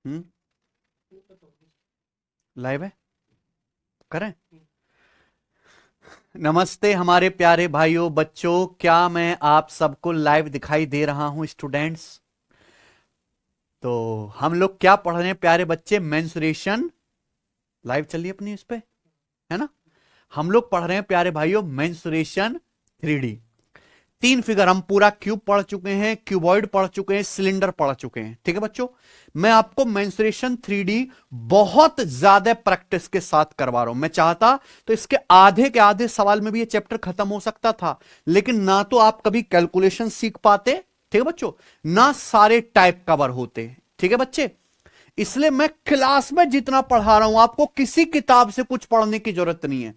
हम्म, live है, करें। नमस्ते हमारे प्यारे भाइयों बच्चों, क्या मैं आप सबको लाइव दिखाई दे रहा हूं स्टूडेंट्स? तो हम लोग क्या पढ़ रहे हैं प्यारे बच्चे? मेंसुरेशन। लाइव चलिए अपनी इस पे, है ना। हम लोग पढ़ रहे हैं प्यारे भाइयों मेंसुरेशन 3D। तीन फिगर हम पूरा क्यूब पढ़ चुके हैं, क्यूबॉइड पढ़ चुके हैं, सिलेंडर पढ़ चुके हैं। ठीक है बच्चों, मैं आपको मेंसुरेशन 3D बहुत ज्यादा प्रैक्टिस के साथ करवा रहा हूं। मैं चाहता तो इसके आधे के आधे सवाल में भी ये चैप्टर खत्म हो सकता था, लेकिन ना तो आप कभी कैलकुलेशन सीख पाते, ठीक है बच्चों, ना सारे टाइप कवर होते। ठीक है बच्चे, इसलिए मैं क्लास में जितना पढ़ा रहा हूं, आपको किसी किताब से कुछ पढ़ने की जरूरत नहीं है।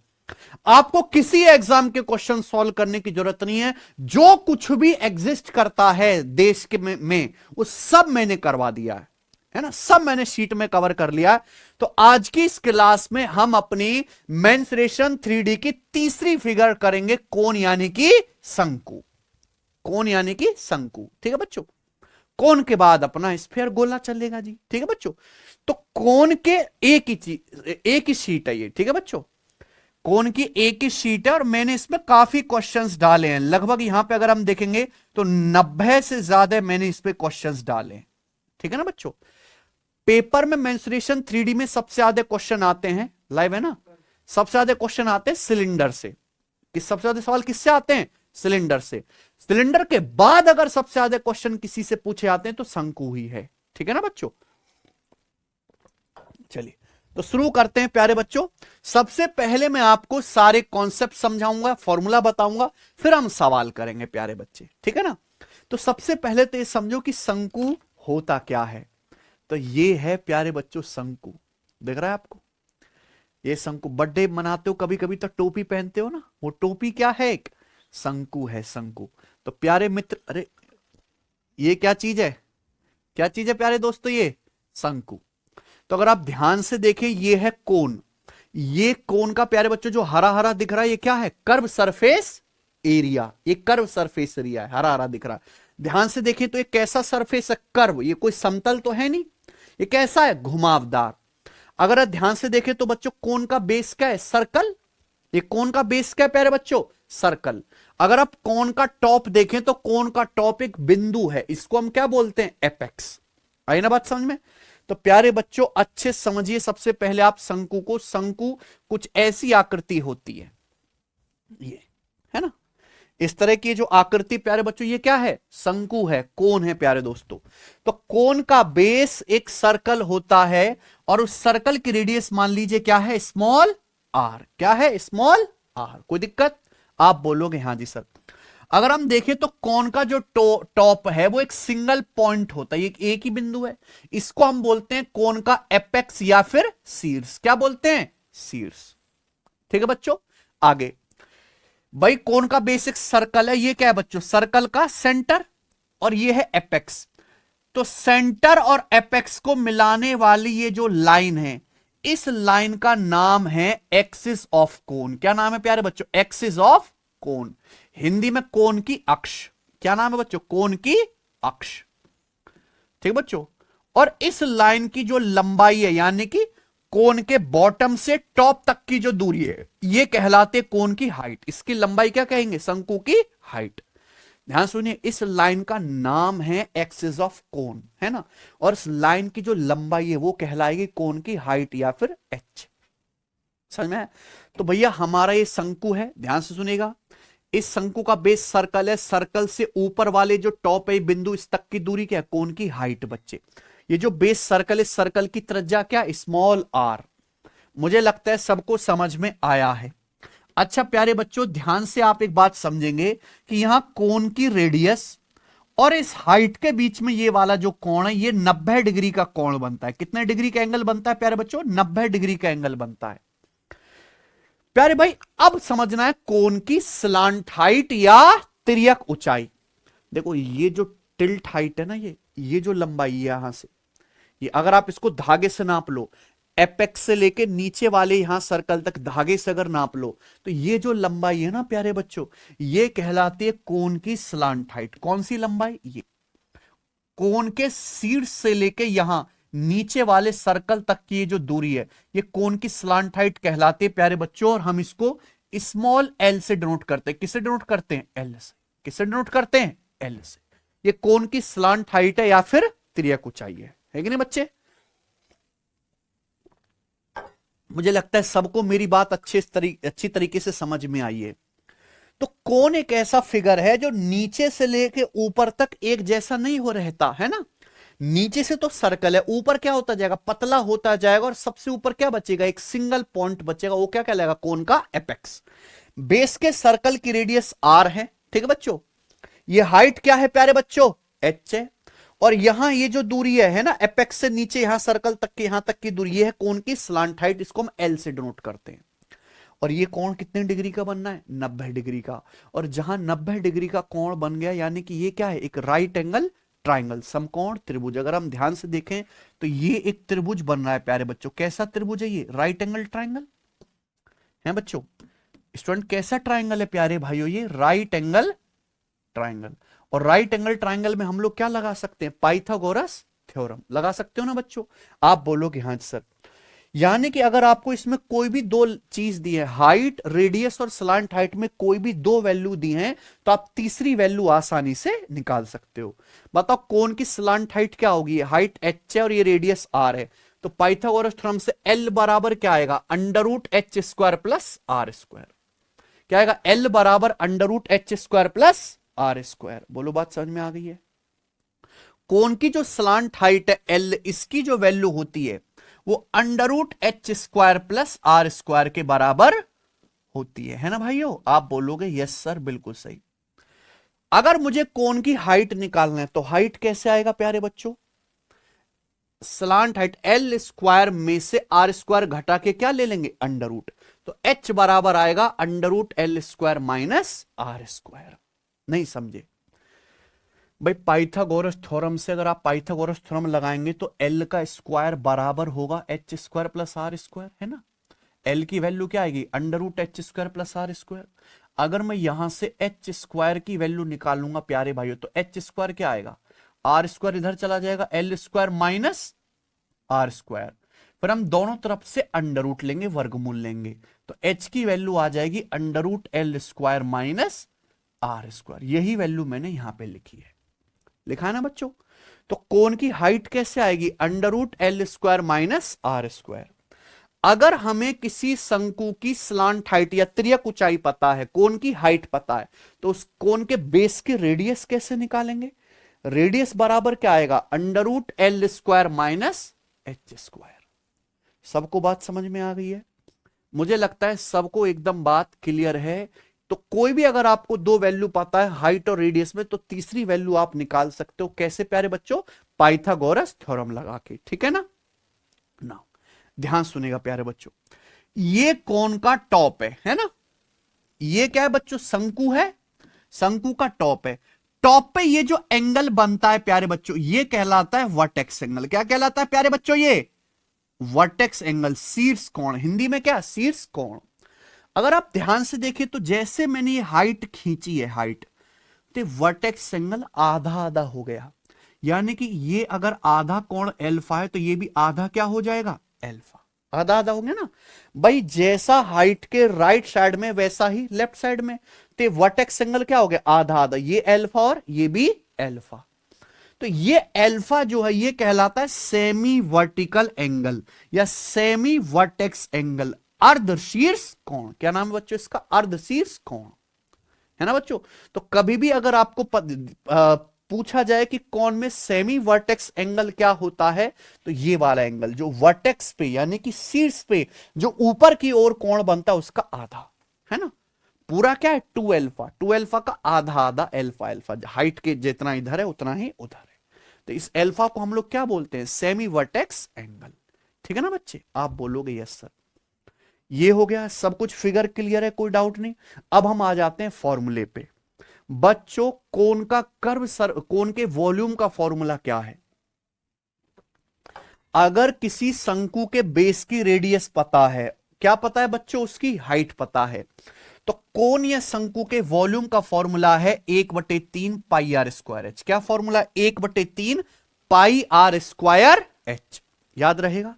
आपको किसी एग्जाम के क्वेश्चन सॉल्व करने की जरूरत नहीं है। जो कुछ भी एग्जिस्ट करता है देश के में वो सब मैंने करवा दिया है ना, सब मैंने शीट में कवर कर लिया है। तो आज की इस क्लास में हम अपनी मेंसुरेशन 3D की तीसरी फिगर करेंगे, कोण यानी कि शंकु। कोण यानी कि शंकु, ठीक है बच्चों। कोण के बाद अपना स्फीयर गोला चलेगा जी, ठीक है बच्चों। तो कोण के एक ही चीज, एक ही शीट है ये, ठीक है बच्चों। कोण की एक ही शीट है और मैंने इसमें काफी क्वेश्चंस डाले हैं। लगभग यहां पे अगर हम देखेंगे तो 90 से ज्यादा मैंने इस पे क्वेश्चंस डाले हैं, ठीक है ना बच्चों। पेपर में मेंसुरेशन 3D में सबसे ज्यादा क्वेश्चन आते हैं, लाइव है ना, सबसे ज्यादा क्वेश्चन आते हैं सिलेंडर से। सबसे ज्यादा सवाल किससे आते हैं? सिलेंडर से। सिलेंडर के बाद अगर सबसे ज्यादा क्वेश्चन किसी से पूछे आते हैं तो शंकु ही है, ठीक है ना बच्चों। चलिए तो शुरू करते हैं प्यारे बच्चों। सबसे पहले मैं आपको सारे कॉन्सेप्ट समझाऊंगा, फॉर्मूला बताऊंगा, फिर हम सवाल करेंगे प्यारे बच्चे, ठीक है ना। तो सबसे पहले तो ये समझो कि शंकु होता क्या है। तो ये है प्यारे बच्चों शंकु, दिख रहा है आपको? ये शंकु, बर्थडे मनाते हो कभी कभी तो टोपी पहनते हो ना, वो टोपी क्या है? एक शंकु है, शंकु। तो प्यारे मित्र, अरे ये क्या चीज है, क्या चीज है प्यारे दोस्तों? ये शंकु। तो अगर आप ध्यान से देखें, ये है कोन। ये कोन का प्यारे बच्चों जो हरा हरा दिख रहा है, ये क्या है? Curve surface area. ये कर्व सरफेस एरिया है, हरा हरा दिख रहा है। ध्यान से देखें तो ये कैसा सरफेस है? कर्व। ये कोई समतल तो है नहीं, ये कैसा है? घुमावदार। अगर आप ध्यान से देखें तो बच्चों कोन का बेस क्या है? सर्कल। ये कोन का बेस क्या है प्यारे बच्चों? सर्कल। अगर आप कोन का टॉप देखें तो कोन का टॉप एक बिंदु है, इसको हम क्या बोलते हैं? एपेक्स। आई ना बात समझ में? तो प्यारे बच्चों अच्छे समझिए सबसे पहले आप शंकु को। शंकु कुछ ऐसी आकृति होती है, ये है ना, इस तरह की जो आकृति प्यारे बच्चों, ये क्या है? शंकु है, कोन है प्यारे दोस्तों। तो कोन का बेस एक सर्कल होता है और उस सर्कल की रेडियस मान लीजिए क्या है? Small R. क्या है? Small R. कोई दिक्कत? आप बोलोगे हाँ जी सर। अगर हम देखें तो कोन का जो टॉप है वो एक सिंगल पॉइंट होता है, एक ही बिंदु है। इसको हम बोलते हैं कोन का एपेक्स या फिर शीर्ष। क्या बोलते हैं? शीर्ष। ठीक है बच्चों, आगे भाई कोन का बेसिक सर्कल है, ये क्या है बच्चों? सर्कल का सेंटर, और ये है एपेक्स। तो सेंटर और एपेक्स को मिलाने वाली ये जो लाइन है, इस लाइन का नाम है एक्सिस ऑफ कोन। क्या नाम है प्यारे बच्चों? Axis of cone. हिंदी में कोन की अक्ष। क्या नाम है बच्चों? कोन की अक्ष। ठीक है बच्चों। और इस लाइन की जो लंबाई है, यानी कि कोन के बॉटम से टॉप तक की जो दूरी है, ये कहलाते कोन की हाइट। इसकी लंबाई क्या कहेंगे? शंकु की हाइट। ध्यान सुनिए, इस लाइन का नाम है एक्सिस ऑफ कोन, है ना। और इस लाइन की जो लंबाई है वो कहलाएगी कोन की हाइट या फिर एच। समझ में? तो भैया हमारा ये शंकु है, ध्यान से सुनिएगा। इस शंकु का बेस सर्कल है, सर्कल से ऊपर वाले जो टॉप है बिंदु, इस तक की दूरी क्या है? कोन की हाइट बच्चे। ये जो बेस सर्कल है, सर्कल की त्रिज्या क्या? Small R. मुझे लगता है सबको समझ में आया है। अच्छा प्यारे बच्चों ध्यान से आप एक बात समझेंगे कि यहां कोन की रेडियस और इस हाइट के बीच में ये वाला जो कोण है, ये 90 डिग्री का कोण बनता है। कितने डिग्री का एंगल बनता है प्यारे बच्चों? 90 डिग्री का एंगल बनता है। प्यारे भाई अब समझना है कोन की स्लांट हाइट या तिर्यक ऊंचाई। देखो ये जो टिल्ट हाइट है ना, ये जो लंबाई है यहां से, ये अगर आप इसको धागे से नाप लो, एपेक्स से लेके नीचे वाले यहां सर्कल तक धागे से अगर नाप लो, तो ये जो लंबाई है ना प्यारे बच्चों, ये कहलाती है कोन की स्लांट हाइट। कौन सी लंबाई? ये कोन के शीर्ष से लेके यहां नीचे वाले सर्कल तक की ये जो दूरी है ये कोण की स्लांट हाइट कहलाती है प्यारे बच्चों, और हम इसको स्मॉल एल से डिनोट करते हैं। किससे डिनोट करते हैं? एल से। किससे डिनोट करते हैं? एल से। ये कोण की स्लांट हाइट है या फिर तिर्यक ऊंचाई है कि नहीं बच्चे? मुझे लगता है सबको मेरी बात अच्छी तरीके से समझ में आई है। तो कोण एक ऐसा फिगर है जो नीचे से लेके ऊपर तक एक जैसा नहीं हो रहता है ना। नीचे से तो सर्कल है, ऊपर क्या होता जाएगा? पतला होता जाएगा, और सबसे ऊपर क्या बचेगा? एक सिंगल पॉइंट बचेगा, वो क्या कहलाएगा? कोण का एपेक्स। बेस के सर्कल की रेडियस आर है, ठीक है बच्चों। ये हाइट क्या है प्यारे बच्चों? एच है। और यहां ये जो दूरी है ना, एपेक्स से नीचे यहां सर्कल तक के यहां तक की दूरी, ये है कोण की स्लांट हाइट, इसको हम एल से डिनोट करते हैं। और ये कोण कितने डिग्री का बनना है? 90 डिग्री का। और जहां 90 डिग्री का कोण बन गया, यानी कि ये क्या है? एक राइट एंगल ट्राइंगल, समकोण त्रिभुज। अगर हम ध्यान से देखें तो ये एक त्रिभुज बन रहा है प्यारे बच्चों। कैसा त्रिभुज है ये? राइट एंगल ट्राइंगल है बच्चों। स्टूडेंट कैसा ट्राइंगल है प्यारे भाइयों? ये राइट एंगल ट्राइंगल। और राइट एंगल ट्राइंगल में हम लोग क्या लगा सकते हैं? पाइथागोरस थ्योरम लगा सकते हो ना बच्चों। आप बोलोगे हाँ सर। यानी कि अगर आपको इसमें कोई भी दो चीज दी है, हाइट, रेडियस और स्लांट हाइट में कोई भी दो वैल्यू दी हैं, तो आप तीसरी वैल्यू आसानी से निकाल सकते हो। बताओ कोण की स्लांट हाइट क्या होगी? हाइट एच है और ये रेडियस आर है, तो पाइथागोरस थ्योरम से एल बराबर क्या आएगा? Under root H square plus R square. क्या आएगा? एल बराबर under root H square plus R square. बोलो बात समझ में आ गई है? कोण की जो स्लांट हाइट है एल, इसकी जो वैल्यू होती है वो under root H square plus R square के बराबर होती है ना भाइयों? आप बोलोगे यस सर बिल्कुल सही। अगर मुझे कोण की हाइट निकालना है तो हाइट कैसे आएगा प्यारे बच्चों? स्लांट हाइट एल स्क्वायर में से आर स्क्वायर घटा के क्या ले लेंगे? Under root. तो एच बराबर आएगा under root L square minus R square. नहीं समझे भाई? पाइथागोरस थ्योरम से अगर आप पाइथागोरस थ्योरम लगाएंगे तो एल का स्क्वायर बराबर होगा H square plus R square, है ना। एल की वैल्यू क्या आएगी? Under root H square plus R square. अगर मैं यहां से एच स्क्वायर की वैल्यू निकालूंगा प्यारे भाइयों, तो एच स्क्वायर क्या आएगा? आर स्क्वायर इधर चला जाएगा, L square minus R square. फिर हम दोनों तरफ से अंडर रूट लेंगे, वर्गमूल लेंगे, तो एच की वैल्यू आ जाएगी under root L square minus R square. यही वैल्यू मैंने यहां पे लिखी है, लिखा है ना बच्चों। तो कोण की हाइट कैसे आएगी? Under root L square minus R square. अगर हमें किसी शंकु की स्लांट हाइट या तिर्यक ऊंचाई पता है, कोण की हाइट पता है, तो उस कोण के बेस की रेडियस कैसे निकालेंगे? रेडियस बराबर क्या आएगा? Under root L square minus H square. सबको बात समझ में आ गई है? मुझे लगता है सबको एकदम बात क्लियर है। तो कोई भी अगर आपको दो वैल्यू पता है हाइट और रेडियस में, तो तीसरी वैल्यू आप निकाल सकते हो। कैसे प्यारे बच्चों? पाइथागोरस थ्योरम लगा के, ठीक है ना। ना ध्यान सुनेगा प्यारे बच्चों, ये कोण का टॉप है ना। ये क्या है बच्चों? शंकु है, शंकु का टॉप है। टॉप पे ये जो एंगल बनता है प्यारे बच्चों, ये कहलाता है वर्टेक्स एंगल। क्या कहलाता है प्यारे बच्चों? ये वर्टेक्स एंगल, शीर्ष कोण। हिंदी में क्या? शीर्ष कोण। अगर आप ध्यान से देखें तो जैसे मैंने ये हाइट खींची है, हाइट, तो वर्टेक्स एंगल आधा आधा हो गया। यानी कि ये अगर आधा कोण एल्फा है तो ये भी आधा क्या हो जाएगा? एल्फा। आधा आधा हो गया ना भाई। जैसा हाइट के राइट साइड में वैसा ही लेफ्ट साइड में, तो वर्टेक्स एंगल क्या हो गया? आधा आधा। ये एल्फा और ये भी एल्फा। तो ये एल्फा जो है ये कहलाता है सेमी वर्टिकल एंगल या सेमी वर्टेक्स एंगल, अर्ध शीर्ष कोण। क्या नाम है बच्चों इसका? अर्ध शीर्ष कोण, है ना बच्चों। तो कभी भी अगर आपको पूछा जाए कि कोण में सेमी वर्टेक्स एंगल क्या होता है, तो ये वाला एंगल जो वर्टेक्स पे यानी कि शीर्ष पे जो ऊपर की ओर कोण बनता है उसका आधा, है ना। पूरा क्या है? 2 अल्फा। 2 अल्फा का आधा आधा अल्फा। अल्फा हाइट के जितना इधर है उतना ही उधर है। तो इस अल्फा को हम लोग क्या बोलते हैं? सेमी वर्टेक्स एंगल, ठीक है ना बच्चे। आप बोलोगे यस सर। ये हो गया, सब कुछ फिगर क्लियर है, कोई डाउट नहीं। अब हम आ जाते हैं फॉर्मूले पे। बच्चों कोण का कर्व कोण के वॉल्यूम का फॉर्मूला क्या है? अगर किसी शंकु के बेस की रेडियस पता है, क्या पता है बच्चों? उसकी हाइट पता है, तो कोण या शंकु के वॉल्यूम का फॉर्मूला है 1/3 पाई आर स्क्वायर एच। क्या formula? 1/3 pi R square H, याद रहेगा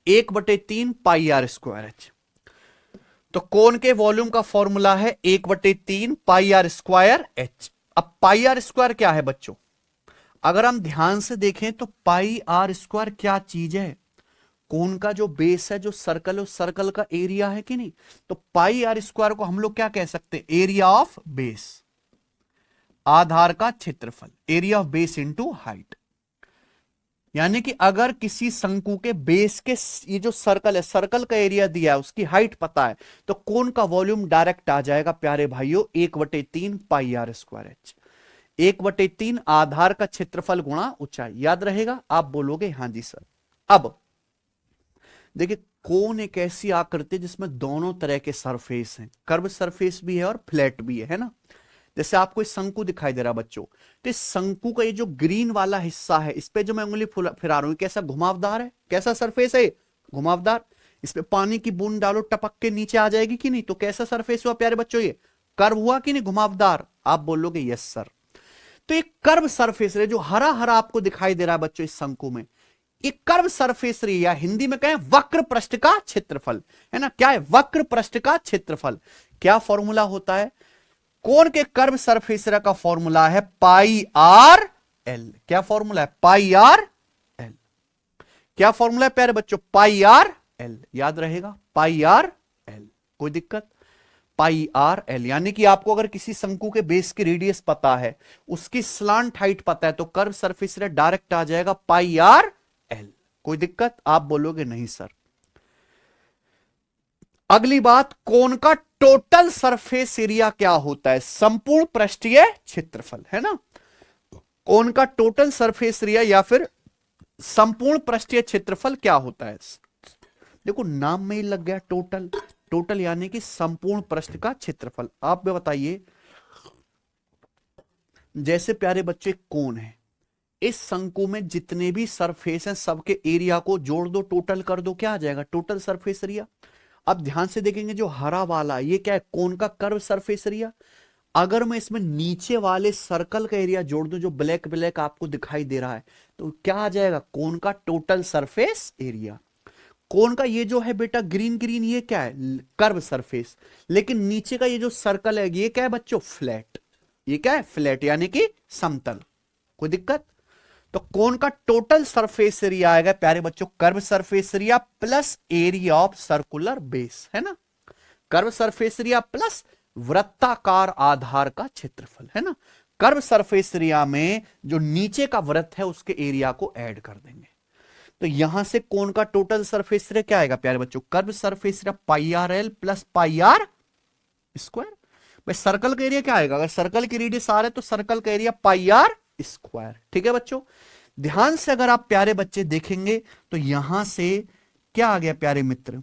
1/3 पाई आर स्क्वायर एच। तो कोण के वॉल्यूम का फॉर्मूला है 1/3 पाई आर स्क्वायर एच। अब पाई आर स्क्वायर क्या है बच्चों, अगर हम ध्यान से देखें तो पाई आर स्क्वायर क्या चीज है, कोन का जो बेस है, जो सर्कल है, उस सर्कल का एरिया है कि नहीं। तो पाई आर स्क्वायर को हम लोग क्या कह सकते हैं, एरिया ऑफ बेस, आधार का क्षेत्रफल, area of base into height. यानी कि अगर किसी शंकु के बेस के ये जो सर्कल है, सर्कल का एरिया दिया है, उसकी हाइट पता है, तो कोन का वॉल्यूम डायरेक्ट आ जाएगा प्यारे भाइयों 1/3 पाई आर स्क्वायर एच। 1/3 आधार का क्षेत्रफल गुणा ऊंचाई, याद रहेगा। आप बोलोगे हाँ जी सर। अब देखिए कोन एक ऐसी आकृति है जिसमें दोनों तरह के सरफेस हैं, कर्व सरफेस भी है और फ्लैट भी है ना। जैसे आपको इस शंकु दिखाई दे रहा बच्चों, तो इस शंकु का ये जो ग्रीन वाला हिस्सा है, इस पे जो मैं उंगली फिरा रहा हूं, कैसा घुमावदार है, कैसा सरफेस है, घुमावदार। इस पे पानी की बूंद डालो टपक के नीचे आ जाएगी कि नहीं, तो कैसा सरफेस हुआ प्यारे बच्चों, ये कर्व हुआ कि नहीं, घुमावदार। आप बोलोगे यस सर। तो एक कर्व सरफेस है जो हरा हरा आपको दिखाई दे रहा है बच्चों इस शंकु में, एक कर्व सरफेस रही, या हिंदी में कहें वक्र पृष्ठ का क्षेत्रफल, है ना। क्या है, वक्र पृष्ठ का क्षेत्रफल। क्या फॉर्मूला होता है, कोण के कर्व सरफेस का फॉर्मूला है पाई आर एल। क्या फॉर्मूला है, पाई आर एल। क्या फॉर्मूला है प्यारे बच्चों, पाई आर एल, याद रहेगा पाई आर एल। कोई दिक्कत, पाई आर एल। यानी कि आपको अगर किसी शंकु के बेस की रेडियस पता है, उसकी स्लांट हाइट पता है, तो कर्व सरफेस डायरेक्ट आ जाएगा पाई आर एल। कोई दिक्कत, आप बोलोगे नहीं सर। अगली बात, कोण का टोटल सरफेस एरिया क्या होता है, संपूर्ण पृष्ठीय क्षेत्रफल, है ना। कोण का टोटल सरफेस एरिया या फिर संपूर्ण पृष्ठीय क्षेत्रफल क्या होता है। देखो नाम में ही लग गया टोटल, टोटल यानी कि संपूर्ण पृष्ठ का क्षेत्रफल। आप भी बताइए, जैसे प्यारे बच्चे कोण है, इस शंकु में जितने भी सरफेस हैं सबके एरिया को जोड़ दो, टोटल कर दो, क्या आ जाएगा, टोटल सरफेस एरिया। अब ध्यान से देखेंगे जो हरा वाला ये क्या है, कोण का कर्व सरफेस एरिया। अगर मैं इसमें नीचे वाले सर्कल का एरिया जोड़ दूं जो ब्लैक ब्लैक आपको दिखाई दे रहा है, तो क्या आ जाएगा, कोण का टोटल सरफेस एरिया। कोण का ये जो है बेटा ग्रीन ग्रीन, ये क्या है, कर्व सरफेस। लेकिन नीचे का ये जो सर्कल है, ये क्या है बच्चों, फ्लैट। ये क्या है, फ्लैट यानी कि समतल। कोई दिक्कत, तो कोण का टोटल सरफेस एरिया आएगा प्यारे बच्चों curve surface area plus area of circular base, है ना। कर्व सरफेस एरिया प्लस वृत्ताकार आधार का क्षेत्रफल, है ना। कर्व सरफेस एरिया में जो नीचे का वृत्त है उसके एरिया को ऐड कर देंगे, तो यहां से कोण का टोटल सरफेस एरिया क्या आएगा प्यारे बच्चों, curve surface area pi R L plus pi R square. भाई सर्कल का एरिया क्या आएगा, अगर सर्कल की रेडियस आर है तो सर्कल का एरिया पाई आर स्क्वायर। ठीक है बच्चों, ध्यान से अगर आप प्यारे बच्चे देखेंगे तो यहां से क्या आ गया प्यारे मित्र,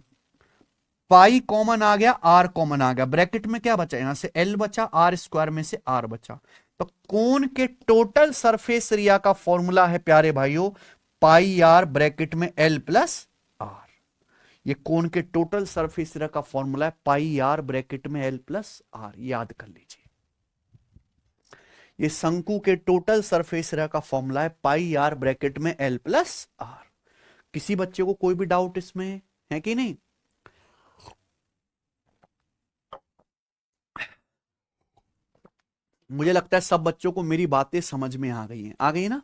पाई कॉमन आ गया, आर कॉमन आ गया, ब्रैकेट में क्या बचा, यहां से एल बचा, आर स्क्वायर में से आर बचा। तो कोण के टोटल सरफेस एरिया का फॉर्मूला है प्यारे भाइयों पाई आर ब्रैकेट में एल प्लस आर। ये कोण के टोटल सरफेस एरिया का फॉर्मूला है पाई आर ब्रैकेट में एल प्लस आर, याद कर लीजिए। ये शंकु के टोटल सरफेस एरिया का फॉर्मूला है पाई आर ब्रैकेट में एल प्लस आर। किसी बच्चे को कोई भी डाउट इसमें है कि नहीं? मुझे लगता है सब बच्चों को मेरी बातें समझ में आ गई हैं, आ गई ना।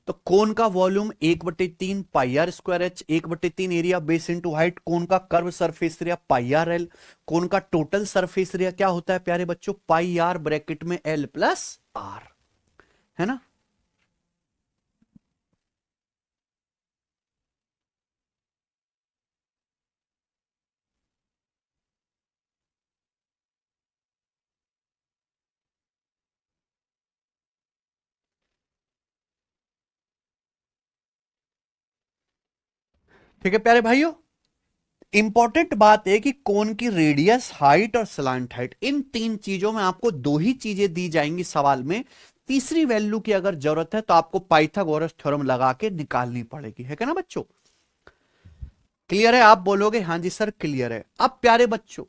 तो कोण का volume 1/3 pi R square H, 1/3 area base into height, cone का curve surface area pi R L, cone का टोटल सरफेस एरिया क्या होता है प्यारे बच्चों पाई आर ब्रैकेट में एल प्लस आर, है ना। ठीक है प्यारे भाइयों, इंपॉर्टेंट बात है कि कोण की रेडियस, हाइट और स्लांट हाइट, इन तीन चीजों में आपको दो ही चीजें दी जाएंगी सवाल में। तीसरी वैल्यू की अगर जरूरत है तो आपको पाइथागोरस थ्योरम लगा के निकालनी पड़ेगी, है क्या ना बच्चों। क्लियर है? आप बोलोगे हाँ जी सर क्लियर है। अब प्यारे बच्चों,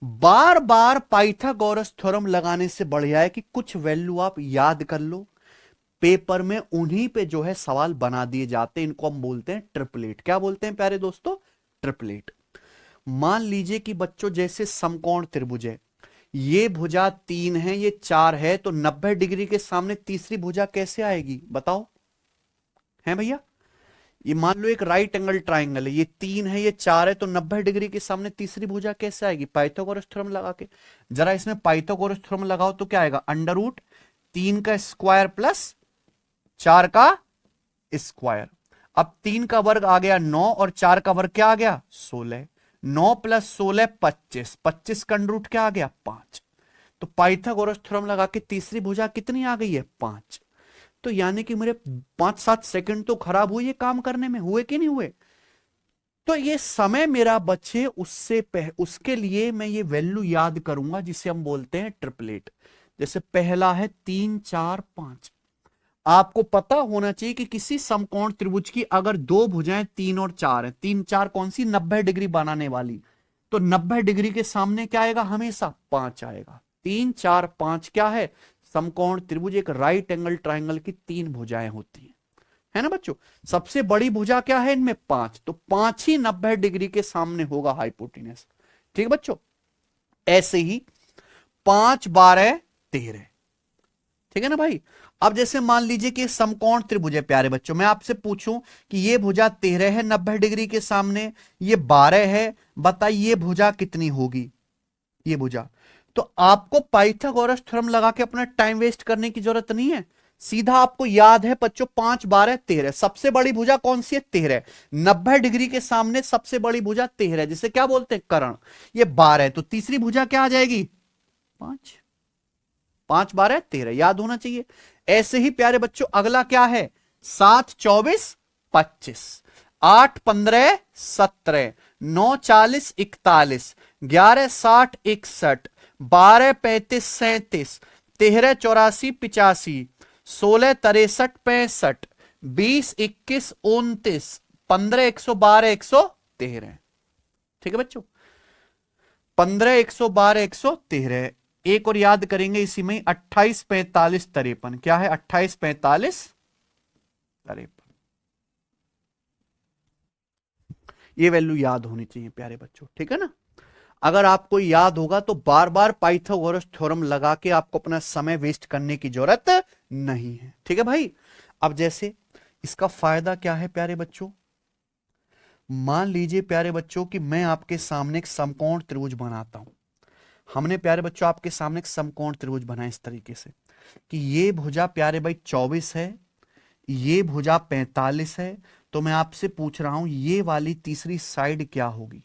बार बार पाइथागोरस थ्योरम लगाने से बढ़िया है कि कुछ वैल्यू आप याद कर लो, पेपर में उन्हीं पे जो है सवाल बना दिए जाते हैं। इनको हम बोलते हैं ट्रिपलेट। क्या बोलते हैं प्यारे दोस्तों? ट्रिपलेट। मान लीजिए कि बच्चों जैसे समकोण त्रिभुज है, ये भुजा 3 है, ये 4 है, तो 90 डिग्री के सामने तीसरी भुजा कैसे आएगी बताओ? है भैया? ये मान लो एक राइट एंगल ट्राइंगल है, ये 3 है, ये 4 है, तो 90 डिग्री के सामने तीसरी भुजा कैसे आएगी? पाइथागोरस थ्योरम लगा के। जरा इसमें पाइथागोरस थ्योरम लगाओ तो क्या आएगा? अंडर रूट 3 का स्क्वायर प्लस 4 का स्क्वायर। अब 3 का वर्ग आ गया 9 और 4 का वर्ग क्या आ गया? 16। 9 प्लस 16 25। 25 का अंडर रूट क्या आ गया? 5। तो पाइथागोरस थ्योरम लगा के तीसरी भुजा कितनी आ गई है? 5। तो यानी कि मेरे 5-7 सेकंड तो खराब हुए ये काम करने में, हुए कि नहीं हुए? तो ये समय मेरा बचे उसके लिए मैं ये वैल्यू याद करूंगा जिसे हम बोलते हैं ट्रिपलेट। जैसे पहला है 3 4 5। आपको पता होना चाहिए कि किसी समकोण त्रिभुज की अगर दो भुजाएं 3 और 4 है, 3 4 कौन सी? 90 डिग्री बनाने वाली। तो 90 डिग्री के सामने क्या आएगा? हमेशा 5 आएगा। 3 4 5 क्या है? समकोण त्रिभुज, एक राइट एंगल ट्राइंगल की 3 भुजाएं होती हैं, है ना बच्चों? सबसे बड़ी भुजा क्या है इनमें? 5। तो 5 ही 90 डिग्री के सामने होगा हाइपोटेनस। ठीक है बच्चों? ऐसे ही 5 12 13। ठीक है ना भाई? अब जैसे मान लीजिए कि समकोण त्रिभुज है प्यारे बच्चों, मैं आपसे पूछूं कि ये भुजा 13 है 90 डिग्री के सामने, ये 12 है, बताइए ये भुजा कितनी होगी? ये भुजा। तो आपको पाइथागोरस थ्योरम लगा के अपना टाइम वेस्ट करने की जरूरत नहीं है। सीधा आपको याद है बच्चों, 5 12 13। सबसे बड़ी भुजा कौन सी है? 13। 90 डिग्री के सामने सबसे बड़ी भुजा 13, जिसे क्या बोलते हैं? कर्ण। ये 12, तो तीसरी भुजा क्या आ जाएगी? 5। 5 12 13 याद होना चाहिए। ऐसे ही प्यारे बच्चों अगला क्या है? 7 24 25, 8 15 17, 9 40 41, 11 60 61, 12 35 37, 13 84 85, 16 63 65, 20 21 29, 15 112 113। ठीक है बच्चों? 15 112 113। एक और याद करेंगे इसी में, 28 45 53। क्या है? 28 45 53। ये वैल्यू याद होनी चाहिए प्यारे बच्चों। ठीक है ना? अगर आपको याद होगा तो बार बार पाइथागोरस थ्योरम लगा के आपको अपना समय वेस्ट करने की जरूरत नहीं है। ठीक है भाई? अब जैसे इसका फायदा क्या है प्यारे बच्चों? मान लीजिए प्यारे बच्चों कि मैं आपके सामने एक समकोण त्रिभुज बनाता हूं। हमने प्यारे बच्चों आपके सामने एक समकोण त्रिभुज बनाया इस तरीके से कि ये भुजा प्यारे भाई 24 है, ये भुजा 45 है। तो मैं आपसे पूछ रहा हूं ये वाली तीसरी साइड क्या होगी?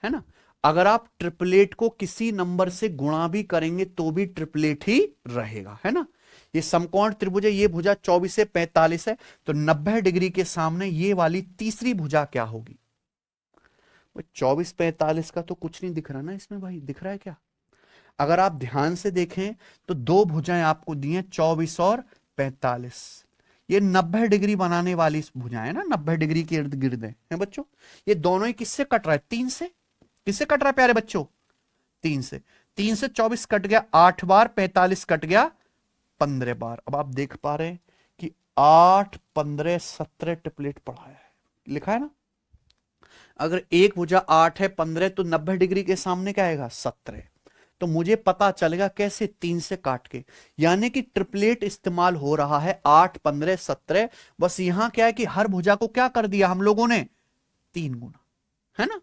है ना? अगर आप ट्रिपलेट को किसी नंबर से गुणा भी करेंगे तो भी ट्रिपलेट ही रहेगा, है ना? ये समकोण त्रिभुज है, ये भुजा 24 से 45 है, तो 90 डिग्री के सामने ये वाली तीसरी भुजा क्या होगी? 24 45 का तो कुछ नहीं दिख रहा ना इसमें भाई, दिख रहा है क्या? अगर आप ध्यान से देखें तो दो भुजाएं आपको दी हैं 24 और 45। ये 90 डिग्री बनाने वाली भुजाएं ना, 90 डिग्री के इर्द गिर्द है बच्चों। ये दोनों ही किससे कट रहा है? 3 से। किससे कट रहा है प्यारे बच्चों? 3 से। 3 से 24 कट गया 8 बार, 45 कट गया 15 बार। अब आप देख पा रहे हैं कि 8 15 17 ट्रिपलेट पढ़ा है, लिखा है ना? अगर एक भुजा 8 है 15, तो 90 डिग्री के सामने क्या आएगा? 17। तो मुझे पता चलेगा कैसे? 3 से काट के। यानी कि ट्रिपलेट इस्तेमाल हो रहा है 8 15 17। बस यहां क्या है कि हर भुजा को क्या कर दिया हम लोगों ने? 3 गुना, है ना?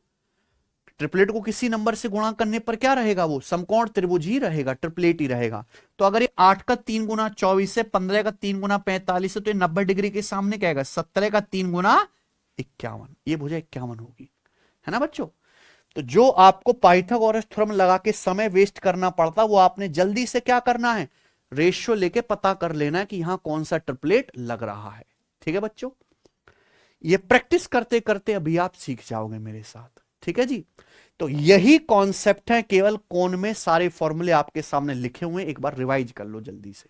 ट्रिपलेट को किसी नंबर से गुणा करने पर क्या रहेगा? वो समकोण त्रिभुज ही रहेगा, ट्रिपलेट ही रहेगा। तो अगर ये 8 का 3 गुना 24 है, 15 का 3 गुना 45 है, तो ये 90 डिग्री के सामने क्या आएगा? 17 का 3 गुना 51। ये भुजा 51 होगी, है ना बच्चों? तो जो आपको पाइथागोरस थ्योरम लगा के समय वेस्ट करना पड़ता, वो आपने जल्दी से क्या करना है? रेशियो लेके पता कर लेना है कि यहां कौन सा ट्रिपलेट लग रहा है। ठीक है बच्चों? ये प्रैक्टिस करते करते अभी आप सीख जाओगे मेरे साथ। ठीक है जी? तो यही कॉन्सेप्ट है, केवल कोण में सारे फॉर्मूले आपके सामने लिखे हुए, एक बार रिवाइज कर लो जल्दी से।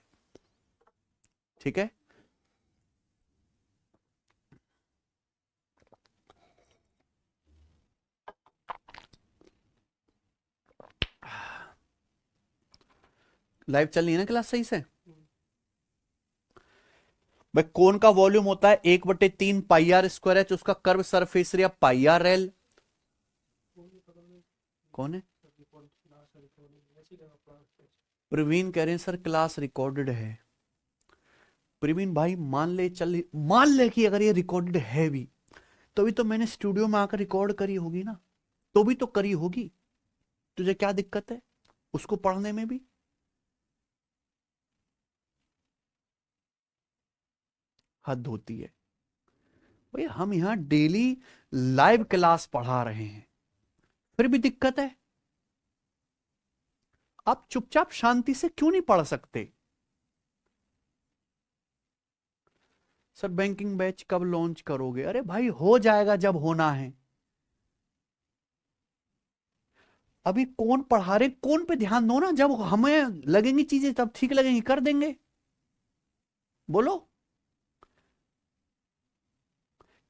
ठीक है? लाइव चल रही है ना क्लास सही से? भाई कोन का वॉल्यूम होता है 1/3 पाई आर स्क्वायर एच, उसका curve surface area pi R L. कौन है? प्रवीण कह रहे हैं सर क्लास रिकॉर्डेड है। प्रवीण भाई मान ले कि अगर ये रिकॉर्डेड है भी, तो भी तो मैंने स्टूडियो में आकर रिकॉर्ड करी होगी ना, तो भी तो करी होगी। तुझे क्या दिक्कत है उसको पढ़ने में भी? हद होती है भाई, हम यहां डेली लाइव क्लास पढ़ा रहे हैं, फिर भी दिक्कत है। आप चुपचाप शांति से क्यों नहीं पढ़ सकते? सर बैंकिंग बैच कब लॉन्च करोगे? अरे भाई हो जाएगा जब होना है। अभी कौन पढ़ा रहे, कौन पे ध्यान दो ना, जब हमें लगेंगी चीजें तब ठीक लगेंगी, कर देंगे। बोलो।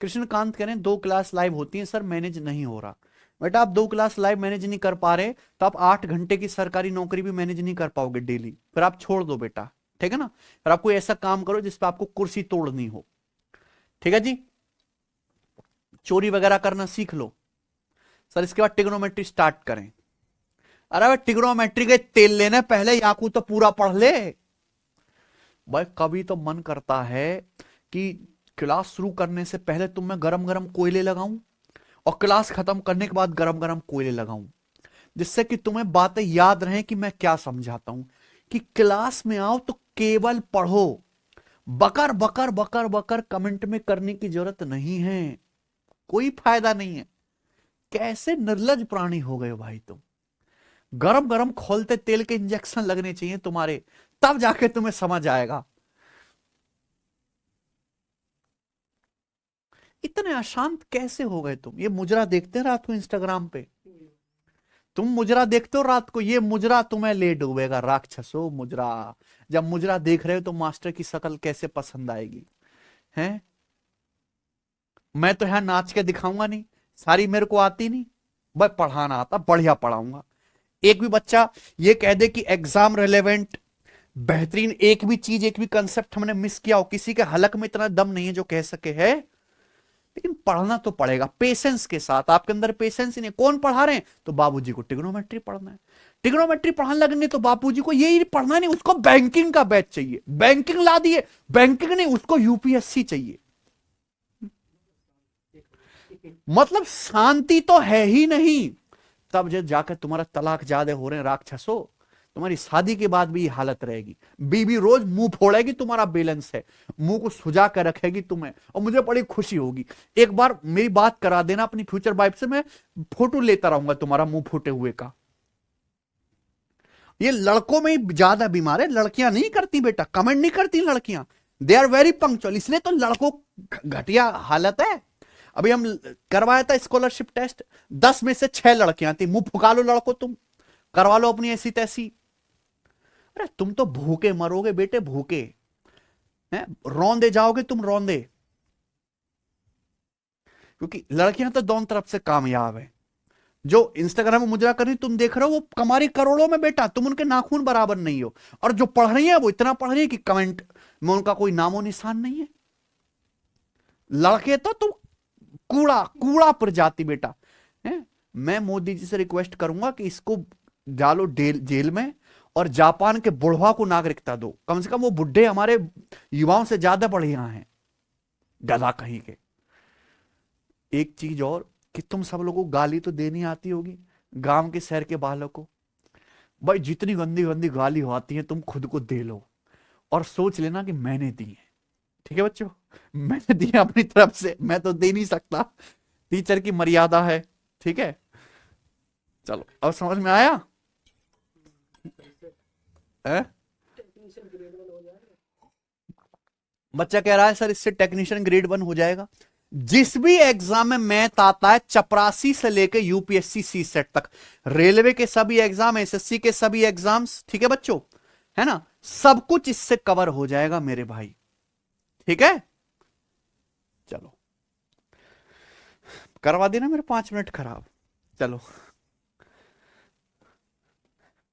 कृष्णकांत कह रहे हैं 2 क्लास लाइव होती हैं सर, मैनेज नहीं हो रहा। बेटा आप 2 क्लास लाइव मैनेज नहीं कर पा रहे, तो आप 8 घंटे की सरकारी नौकरी भी मैनेज नहीं कर पाओगे डेली, फिर आप छोड़ दो बेटा, ठीक है ना। फिर आप कोई ऐसा काम करो जिसपे आपको कुर्सी तोड़नी हो, ठीक है जी। चोरी वगैरह करना सीख लो सर, इसके बाद टिग्नोमेट्री स्टार्ट करें। अरे भाई टिग्नोमेट्री के तेल लेने पहले याकू तो पूरा पढ़ ले भाई। कभी तो मन करता है कि क्लास शुरू करने से पहले तुम मैं गरम गरम कोयले लगाऊं, और क्लास खत्म करने के बाद गरम गरम कोयले लगाऊं, जिससे कि तुम्हें बातें याद रहे कि मैं क्या समझाता हूं। कि क्लास में आओ तो केवल पढ़ो, बकर बकर बकर बकर कमेंट में करने की जरूरत नहीं है, कोई फायदा नहीं है। कैसे निर्लज प्राणी हो गए भाई तुम। गरम गरम खोलते तेल के इंजेक्शन लगने चाहिए तुम्हारे, तब जाके तुम्हें समझ आएगा। इतने अशांत कैसे हो गए तुम? ये मुजरा देखते हैं रात को इंस्टाग्राम पे, तुम मुजरा देखते हो रात को, ये मुजरा तुम्हें ले डूबेगा राक्षसो मुजरा। जब मुजरा देख रहे हो तो मास्टर की शक्ल कैसे पसंद आएगी? हैं? मैं तो यहां नाच के दिखाऊंगा नहीं, सारी मेरे को आती नहीं, भाई पढ़ाना आता बढ़िया पढ़ाऊंगा। एक भी बच्चा ये कह दे कि एग्जाम रिलेवेंट बेहतरीन एक भी चीज, एक भी कंसेप्ट हमने मिस किया हो, किसी के हलक में इतना दम नहीं है जो कह सके है। लेकिन पढ़ना तो पड़ेगा पेशेंस के साथ। आपके अंदर पेशेंस ही नहीं, कौन पढ़ा रहे हैं? तो बाबूजी को टिग्नोमेट्री पढ़ना है। टिग्नोमेट्री पढ़ाने लगेंगे तो बापूजी को यही पढ़ना नहीं, उसको बैंकिंग का बैच चाहिए। बैंकिंग ला दिए, बैंकिंग नहीं उसको यूपीएससी चाहिए। मतलब शांति तो है ही नहीं। तब जब जाकर तुम्हारा तलाक ज्यादा हो रहे हैं राक्षसो, तुम्हारी शादी के बाद भी ये हालत रहेगी। बीबी रोज मुंह फोड़ेगी, तुम्हारा बैलेंस है, मुंह को सुजा कर रखेगी तुम्हें, और मुझे बड़ी खुशी होगी। एक बार मेरी बात करा देना अपनी फ्यूचर वाइफ से, मैं फोटो लेता रहूंगा तुम्हारा मुंह फूटे हुए का। ये लड़कों में ही ज्यादा बीमार है, लड़कियां नहीं करती बेटा, कमेंट नहीं करती लड़कियां। दे आर वेरी पंक्चुअल, इसलिए तो लड़कों घटिया हालत है। अभी हम करवाया था स्कॉलरशिप टेस्ट, 10 में से 6 लड़कियां थी। मुंह फुका लो लड़को, तुम करवा लो अपनी ऐसी तैसी। अरे तुम तो भूखे मरोगे बेटे, भूखे हैं, रौंदे जाओगे तुम, रौंदे। क्योंकि लड़कियां तो दोनों तरफ से कामयाब है। जो इंस्टाग्राम में मुजरा कर रही तुम देख रहे हो, वो कमारी करोड़ों में बेटा, तुम उनके नाखून बराबर नहीं हो। और जो पढ़ रही है वो इतना पढ़ रही है कि कमेंट में उनका कोई नामो निशान नहीं है। लड़के तो तुम कूड़ा कूड़ा प्रजाति बेटा है। मैं मोदी जी से रिक्वेस्ट करूंगा कि इसको डालो जेल में, और जापान के बुढ़वा को नागरिकता दो। कम से कम वो बुढ़े हमारे युवाओं से ज्यादा बढ़िया हैं, गधा कहीं के। एक चीज और, कि तुम सब लोगों को गाली तो देनी आती होगी गांव के शहर के बालों को। भाई जितनी गंदी गंदी गाली आती है तुम खुद को दे लो, और सोच लेना कि मैंने दी है। ठीक है बच्चों, मैंने दी है अपनी तरफ से, मैं तो दे नहीं सकता, टीचर की मर्यादा है। ठीक है, चलो अब समझ में आया है? बच्चा कह रहा है सर इससे टेक्नीशियन ग्रेड 1 हो जाएगा। जिस भी एग्जाम में मैथ आता है, चपरासी से लेकर यूपीएससी सी सेट तक, रेलवे के सभी एग्जाम, एसएससी के सभी एग्जाम्स, ठीक है बच्चों, है ना, सब कुछ इससे कवर हो जाएगा मेरे भाई। ठीक है, चलो करवा देना मेरे 5 मिनट खराब। चलो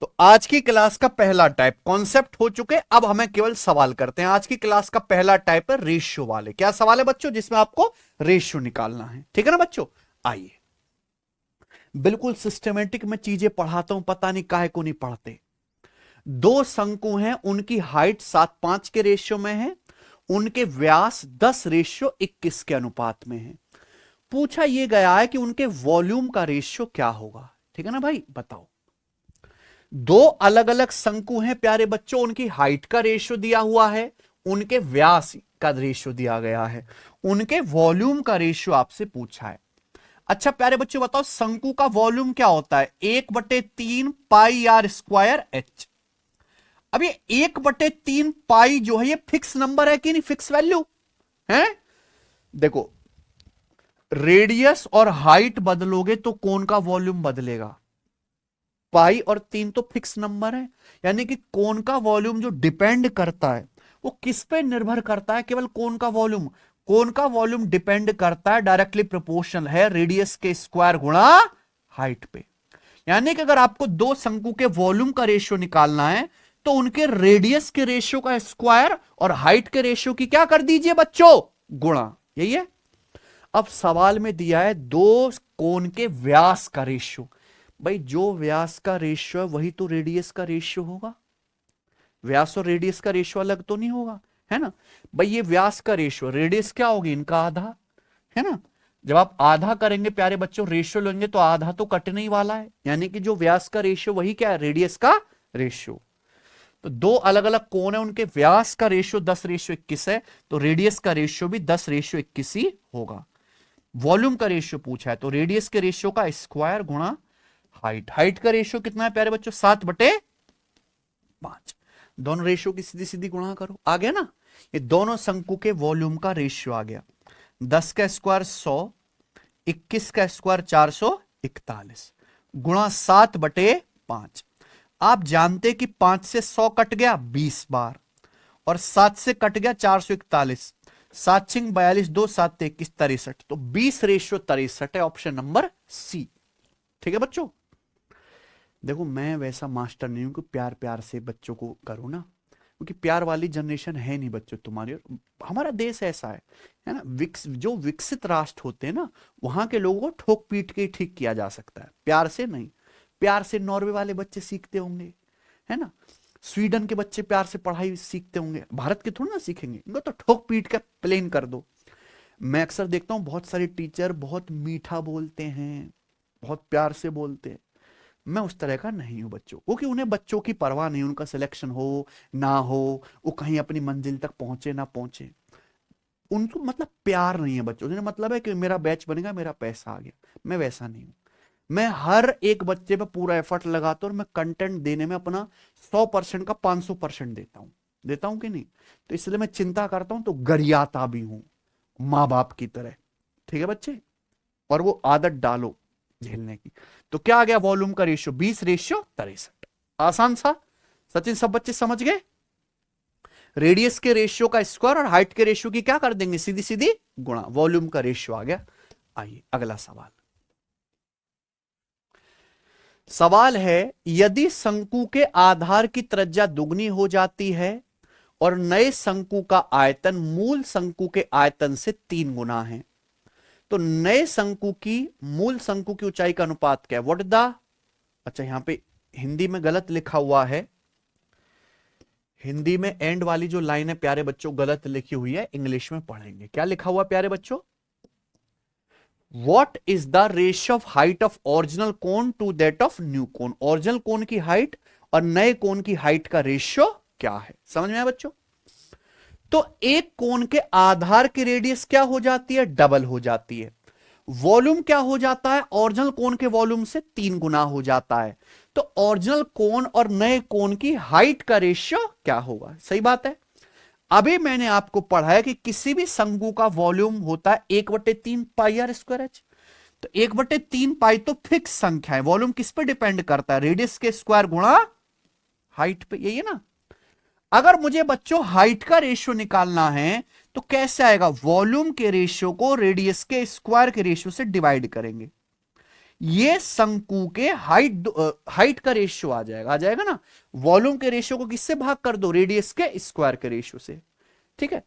तो आज की क्लास का पहला टाइप कॉन्सेप्ट हो चुके, अब हमें केवल सवाल करते हैं। आज की क्लास का पहला टाइप है रेशियो वाले। क्या सवाल है बच्चों? जिसमें आपको रेशियो निकालना है, ठीक है ना बच्चों। आइए, बिल्कुल सिस्टमेटिक में चीजें पढ़ाता हूं, पता नहीं काहे को नहीं पढ़ते। दो शंकु हैं, उनकी हाइट 7:5 के रेशियो में है, उनके व्यास 10:21 के अनुपात में है। पूछा यह गया है कि उनके वॉल्यूम का रेशियो क्या होगा। ठीक है ना भाई, बताओ। दो अलग अलग शंकु हैं प्यारे बच्चों, उनकी हाइट का रेशियो दिया हुआ है, उनके व्यास का रेशियो दिया गया है, उनके वॉल्यूम का रेशियो आपसे पूछा है। अच्छा प्यारे बच्चों बताओ, शंकु का वॉल्यूम क्या होता है? 1/3 पाई आर स्क्वायर एच। अब ये 1/3 पाई जो है, ये फिक्स नंबर है कि नहीं? फिक्स वैल्यू है। देखो, रेडियस और हाइट बदलोगे तो कोन का वॉल्यूम बदलेगा। पाई और 3 तो फिक्स नंबर है, यानी कि कोन का वॉल्यूम जो डिपेंड करता है वो किस पे निर्भर करता है? केवल कोन का वॉल्यूम। कोन का वॉल्यूम डिपेंड करता है, डायरेक्टली प्रोपोर्शनल है रेडियस के स्क्वायर गुणा हाइट पे। यानी कि अगर आपको दो शंकु के वॉल्यूम का रेशियो निकालना है तो उनके रेडियस के रेशियो का स्क्वायर और हाइट के रेशियो की क्या कर दीजिए बच्चों? गुणा। यही है। अब सवाल में दिया है दो कोन के व्यास का रेशियो। भाई जो व्यास का रेशियो है वही तो रेडियस का रेशियो होगा। व्यास और रेडियस का रेशियो अलग तो नहीं होगा, है ना भाई। ये व्यास का रेशियो, रेडियस क्या होगी? इनका आधा, है ना। जब आप आधा करेंगे प्यारे बच्चों, रेशियो लेंगे तो आधा तो कटने ही वाला है, यानी कि जो व्यास का रेशियो वही क्या है? रेडियस का रेशियो। तो दो अलग अलग कोण है, उनके व्यास का रेशियो 10:21 है, तो रेडियस का रेशियो भी 10:21 ही होगा। वॉल्यूम का रेशियो पूछा है तो रेडियस के रेशियो का स्क्वायर गुणा हाइट। हाइट का रेशियो कितना है प्यारे बच्चों? 7/5। दोनों रेशियो की सीधी सीधी गुणा करो, आ गया ना। ये दोनों शंकु के वॉल्यूम का रेशियो आ गया। 10 का स्क्वायर 100, 21 का स्क्वायर 441 गुणा 7/5। आप जानते कि 5 से 100 कट गया 20 बार, और 7 से कट गया 441। 7 6 42, 2 7 21 63, तो 20:63 है ऑप्शन नंबर सी। ठीक है बच्चों। देखो मैं वैसा मास्टर नहीं हूं कि प्यार प्यार से बच्चों को करो ना, क्योंकि प्यार वाली जनरेशन है नहीं बच्चों तुम्हारी। और हमारा देश ऐसा है ना। जो विकसित राष्ट्र होते हैं ना, वहां के लोगों को ठोक पीट के ठीक किया जा सकता है, प्यार से नहीं। प्यार से नॉर्वे वाले बच्चे सीखते होंगे, है ना। स्वीडन के बच्चे प्यार से पढ़ाई सीखते होंगे, भारत के थोड़ा ना सीखेंगे। इनको तो ठोक पीट के प्लेन कर दो। मैं अक्सर देखता हूं बहुत सारे टीचर बहुत मीठा बोलते हैं, बहुत प्यार से बोलते हैं। मैं उस तरह का नहीं हूं बच्चों, क्योंकि उन्हें बच्चों की परवाह नहीं, उनका सिलेक्शन हो ना हो, वो कहीं अपनी मंजिल तक पहुंचे ना पहुंचे, उनको मतलब प्यार नहीं है बच्चों। उन्हें मतलब है कि मेरा बैच बनेगा, मेरा पैसा आ गया। मैं वैसा नहीं हूं। मैं हर एक बच्चे पे पूरा एफर्ट लगाता हूं, और मैं कंटेंट देने में अपना 100% का 500% देता हूं कि नहीं। तो इसलिए मैं चिंता करता हूं तो गरियाता भी हूं, माँ बाप की तरह। ठीक है बच्चे, और वो आदत डालो झेलने की। तो क्या आ गया वॉल्यूम का रेशियो? 20:63। आसान सा। सचिन सब बच्चे समझ गए। रेडियस के रेशियो का स्क्वायर और हाइट के रेशियो की क्या कर देंगे? सीधी सीधी गुणा। वॉल्यूम का रेशियो आ गया। आइए अगला सवाल। सवाल है, यदि शंकु के आधार की त्रिज्या दुगनी हो जाती है और नए शंकु का आयतन मूल शंकु के आयतन से 3 गुना है, तो नए शंकु की मूल शंकु की ऊंचाई का अनुपात क्या है? व्हाट द, अच्छा यहां पे हिंदी में गलत लिखा हुआ है। हिंदी में एंड वाली जो लाइन है प्यारे बच्चों गलत लिखी हुई है, इंग्लिश में पढ़ेंगे। क्या लिखा हुआ प्यारे बच्चों? What is the ratio of height of original cone to that of new cone? Original cone की हाइट और नए कोन की हाइट का रेशियो क्या है? समझ में आया बच्चों? तो एक कोन के आधार की रेडियस क्या हो जाती है? डबल हो जाती है। वॉल्यूम क्या हो जाता है? ओरिजिनल कोन के वॉल्यूम से 3 गुना हो जाता है। तो ओरिजिनल कोन और नए कोन की हाइट का रेशियो क्या होगा? सही बात है। अभी मैंने आपको पढ़ाया कि किसी भी शंकु का वॉल्यूम होता है 1/3 पाई आर स्क्वायर एच। तो 1/3 पाई तो फिक्स संख्या है, वॉल्यूम किस पे डिपेंड करता है? रेडियस के स्क्वायर गुणा हाइट पे। यही है ना। अगर मुझे बच्चों हाइट का रेशियो निकालना है तो कैसे आएगा? वॉल्यूम के रेशियो को रेडियस के स्क्वायर के रेशियो से डिवाइड करेंगे। ये शंकु के हाइट का रेशियो आ जाएगा ना। वॉल्यूम के रेशियो को किससे भाग कर दो, रेडियस के स्क्वायर के रेशियो से। ठीक है,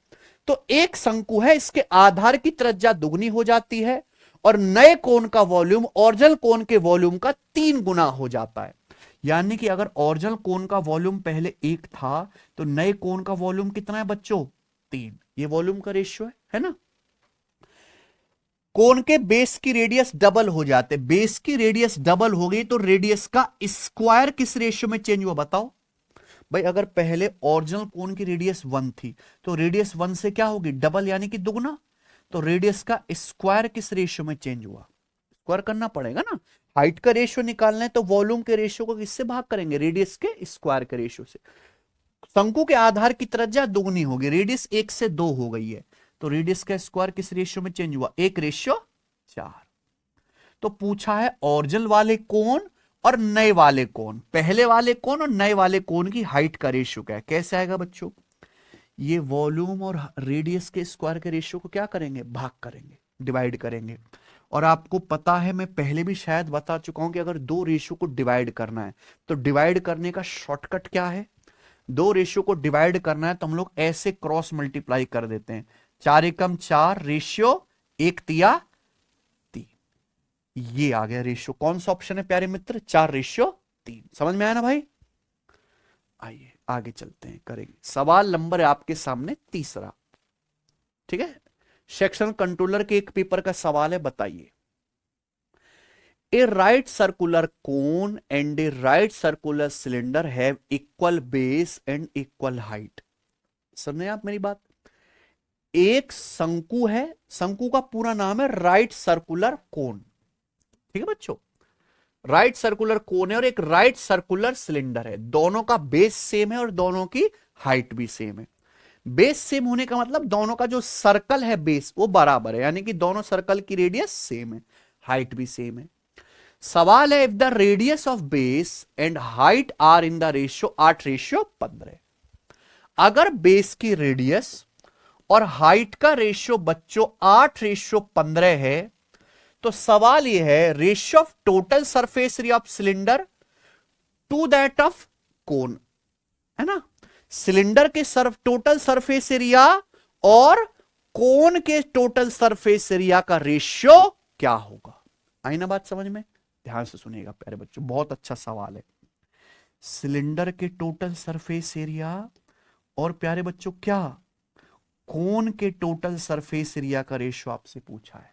तो एक शंकु है, इसके आधार की त्रिज्या दुगनी हो जाती है और नए कोण का वॉल्यूम ओरिजिनल कोण के वॉल्यूम का 3 गुना हो जाता है। यानी कि अगर ओरिजिनल कोण का वॉल्यूम पहले 1 था तो नए कोण का वॉल्यूम कितना है बच्चों, 3। ये वॉल्यूम का रेशियो है ना। कोण के बेस की रेडियस डबल हो जाते, बेस की रेडियस डबल हो गई तो रेडियस का स्क्वायर किस रेशियो में चेंज हुआ बताओ भाई। अगर पहले ओरिजिनल कोण की रेडियस 1 थी तो रेडियस 1 से क्या होगी, डबल यानी कि दुगना। तो रेडियस का स्क्वायर किस रेशियो में चेंज हुआ, स्क्वायर करना पड़ेगा ना। हाइट का रेशियो निकालना है तो वॉल्यूम के रेशियो को किससे भाग करेंगे, रेडियस के स्क्वायर के रेशियो से। शंकु के आधार की त्रिज्या दुगनी होगी, रेडियस 1 से 2 हो गई है तो रेडियस का स्क्वायर किस रेशियो में चेंज हुआ, 1:4। तो पूछा है ओरिजिनल वाले कोण और नए वाले कोण, पहले वाले कोण और नए वाले कोण की हाइट का रेशियो क्या है। कैसे आएगा बच्चों, ये वॉल्यूम और रेडियस के स्क्वायर के रेशियो को क्या करेंगे, भाग करेंगे, डिवाइड करेंगे। और आपको पता है, मैं पहले भी शायद बता चुका हूं कि अगर दो रेशियो को डिवाइड करना है तो डिवाइड करने का शॉर्टकट क्या है, दो रेशियो को डिवाइड करना है तो हम लोग ऐसे क्रॉस मल्टीप्लाई कर देते हैं, 4 एकम 4 रेशियो 1 3। ये आ गया रेशियो। कौन सा ऑप्शन है प्यारे मित्र, 4:3। समझ में आया ना भाई। आइए आगे चलते हैं, करेंगे सवाल नंबर है आपके सामने तीसरा। ठीक है, सेक्शन कंट्रोलर के एक पेपर का सवाल है, बताइए। A right circular cone and a right circular cylinder have equal base and equal height. समझे आप मेरी बात। एक शंकु है, शंकु का पूरा नाम है राइट सर्कुलर कोन। ठीक है बच्चों, राइट सर्कुलर कोन है और एक राइट सर्कुलर सिलेंडर है, दोनों का बेस सेम है और दोनों की हाइट भी सेम है। बेस सेम होने का मतलब दोनों का जो सर्कल है बेस वो बराबर है, यानी कि दोनों सर्कल की रेडियस सेम है, हाइट भी सेम है। सवाल है, if the radius of base and height are in the ratio 8:15, अगर बेस की रेडियस और हाइट का रेशियो बच्चों 8:15 है तो सवाल यह है, ratio of total surface area of cylinder to that of cone, है ना। सिलेंडर के टोटल सरफेस एरिया और कोन के टोटल सरफेस एरिया का रेशियो क्या होगा। आई ना बात समझ में, ध्यान से सुनिएगा प्यारे बच्चों, बहुत अच्छा सवाल है। सिलेंडर के टोटल सरफेस एरिया और प्यारे बच्चों क्या, कोन के टोटल सरफेस एरिया का रेशियो आपसे पूछा है।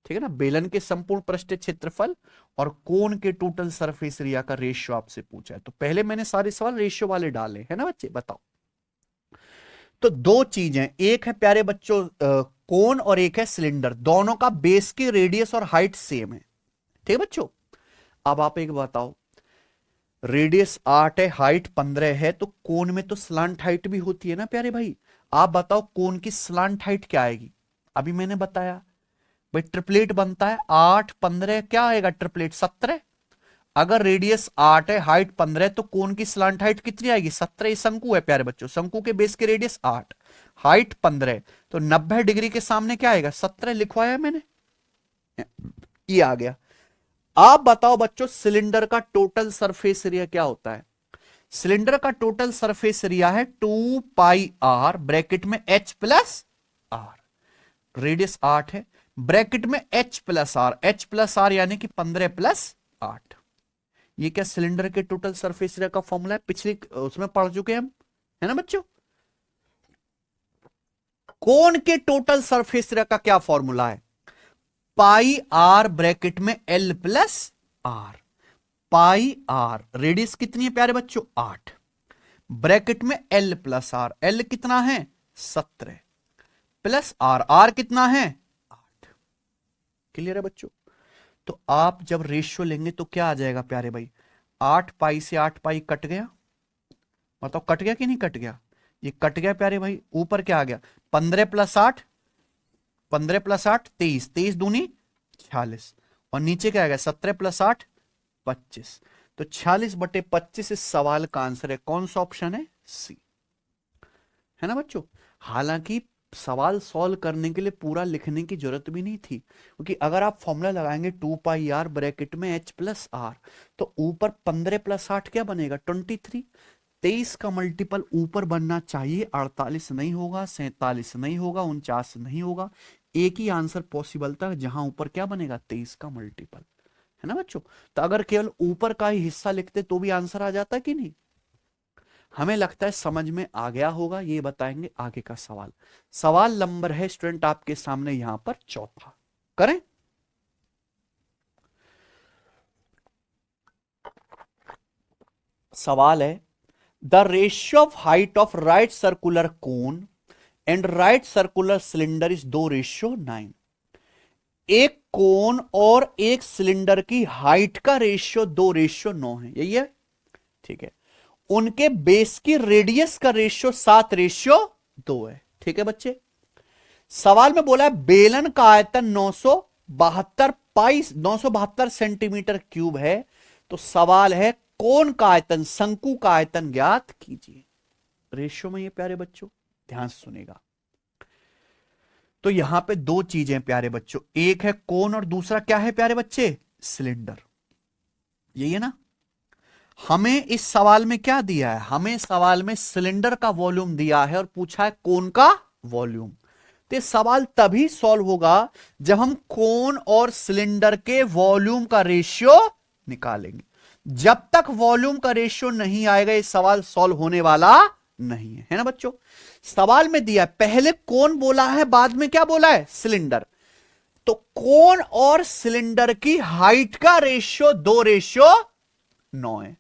ठीक है ना, बेलन के संपूर्ण पृष्ठीय क्षेत्रफल और कोन के टोटल सरफेस एरिया का रेशियो आपसे पूछा है। तो पहले मैंने सारे सवाल रेशियो वाले डाले है ना बच्चे, बताओ। तो दो चीजें, एक है प्यारे बच्चों कोन और एक है सिलेंडर, दोनों का बेस की रेडियस और हाइट सेम है। ठीक है बच्चों, अब आप एक बताओ, रेडियस 8 है, हाइट 15 है, तो कोन में तो स्लांट हाइट भी होती है ना प्यारे भाई। आप बताओ कोन की स्लांट हाइट क्या आएगी। अभी मैंने बताया भाई ट्रिपलेट बनता है 8 15, क्या आएगा ट्रिपलेट 17। अगर रेडियस 8 है, हाइट 15 है, तो कोन की स्लांट हाइट कितनी आएगी 17। शंकु है प्यारे बच्चों, शंकु के बेस की रेडियस 8, हाइट 15, तो 90 डिग्री के सामने क्या आएगा 17 लिखवाया है मैंने, ये आ गया। आप बताओ बच्चों सिलेंडर का टोटल सरफेस एरिया क्या होता है। सिलेंडर का टोटल सरफेस एरिया है 2πr ब्रैकेट में h प्लस आर, रेडियस 8 है, ब्रैकेट में h प्लस आर यानी कि 15 + 8। ये क्या सिलेंडर के टोटल सरफेस एरिया का फॉर्मूला है, पिछले उसमें पढ़ चुके हम, है ना बच्चों। कोन के टोटल सरफेस एरिया का क्या फॉर्मूला है, πr ब्रैकेट में l + r, πr रेडियस कितनी है प्यारे बच्चों 8, ब्रैकेट में l + r, l कितना है 17 प्लस r कितना है 8। क्लियर है बच्चों। तो आप जब रेशियो लेंगे तो क्या आ जाएगा प्यारे भाई, 8π से 8π कट गया, बताओ कट गया कि नहीं कट गया, ये कट गया प्यारे भाई। ऊपर क्या आ गया 15 + 8, 15 + 8 23, 23 दूनी 46, और नीचे क्या आएगा 17 + 8 25। तो 46/25 इस सवाल का आंसर है, कौन सा ऑप्शन है सी, है ना बच्चों। हालांकि सवाल सॉल्व करने के लिए पूरा लिखने की जरूरत भी नहीं थी, क्योंकि अगर आप फॉर्मूला लगाएंगे 2 पाई r ब्रैकेट में h प्लस आर, तो ऊपर 15 प्लस 8 क्या बनेगा 23। 23 का मल्टीपल ऊपर बनना चाहिए, 48 नहीं होगा, 47 नहीं होगा, 49 नहीं होगा। एक ही आंसर पॉसिबल था जहां ऊपर क्या बनेगा 23 का मल्टीपल, है ना बच्चों। तो अगर केवल ऊपर का ही हिस्सा लिखते तो भी आंसर आ जाता कि नहीं। हमें लगता है समझ में आ गया होगा, ये बताएंगे आगे का सवाल। सवाल नंबर है स्टूडेंट आपके सामने यहां पर चौथा, करें। सवाल है the ratio of height of right circular cone and right circular cylinder is 2:9। एक कोन और एक सिलेंडर की हाइट का रेशियो 2:9 है, यही है, ठीक है। उनके बेस की रेडियस का रेशियो 7:2 है, ठीक है बच्चे। सवाल में बोला है बेलन का आयतन 972 सेंटीमीटर क्यूब है। तो सवाल है कोन का आयतन, शंकु का आयतन ज्ञात कीजिए। रेशियो में ये प्यारे बच्चों ध्यान से सुनेगा। तो यहां पे दो चीजें प्यारे बच्चों, एक है कोन और दूसरा क्या है प्यारे बच्चे, सिलेंडर। यही है ना। हमें इस सवाल में क्या दिया है, हमें सवाल में सिलेंडर का वॉल्यूम दिया है और पूछा है कोन का वॉल्यूम। तो सवाल तभी सॉल्व होगा जब हम कोन और सिलेंडर के वॉल्यूम का रेशियो निकालेंगे। जब तक वॉल्यूम का रेशियो नहीं आएगा ये सवाल सॉल्व होने वाला नहीं है ना बच्चों। सवाल में दिया पहले कोन बोला है, बाद में क्या बोला है, सिलेंडर। तो कोन और सिलेंडर की हाइट का रेशियो 2:9 है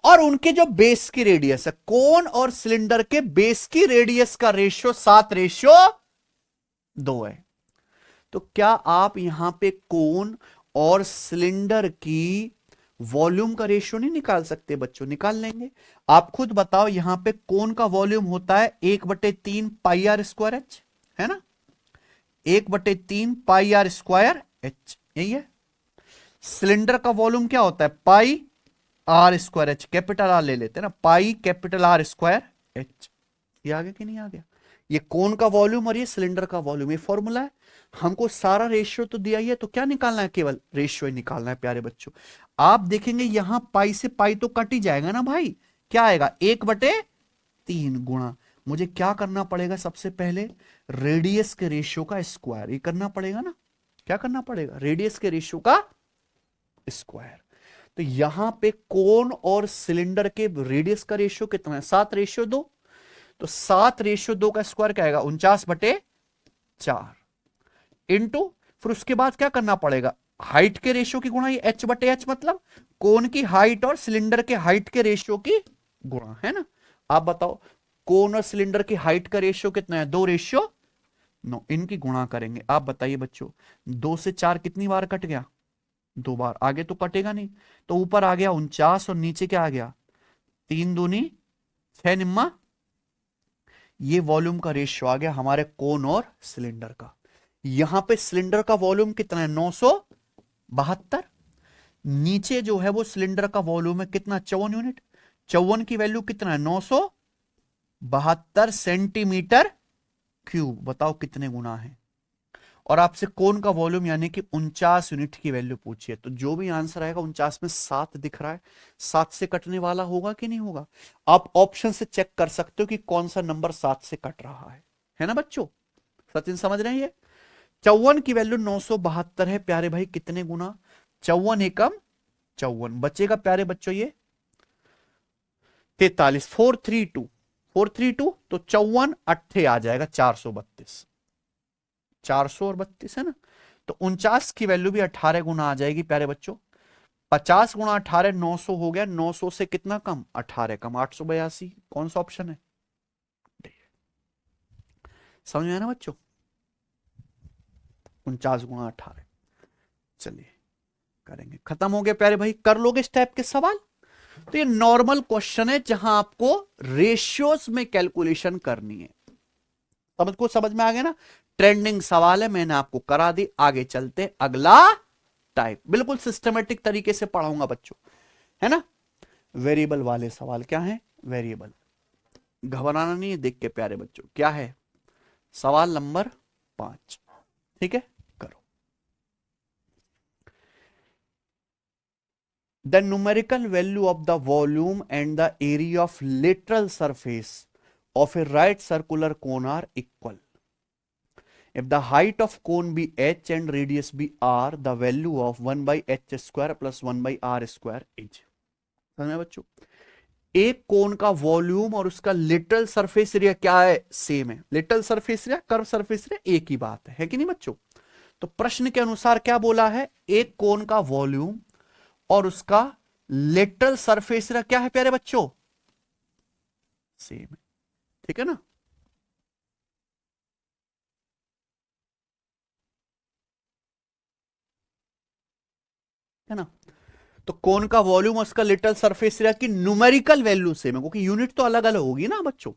और उनके जो बेस की रेडियस है, कोन और सिलेंडर के बेस की रेडियस का रेशियो 7:2 है। तो क्या आप यहां पे कोन और सिलेंडर की वॉल्यूम का रेशियो नहीं निकाल सकते बच्चों, निकाल लेंगे। आप खुद बताओ, यहां पे कोन का वॉल्यूम होता है 1/3 पाई आर स्क्वायर एच, है ना, 1/3 पाई आर स्क्वायर एच, यही है। सिलेंडर का वॉल्यूम क्या होता है, pi R square H, capital R ले लेते हैं ना, pi capital R square H. ये आ गया कि नहीं आ गया। ये कोन का वॉल्यूम और ये सिलेंडर का वॉल्यूम, ये फॉर्मूला है। हमको सारा रेशियो तो दिया ही है, तो क्या निकालना है, केवल रेशियो ही निकालना है प्यारे बच्चों। आप देखेंगे यहां पाई से पाई तो कट ही जाएगा ना भाई, क्या आएगा 1/3 गुणा, मुझे क्या करना पड़ेगा सबसे पहले, रेडियस के रेशियो का स्क्वायर, ये करना पड़ेगा ना। क्या करना पड़ेगा, रेडियस के रेशियो का स्क्वायर। तो यहां पे कोन और सिलेंडर के रेडियस का रेशियो कितना है, 7:2। तो 7:2 का स्क्वायर क्या आएगा, 49/4 इंटू, फिर उसके बाद क्या करना पड़ेगा, हाइट के रेशियो की गुणा, ये h/h मतलब कोन की हाइट और सिलेंडर के हाइट के रेशियो की गुणा, है ना। आप बताओ कोन और सिलेंडर की हाइट का रेशियो कितना है, 2:9, इनकी गुणा करेंगे। आप बताइए बच्चों 2 से 4 कितनी बार कट गया, 2 बार, आगे तो कटेगा नहीं। तो ऊपर आ गया 49 और नीचे क्या आ गया 3 दूनी 6 निम्मा, ये वॉल्यूम का रेशियो आ गया हमारे कोन और सिलेंडर का। यहां पे सिलेंडर का वॉल्यूम कितना है 972, नीचे जो है वो सिलेंडर का वॉल्यूम है कितना 54 यूनिट, 54 की वैल्यू कितना है 972 सेंटीमीटर क्यूब। बताओ कितने गुना है। और आपसे कोन का वॉल्यूम यानी कि 49 यूनिट की वैल्यू पूछी है, तो जो भी आंसर आएगा 49 में 7 दिख रहा है, 7 से कटने वाला होगा कि नहीं होगा। आप ऑप्शन से चेक कर सकते हो कि कौन सा नंबर 7 से कट रहा है ना बच्चों। सचिन समझ रहे हैं। ये 54 की वैल्यू 972 है प्यारे भाई, कितने गुना, 54 एकम 54, बचेगा प्यारे बच्चों ये 43, 432 432, तो 54 अट्ठे आ जाएगा 432, 400 और 32 है ना। तो 49 की वैल्यू भी 18 गुना आ जाएगी प्यारे बच्चों। 50 गुणा 18 900 हो गया, 900 से कितना कम 18 कम 882। कौन सा ऑप्शन है, समझ में आया ना बच्चों, 49 गुणा 18। चलिए करेंगे, खत्म हो गया प्यारे भाई, कर लोगे इस टाइप के सवाल। तो ये नॉर्मल क्वेश्चन है जहां आपको रेशियोज में कैलकुलेशन करनी है। समझ में आ गया ना। ट्रेंडिंग सवाल है, मैंने आपको करा दी। आगे चलते अगला टाइप, बिल्कुल सिस्टमेटिक तरीके से पढ़ाऊंगा बच्चों, है ना। वेरिएबल वाले सवाल क्या है, वेरिएबल, घबराना नहीं है देख के प्यारे बच्चों, क्या है सवाल नंबर 5, ठीक है, करो। The numerical value of the volume and the area of lateral surface of a right circular cone are equal. If the height of cone be h and radius be r, the value of 1 by h square plus 1 by r square is। समझे बच्चों, एक कोन का volume और उसका lateral surface area क्या है, same है। Lateral surface area, curve surface area एक ही बात है कि नहीं बच्चों। तो प्रश्न के अनुसार क्या बोला है, एक कोन का वॉल्यूम और उसका लेटरल सरफेस एरिया क्या है प्यारे बच्चों, सेम है, ठीक है ना। है ना, तो कोन का वॉल्यूम और उसका लेटरल सरफेस एरिया की न्यूमेरिकल वैल्यू सेम है, क्योंकि यूनिट तो अलग अलग होगी ना बच्चों।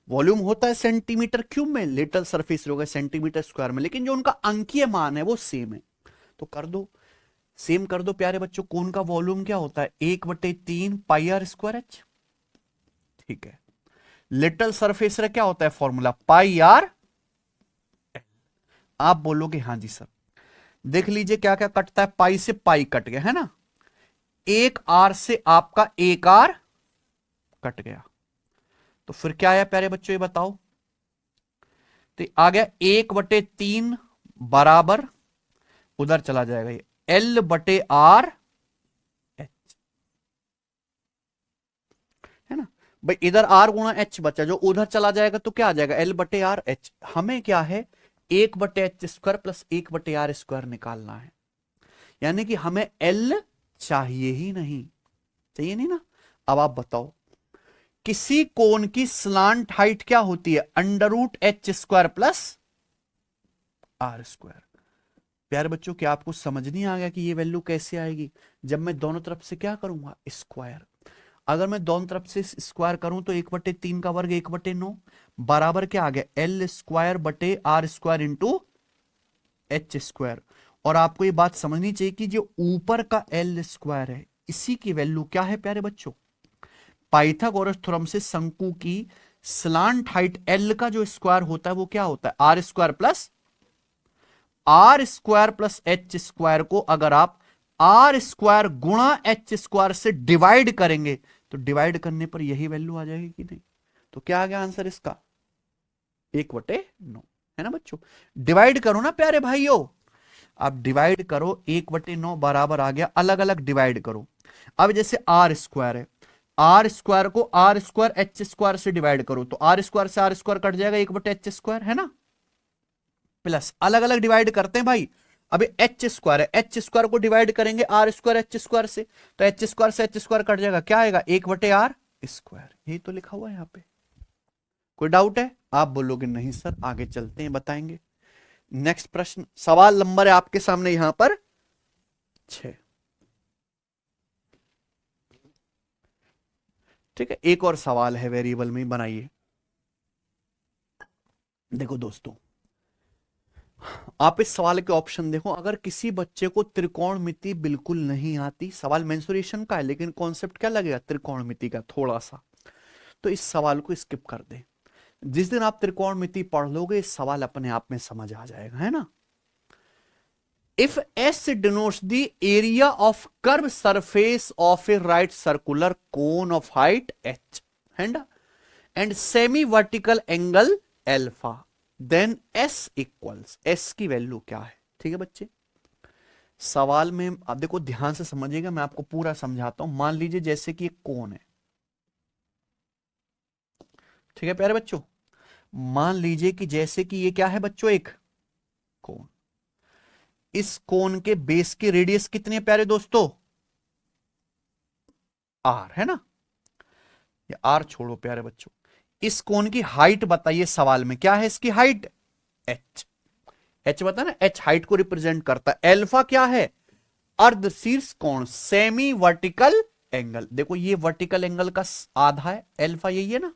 वॉल्यूम होता है सेंटीमीटर क्यूब में, लेटरल सरफेस एरिया होगा सेंटीमीटर स्क्वायर में, लेकिन जो उनका अंकीय मान है वो सेम है। तो कर दो, सेम कर दो प्यारे बच्चों। कोन का वॉल्यूम क्या होता है, 1/3 पाई आर स्क्वायर एच, ठीक है। लेटरल सरफेस एरिया क्या होता है, फॉर्मूला पाई आर। आप बोलोगे हाँ जी सर, देख लीजिए क्या क्या कटता है, पाई से पाई कट गया है ना, एक आर से आपका एक आर कट गया, तो फिर क्या आया प्यारे बच्चों ये बताओ। तो आ गया 1/3 बराबर, उधर चला जाएगा ये L/R H, है ना भाई। इधर R गुणा H बचा, जो उधर चला जाएगा तो क्या आ जाएगा, L/R H। हमें क्या है, 1/h square plus 1/r square निकालना है, यानी कि हमें L चाहिए ही नहीं, चाहिए नहीं ना। अब आप बताओ, किसी कोण की स्लांट हाइट क्या होती है, √h square plus r square. प्यारे बच्चों, क्या आपको समझ नहीं आ गया कि ये वैल्यू कैसे आएगी, जब मैं दोनों तरफ से क्या करूंगा, स्क्वायर। अगर मैं दोनों तरफ से स्क्वायर करूं तो 1/3 का वर्ग 1/9 बराबर क्या आ गया, L स्क्वायर बटे R square into H square. और आपको ये बात समझनी चाहिए कि जो ऊपर का L स्क्वायर है, इसी की वैल्यू क्या है प्यारे बच्चों, पाइथागोरस थ्योरम से शंकु की स्लांट हाइट L का जो स्क्वायर होता है वो क्या होता है, R square plus H square को अगर आप R स्क्वायर गुणा H स्क्वायर से डिवाइड करेंगे तो डिवाइड करने पर यही वैल्यू आ जाएगी कि नहीं। तो क्या आ गया आंसर इसका, 1/9, है ना बच्चों। डिवाइड करो ना प्यारे भाइयों, अब डिवाइड करो, 1/9 बराबर आ गया, अलग अलग डिवाइड करो। अब जैसे R स्क्वायर है, R स्क्वायर को R स्क्वायर H स्क्वायर से डिवाइड करो तो R स्क्वायर से R स्क्वायर कट जाएगा, 1/h स्क्वायर, है ना। प्लस अलग अलग डिवाइड करते हैं भाई, अभी H स्क्वायर है, H स्क्वायर को डिवाइड करेंगे R स्क्वायर H स्क्वायर से, तो H स्क्वायर से H स्क्वायर कट जाएगा, क्या आएगा, 1/R स्क्वायर। यही तो लिखा हुआ है यहां पे। कोई डाउट है, आप बोलोगे नहीं सर, आगे चलते हैं बताएंगे। नेक्स्ट प्रश्न, सवाल नंबर है आपके सामने यहां पर 6, ठीक है। एक और सवाल है, वेरिएबल में बनाइए। देखो दोस्तों, आप इस सवाल के ऑप्शन देखो। अगर किसी बच्चे को त्रिकोणमिति बिल्कुल नहीं आती, सवाल मेंसुरेशन का है लेकिन कॉन्सेप्ट क्या लगेगा, त्रिकोणमिति का थोड़ा सा, तो इस सवाल को स्किप कर दे। जिस दिन आप त्रिकोणमिति पढ़ लोगे इस सवाल अपने आप में समझ आ जाएगा, है ना। If S denotes the area of curved surface of a right circular cone of height h and semi vertical angle alpha, then S equals, S की वैल्यू क्या है, ठीक है बच्चे। सवाल में आप देखो, ध्यान से समझिएगा, मैं आपको पूरा समझाता हूं। मान लीजिए जैसे कि एक कोन है, ठीक है प्यारे बच्चों, मान लीजिए कि जैसे कि ये क्या है बच्चों, एक कोन। इस कोन के बेस की रेडियस कितनी है प्यारे दोस्तों, R, है ना। ये R छोड़ो प्यारे बच्चों, इस कोन की हाइट बताइए, सवाल में क्या है इसकी हाइट, H बता ना, H हाइट को रिप्रेजेंट करता है। अल्फा क्या है, अर्धशीर्ष कोण, सेमी वर्टिकल एंगल। देखो ये वर्टिकल एंगल का आधा है, अल्फा यही है ना,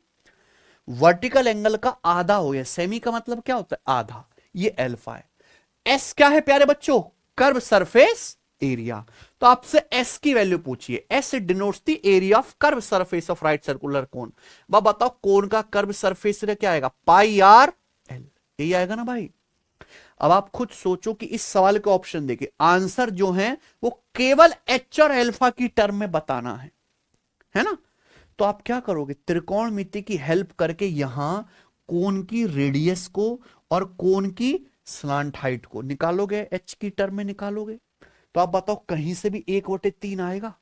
वर्टिकल एंगल का आधा हो गया, सेमी का मतलब क्या होता है, आधा, ये अल्फा है। एस क्या है प्यारे बच्चों, कर्व सरफेस एरिया। तो आपसे एस की वैल्यू पूछिए, S denotes the area of curve surface of right circular कोन। बताओ कोन का कर्व सरफेस एरिया क्या आएगा, पाई आर एल। यही आएगा ना भाई। अब आप खुद सोचो कि इस सवाल के ऑप्शन देखिए, आंसर जो है वो केवल एच और अल्फा की टर्म में बताना है ना। तो आप क्या करोगे, त्रिकोणमिति की हेल्प करके यहां कोण की रेडियस को और कोण की स्लांट हाइट को निकालोगे, एच की टर्म में निकालोगे। तो आप बताओ कहीं से भी 1/3 आएगा?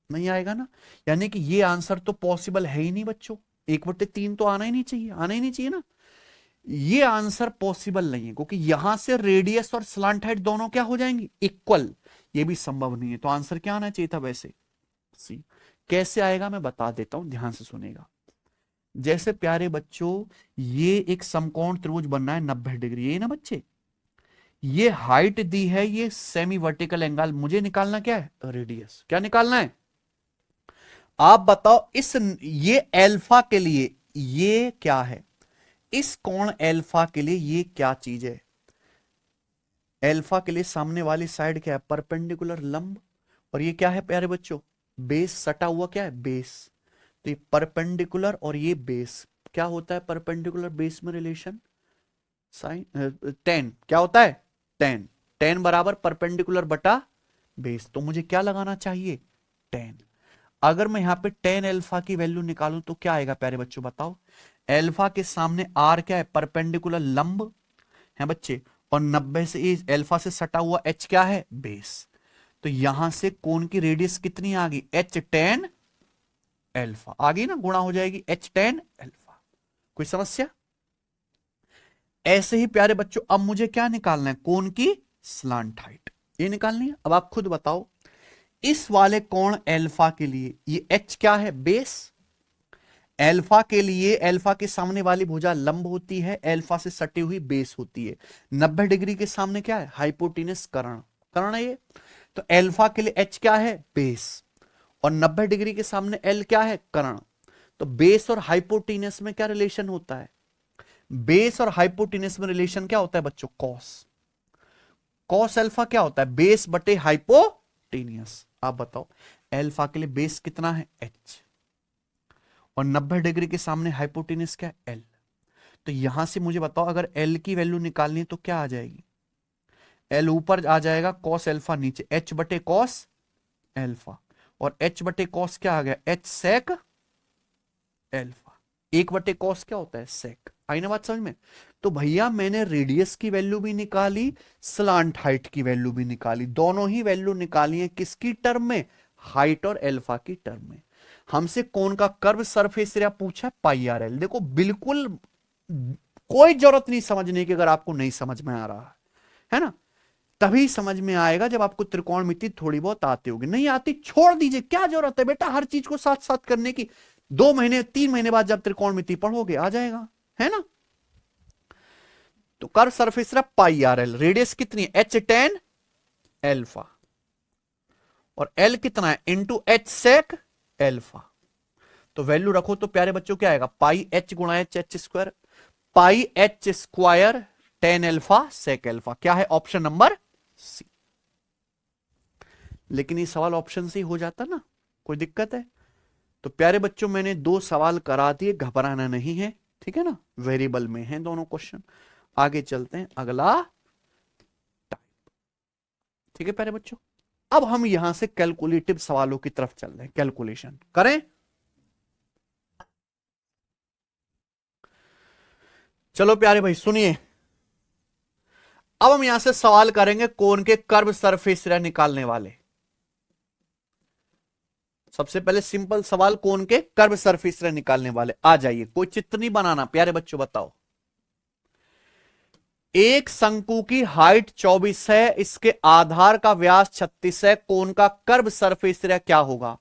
नहीं आएगा ना। यानी कि ये आंसर तो पॉसिबल है ही नहीं बच्चों, 1/3 तो आना ही नहीं चाहिए, आना ही नहीं चाहिए ना। ये आंसर पॉसिबल नहीं है क्योंकि यहां से रेडियस और स्लांट हाइट दोनों क्या हो जाएंगी, इक्वल। ये भी संभव नहीं है। तो आंसर क्या आना चाहिए था वैसे, सी। कैसे आएगा मैं बता देता हूं, ध्यान से सुनेगा। जैसे प्यारे बच्चों ये एक समकोण त्रिभुज बनना है 90 डिग्री, ये ना बच्चे, ये हाइट दी है, ये सेमी वर्टिकल एंगल, मुझे निकालना क्या है, रेडियस। क्या निकालना है आप बताओ। इस ये अल्फा के लिए ये क्या है, इस कोण अल्फा के लिए ये क्या चीज है, अल्फा के लिए सामने वाली साइड क्या है, परपेंडिकुलर लंब। और ये क्या है प्यारे बच्चों, बेस सटा हुआ क्या है, बेस। तो ये परपेंडिकुलर और ये बेस, क्या होता है परपेंडिकुलर बेस में रिलेशन, साइन टेन। क्या होता है, टेन। टेन बराबर परपेंडिकुलर बटा बेस। तो मुझे क्या लगाना चाहिए, टेन। अगर मैं यहां पे टेन अल्फा की वैल्यू निकालूं तो क्या आएगा प्यारे बच्चों बताओ। अल्फा के सामने आर क्या है, परपेंडिकुलर लंब है बच्चे, और 90 से अल्फा से सटा हुआ एच क्या है, बेस। तो यहां से कोण की रेडियस कितनी आ गई, एच टेन अल्फा आ गई ना, गुणा हो जाएगी एच टेन अल्फा। कोई समस्या। ऐसे ही प्यारे बच्चों अब मुझे क्या निकालना है, कोण की स्लांट हाइट, ये निकालनी है। अब आप खुद बताओ इस वाले कोण अल्फा के लिए ये एच क्या है, बेस। अल्फा के लिए अल्फा के सामने वाली भुजा लंब होती है, अल्फा से सटी हुई बेस होती है। 90 डिग्री के सामने क्या है, हाइपोटेनस कर्ण, कर्ण है ये। तो अल्फा के लिए एच क्या है, बेस, और 90 डिग्री के सामने एल क्या है, कर्ण। तो बेस और हाइपोटेनस में क्या रिलेशन होता है, बेस और हाइपोटेनस में रिलेशन क्या होता है बच्चों, कॉस। कॉस अल्फा क्या होता है, बेस बटे हाइपोटेनियस। आप बताओ अल्फा के लिए बेस कितना है, एच, और 90 डिग्री के सामने हाइपोटेनस क्या है, एल। तो यहां से मुझे बताओ अगर एल की वैल्यू निकालनी है तो क्या आ जाएगी, एल ऊपर आ जाएगा, कॉस अल्फा नीचे, एच बटे कॉस अल्फा, और एच बटे कॉस क्या आ गया, एच सेक अल्फा। 1/cos क्या होता है, सेक। आई ना बात समझ में। तो भैया मैंने रेडियस की वैल्यू भी निकाली, स्लांट हाइट की वैल्यू भी निकाली, दोनों ही वैल्यू निकाली है किसकी टर्म में, हाइट और अल्फा की टर्म में। हमसे कोण का कर्व सरफेस एरिया पूछा, पाई आर एल। देखो बिल्कुल कोई जरूरत नहीं समझने की, अगर आपको नहीं समझ में आ रहा है ना, तभी समझ में आएगा जब आपको त्रिकोणमिति थोड़ी बहुत आती होगी। नहीं आती छोड़ दीजिए, क्या जरूरत है बेटा हर चीज को साथ साथ करने की। 2 महीने 3 महीने बाद जब त्रिकोणमिति पढ़ोगे आ जाएगा, है ना। तो curve surface area pi R L, radius कितनी है, एच टेन एल्फा, और एल कितना है, इंटू एच सेक एल्फा। तो वैल्यू रखो तो प्यारे बच्चों क्या आएगा, पाई एच गुणा एच, एच स्क्वायर, पाई एच स्क्वायर टेन एल्फा सेक एल्फा। क्या है, ऑप्शन नंबर सी। लेकिन ये सवाल ऑप्शन से ही हो जाता ना, कोई दिक्कत है। तो प्यारे बच्चों मैंने 2 सवाल करा दिए, घबराना नहीं है, ठीक है ना। वेरिएबल में हैं दोनों क्वेश्चन। आगे चलते हैं अगला टाइप, ठीक है प्यारे बच्चों। अब हम यहां से कैलकुलेटिव सवालों की तरफ चल रहे हैं, कैलकुलेशन करें। चलो प्यारे भाई सुनिए, अब हम यहां से सवाल करेंगे कोण के कर्व सरफेस एरिया निकालने वाले। सबसे पहले सिंपल सवाल, कोण के कर्व सरफेस एरिया निकालने वाले। आ जाइए, कोई चित्र नहीं बनाना प्यारे बच्चों। बताओ एक शंकु की हाइट 24 है, इसके आधार का व्यास 36 है, कोण का कर्व सरफेस एरिया क्या होगा।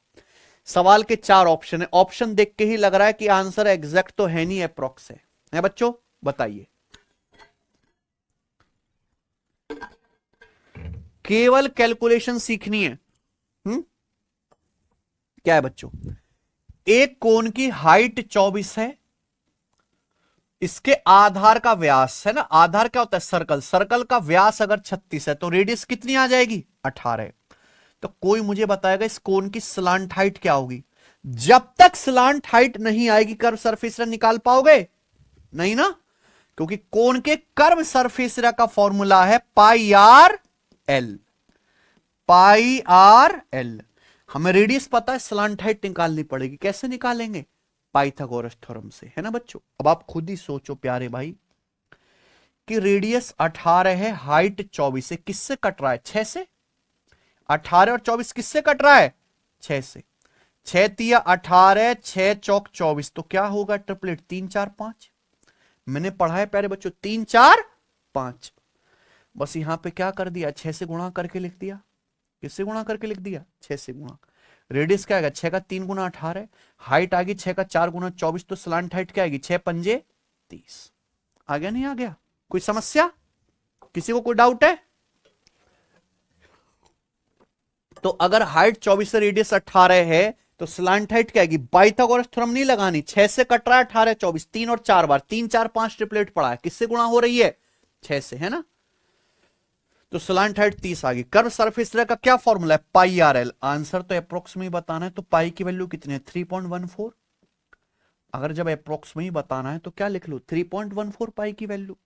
सवाल के 4 ऑप्शन है, ऑप्शन देख के ही लग रहा है कि आंसर एग्जैक्ट तो है नहीं, अप्रोक्स है बच्चों। बताइए, केवल कैलकुलेशन सीखनी है। क्या है बच्चों, एक कोण की हाइट 24 है, इसके आधार का व्यास है ना, आधार क्या होता है, सर्कल, सर्कल का व्यास अगर 36 है तो रेडियस कितनी आ जाएगी, 18। तो कोई मुझे बताएगा इस कोण की स्लांट हाइट क्या होगी। जब तक स्लांट हाइट नहीं आएगी कर्व सरफेस एरिया निकाल पाओगे नहीं ना, क्योंकि कोण के कर्व सरफेस एरिया का फॉर्मूला है पाई आर एल। पाई आर एल। हमें रेडियस पता है, स्लांट हाइट निकालनी पड़ेगी। कैसे निकालेंगे? पाइथागोरस थ्योरम से, है ना बच्चों। अब आप खुद ही सोचो प्यारे भाई कि रेडियस 18 है, हाइट 24 है, किससे कट रहा है? 6 से। 18 और 24 किससे कट रहा है? 6 से। 6 तिया 18, 6 चौक 24, तो क्या होगा ट्रिपलेट? 3 4 5। मैंने पढ़ा है प्यारे बच्चों 3 4 5। बस यहां पे क्या कर दिया? 6 से गुणा करके लिख दिया। किससे गुणा करके लिख दिया? 6 से गुणा। रेडियस क्या आएगा? 6 का 3 गुना 18। हाइट आ गई 6 का 4 गुना 24, तो स्लांट हाइट क्या आएगी? 6 पंजे 30। आ गया नहीं आ गया? कोई समस्या? किसी को कोई डाउट है? तो अगर हाइट 24 से रेडियस 18 है तो स्लांट हाइट क्या आएगी? पाइथागोरस थ्योरम नहीं लगानी। 6 से कट रहा है 18 24, 3 और 4 बार, 3 4 5 ट्रिपलेट पड़ा है, किससे गुणा हो रही है? 6 से, है ना। तो स्लांट हाइट 30 आ गई। कर्व सरफेस एरिया का क्या फॉर्मूला है? Pi R L. आंसर तो अप्रोक्स में ही बताना है, तो पाई की वैल्यू कितनी है? 3.14। अगर जब अप्रोक्स में ही बताना है तो क्या लिख लो? 3.14 पाई की वैल्यू।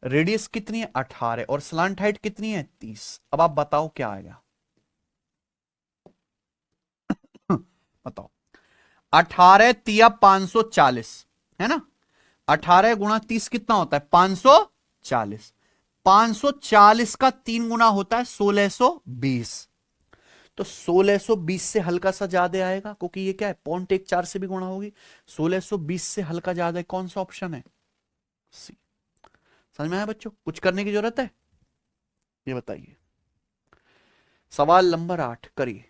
रेडियस कितनी है? 18 और स्लांट हाइट कितनी है? 30। अब आप बताओ क्या आएगा? बताओ। 18 तिया 540, है ना। 18 गुणा 30 कितना होता है? 540। 540 का 3 गुना होता है 1620। तो 1620 से हल्का सा ज्यादा आएगा, क्योंकि ये क्या है? 0.14 से भी गुणा होगी। 1620 से हल्का ज्यादा कौन सा ऑप्शन है? सी। समझ में आया बच्चों? कुछ करने की जरूरत है? ये बताइए। सवाल नंबर 8 करिए।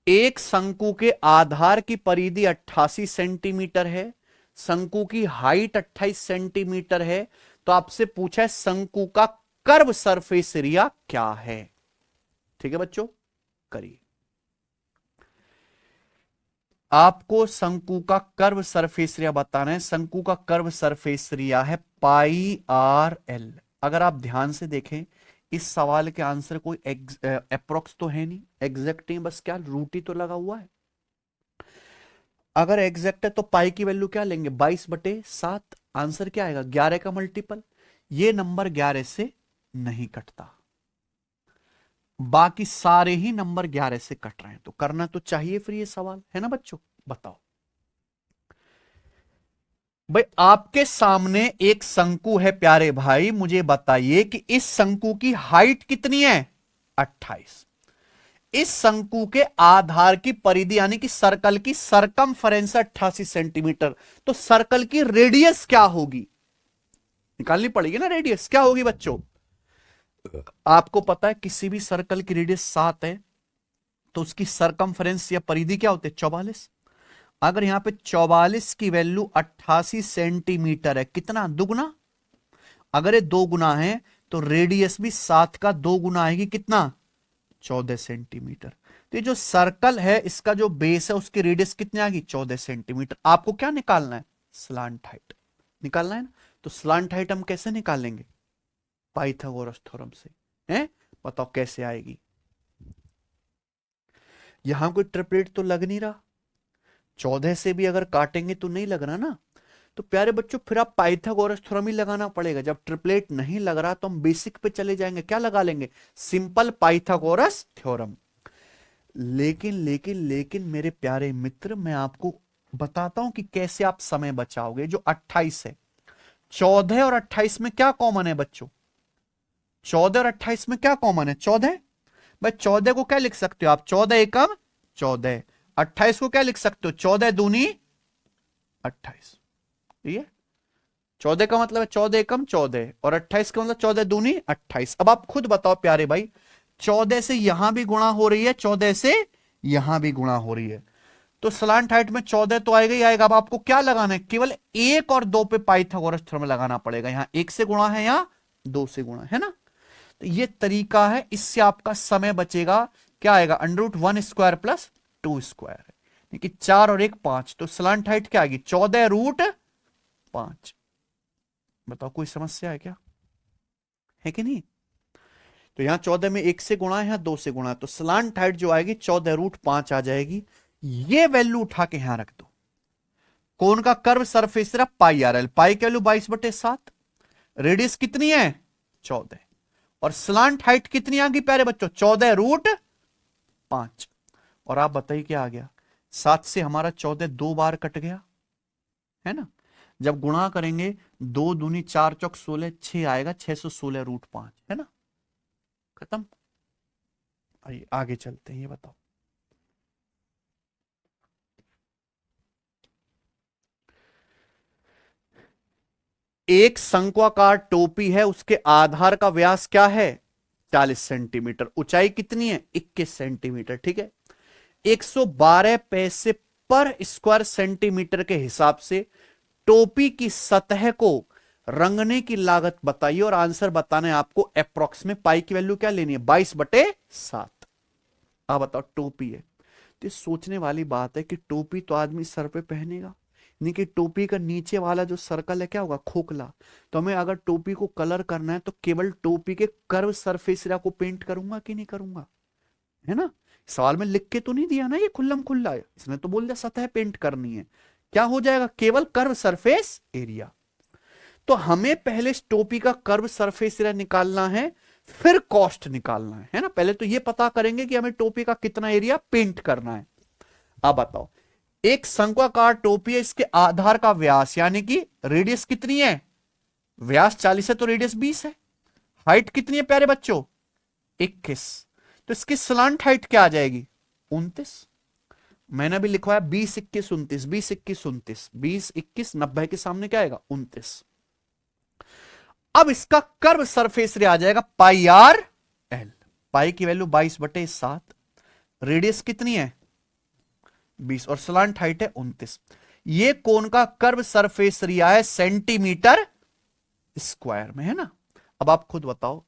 एक शंकु के आधार की परिधि 88 सेंटीमीटर है, शंकु की हाइट 28 सेंटीमीटर है, तो आपसे पूछा है शंकु का कर्व सरफेस एरिया क्या है? ठीक है बच्चों, करिए। आपको शंकु का कर्व सरफेस एरिया बताना है। शंकु का कर्व सरफेस एरिया है पाई आर एल। अगर आप ध्यान से देखें, इस सवाल के आंसर कोई अप्रोक्स तो है नहीं, एग्जैक्ट नहीं, बस क्या रूट ही तो लगा हुआ है। अगर एग्जैक्ट है तो पाई की वैल्यू क्या लेंगे? 22/7। आंसर क्या आएगा? 11 का मल्टीपल। ये नंबर 11 से नहीं कटता, बाकी सारे ही नंबर 11 से कट रहे हैं, तो करना तो चाहिए फिर ये सवाल, है ना बच्चों। बताओ भाई, आपके सामने एक शंकु है प्यारे भाई, मुझे बताइए कि इस शंकु की हाइट कितनी है? 28। इस शंकु के आधार की परिधि यानी कि सर्कल की सरकमफरेंस 88 सेंटीमीटर, तो सर्कल की रेडियस क्या होगी? निकालनी पड़ेगी ना। रेडियस क्या होगी बच्चों? आपको पता है किसी भी सर्कल की रेडियस 7 है तो उसकी सरकमफरेंस या परिधि क्या होती है? 44। अगर यहां पे 44 की वैल्यू 88 सेंटीमीटर है, कितना? दुगुना। अगर ये 2 गुना है तो रेडियस भी 7 का 2 गुना आएगी, कितना? 14 सेंटीमीटर। तो ये जो सर्कल है इसका जो बेस है उसकी रेडियस कितनी आ गई? 14 सेंटीमीटर। आपको क्या निकालना है? स्लांट हाइट निकालना है ना। तो स्लांट हाइट हम कैसे निकालेंगे? पाइथागोरस थ्योरम से। हैं? बताओ कैसे आएगी? यहां कोई ट्रिपलेट तो लग नहीं रहा, 14 से भी अगर काटेंगे तो नहीं लग रहा ना। तो प्यारे बच्चों फिर आप पाइथागोरस थ्योरम ही लगाना पड़ेगा। जब ट्रिपलेट नहीं लग रहा तो हम बेसिक पे चले जाएंगे। क्या लगा लेंगे? Simple Pythagoras theorem. लेकिन मेरे प्यारे मित्र, मैं आपको बताता हूं कि कैसे आप समय बचाओगे। जो 28 है, 14 और 28 में क्या कॉमन है बच्चों? 14 और 28 में क्या कॉमन है? 14। भाई 14 को क्या लिख सकते हो आप? 14 एकम 14। 28 को क्या लिख सकते हो? 14 दूनी 28। ठीक है। 14 का मतलब है 14 एकम 14 और 28 का मतलब 14 दूनी 28। अब आप खुद बताओ प्यारे भाई, 14 से यहां भी गुणा हो रही है, 14 से यहां भी गुणा हो रही है, तो स्लांट हाइट में 14 तो आएगा ही आएगा। अब आपको क्या लगाना है? केवल 1 और 2 पे पाइथागोरस थ्योरम लगाना पड़ेगा। यहां 1 से गुणा है, यहां 2 से गुणा है ना। तो ये तरीका है, इससे आपका समय बचेगा। क्या आएगा? √1² + 2², कि 4 और 1 5। तो स्लांट हाइट क्या आएगी? 14√5। बताओ कोई समस्या है क्या? है कि नहीं? तो यहां 14 में 1 से गुणा है, यहां 2 से गुणा है, तो स्लांट हाइट जो आएगी 14√5 आ जाएगी। ये वैल्यू उठा के यहां रख दो। कोन का curve surface area pi R L, pi की वैल्यू 22/7, रेडियस कितनी है 14, और स्लांट हाइट कितनी आ गई प्यारे बच्चों 14√5। और आप बताइए क्या आ गया, 7 से हमारा 14 दो बार कट गया है ना, जब गुणा करेंगे 2 दूनी 4 चौक 16, 6 आएगा 616√5 है ना, खत्म। आइए आगे चलते हैं, ये बताओ एक शंक्वाकार टोपी है, उसके आधार का व्यास क्या है 40 सेंटीमीटर, ऊंचाई कितनी है 21 सेंटीमीटर, ठीक है। 112 पैसे पर स्क्वायर सेंटीमीटर के हिसाब से टोपी की सतह को रंगने की लागत बताइए, और आंसर बताना है आपको अप्रोक्स में, पाई की वैल्यू क्या लेनी है 22/7। अब बताओ टोपी है, तो सोचने वाली बात है कि टोपी तो आदमी सर पे पहनेगा, नहीं कि टोपी का नीचे वाला जो सर्कल है क्या होगा खोखला, तो हमें अगर टोपी को कलर करना है तो केवल टोपी के कर्व सरफेस एरिया को पेंट करूंगा कि नहीं करूंगा, है ना। सवाल में लिख के तो नहीं दिया ना ये खुल्लम खुल्ला, इसने तो बोल दिया सतह पेंट करनी है, क्या हो जाएगा केवल कर्व सरफेस एरिया। तो हमें पहले टोपी का कर्व सरफेस एरिया निकालना है, फिर कॉस्ट निकालना है ना। पहले तो ये पता करेंगे कि हमें टोपी का कितना एरिया पेंट करना है। अब बताओ एक शंक्वाकार टोपी है, इसके आधार का व्यास यानी कि रेडियस कितनी है, व्यास 40 है तो रेडियस 20 है, हाइट कितनी है प्यारे बच्चों 21, तो इसकी स्लांट हाइट क्या आ जाएगी 29। मैंने भी लिखवाया 20 21 29, 20 21 29, 20 21 90 के सामने क्या आएगा 29। अब इसका कर्व सरफेस एरिया आ जाएगा पाई आर एल, पाई की वैल्यू 22/7, रेडियस कितनी है 20 और स्लांट हाइट है 29। ये कोन का कर्व सरफेस एरिया है सेंटीमीटर स्क्वायर में, है ना। अब आप खुद बताओ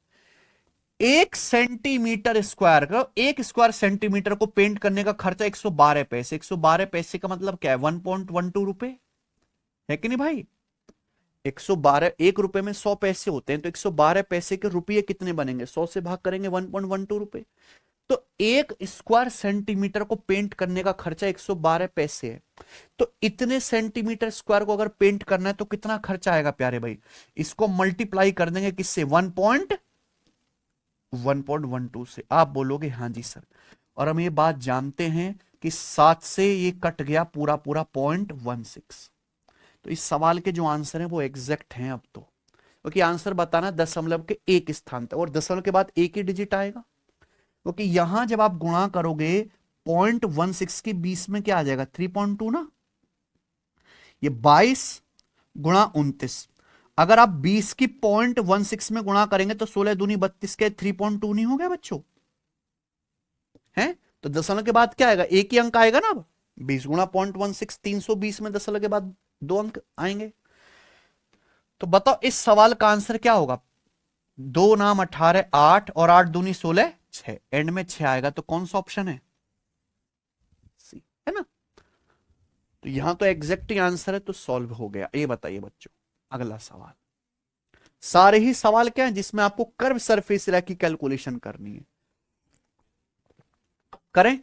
1 सेंटीमीटर स्क्वायर का, 1 स्क्वायर सेंटीमीटर को पेंट करने का खर्चा 112 पैसे, 112 पैसे का मतलब क्या है 1.12 रुपए, है कि नहीं भाई। 112, 1 रुपए में 100 पैसे होते हैं, तो 112 पैसे के रुपये कितने बनेंगे, 100 से भाग करेंगे 1.12 रुपए। तो 1 स्क्वायर सेंटीमीटर को पेंट करने का खर्चा 112 पैसे है, तो इतने सेंटीमीटर स्क्वायर को अगर पेंट करना है तो कितना खर्चा आएगा प्यारे भाई, इसको मल्टीप्लाई कर देंगे किससे 1.12 से। आप बोलोगे हाँ जी सर, और हम ये बात जानते हैं कि 7 से ये कट गया पूरा पूरा 0.16, तो इस सवाल के जो आंसर है वो एग्जैक्ट हैं अब तो, क्योंकि आंसर बताना दशमलव के एक स्थान तक, और दशमलव के बाद एक ही डिजिट आएगा, क्योंकि यहां जब आप गुणा करोगे 0.16 के 20 में क्या आ जाएगा 3.2 ना, ये 22 गुणा 29, अगर आप 20 की 0.16 में गुणा करेंगे तो 16 दूनी 32 के 3.2 नहीं हो गया बच्चों, है। तो दशमलव के बाद क्या आएगा एक ही अंक आएगा ना, अब 20 गुणा 0.16 320 में दशमलव के बाद 2 अंक आएंगे। तो बताओ इस सवाल का आंसर क्या होगा, 2 नाम 18 8 और 8 दूनी 16 6, एंड में 6 आएगा, तो कौन सा ऑप्शन है सी, है ना। तो यहां तो एग्जैक्ट ही आंसर है, तो सॉल्व हो गया। ये बताइए बच्चों अगला सवाल, सारे ही सवाल क्या है जिसमें आपको कर्व सरफेस एरिया की कैलकुलेशन करनी है, करें।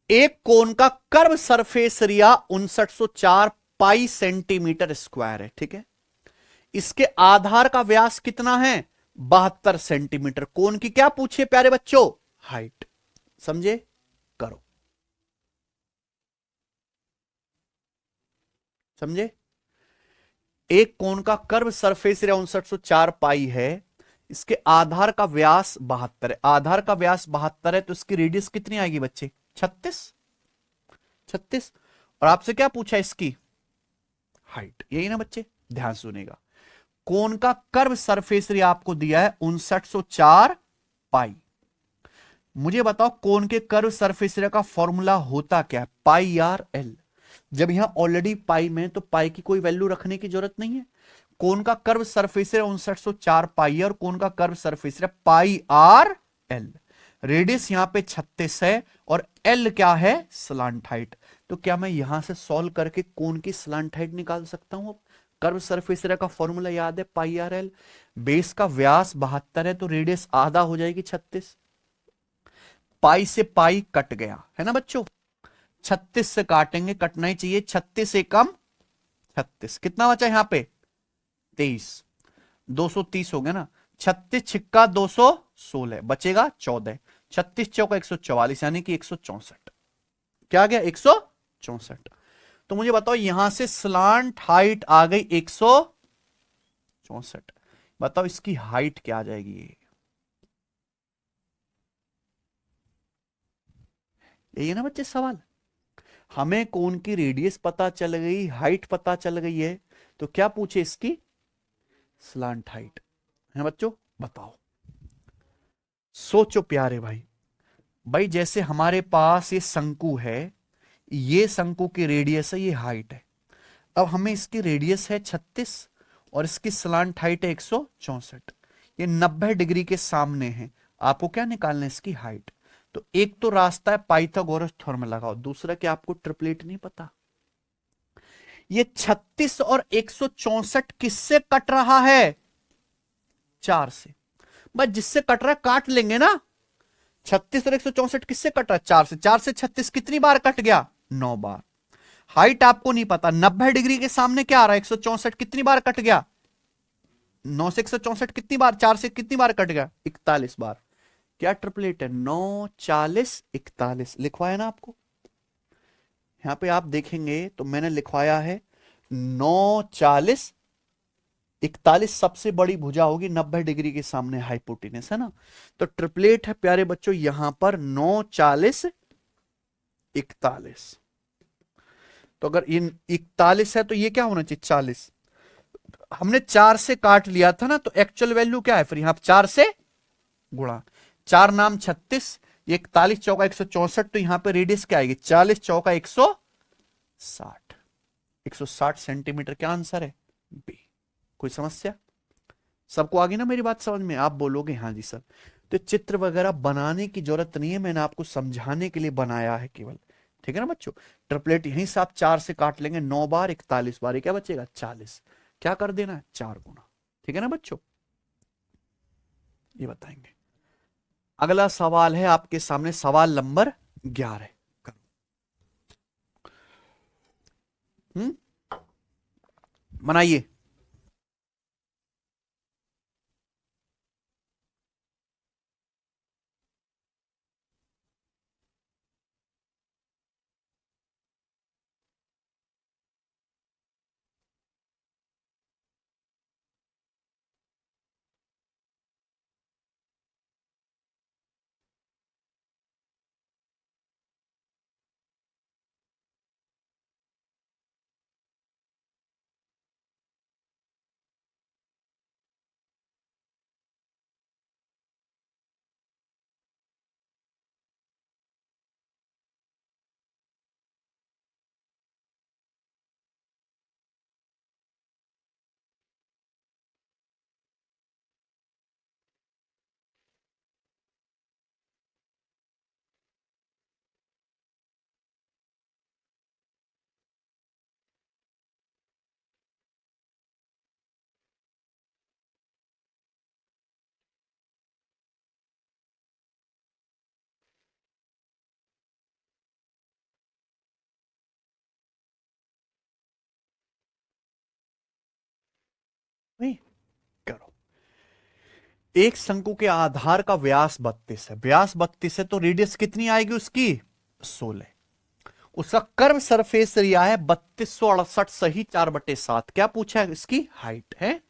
एक कोन का कर्व सरफेस एरिया 5904 पाई सेंटीमीटर स्क्वायर है, ठीक है। इसके आधार का व्यास कितना है 72 सेंटीमीटर, कोन की क्या पूछिए प्यारे बच्चों हाइट, समझे करो, समझे। एक कोन का कर्व सरफेस एरिया 5904 पाई है, इसके आधार का व्यास 72 है, आधार का व्यास 72 है, तो इसकी रेडियस कितनी आएगी बच्चे 36, और आपसे क्या पूछा इसकी हाइट, यही ना बच्चे, ध्यान सुनेगा। कोन का कर्व सरफेस एरिया आपको दिया है 5904 पाई, मुझे बताओ कोन के कर्व सरफेस एरिया का फॉर्मूला होता क्या है पाई आर एल। जब यहां ऑलरेडी पाई में, तो पाई की कोई वैल्यू रखने की जरूरत नहीं है, कोन का कर्व सरफेस एरिया 5904 पाई है, और कोन का curve surface area pi R L, radius यहां पे 36 है, और एल क्या है स्लांट हाइट। तो क्या मैं यहां से सॉल्व करके कोन की स्लांट हाइट निकाल सकता हूं। कर्व सरफेस एरिया का फॉर्मूला याद है पाई आर एल, बेस का व्यास 72 है तो रेडियस आधा हो जाएगी 36, पाई से पाई कट गया है ना बच्चों, 36 से काटेंगे, कटना ही चाहिए। 36 से कम 36, कितना बचा यहां पे 23, 230 हो गया ना। 36 छिक्का 216, बचेगा 14, 36 चौका 144 यानी कि 164। क्या गया 164। तो मुझे बताओ यहां से स्लांट हाइट आ गई 164, बताओ इसकी हाइट क्या आ जाएगी। यही है ना बच्चे सवाल। हमें कोन की रेडियस पता चल गई, हाइट पता चल गई है, तो क्या पूछे इसकी स्लांट हाइट है बच्चों। बताओ सोचो प्यारे भाई। भाई जैसे हमारे पास ये शंकु है, ये शंकु की रेडियस है, ये हाइट है। अब हमें इसकी रेडियस है 36 और इसकी स्लांट हाइट है 164। ये 90 डिग्री के सामने है। आपको क्या निकालना है इसकी हाइट। तो एक तो रास्ता है पाइथागोरस थ्योरम लगाओ, दूसरा क्या आपको ट्रिपलेट नहीं पता। ये 36 और 164 किससे कट रहा है 4 से। बस जिससे कट रहा है काट लेंगे ना। 36 और 164 किससे कट रहा है 4 से। 4 से 36 कितनी बार कट गया 9 बार। हाइट आपको नहीं पता, 90 डिग्री के सामने क्या आ रहा है 164 कितनी बार कट गया 9 से 164 कितनी बार, 4 से कितनी बार कट गया 41 बार। क्या ट्रिपलेट है 9 40 41 लिखवाया ना आपको। यहां पे आप देखेंगे तो मैंने लिखवाया है 9 40 41 सबसे बड़ी भुजा होगी 90 डिग्री के सामने हाइपोटेनस है ना। तो ट्रिपलेट है प्यारे बच्चों यहां पर 9 40 41। तो अगर इन 41 है तो ये क्या होना चाहिए 40। हमने 4 से काट लिया था ना, तो एक्चुअल वैल्यू क्या है फिर यहां 4 से गुणा। 4 नाम 36, 41 चौका 164, तो यहां पे रेडियस क्या आएगी 40 चौका 160, 160 सेंटीमीटर। क्या आंसर है बी। कोई समस्या सबको आ गई ना मेरी बात समझ में। आप बोलोगे हाँ जी सर। तो चित्र वगैरह बनाने की जरूरत नहीं है, मैंने आपको समझाने के लिए बनाया है केवल। ठीक है ना बच्चों। ट्रिपलेट यहीं से आप 4 से काट लेंगे 9 बार 41 बार, क्या बचेगा 40। क्या कर देना है 4 गुना। ठीक है ना बच्चों, ये बताएंगे। अगला सवाल है आपके सामने, सवाल नंबर 11। बनाइए। नहीं करो। एक शंकु के आधार का व्यास 32 है, व्यास 32 है, तो रेडियस कितनी आएगी उसकी 16। उसका कर्व सरफेस एरिया है 3268 सही 4/7। क्या पूछा है इसकी हाइट है।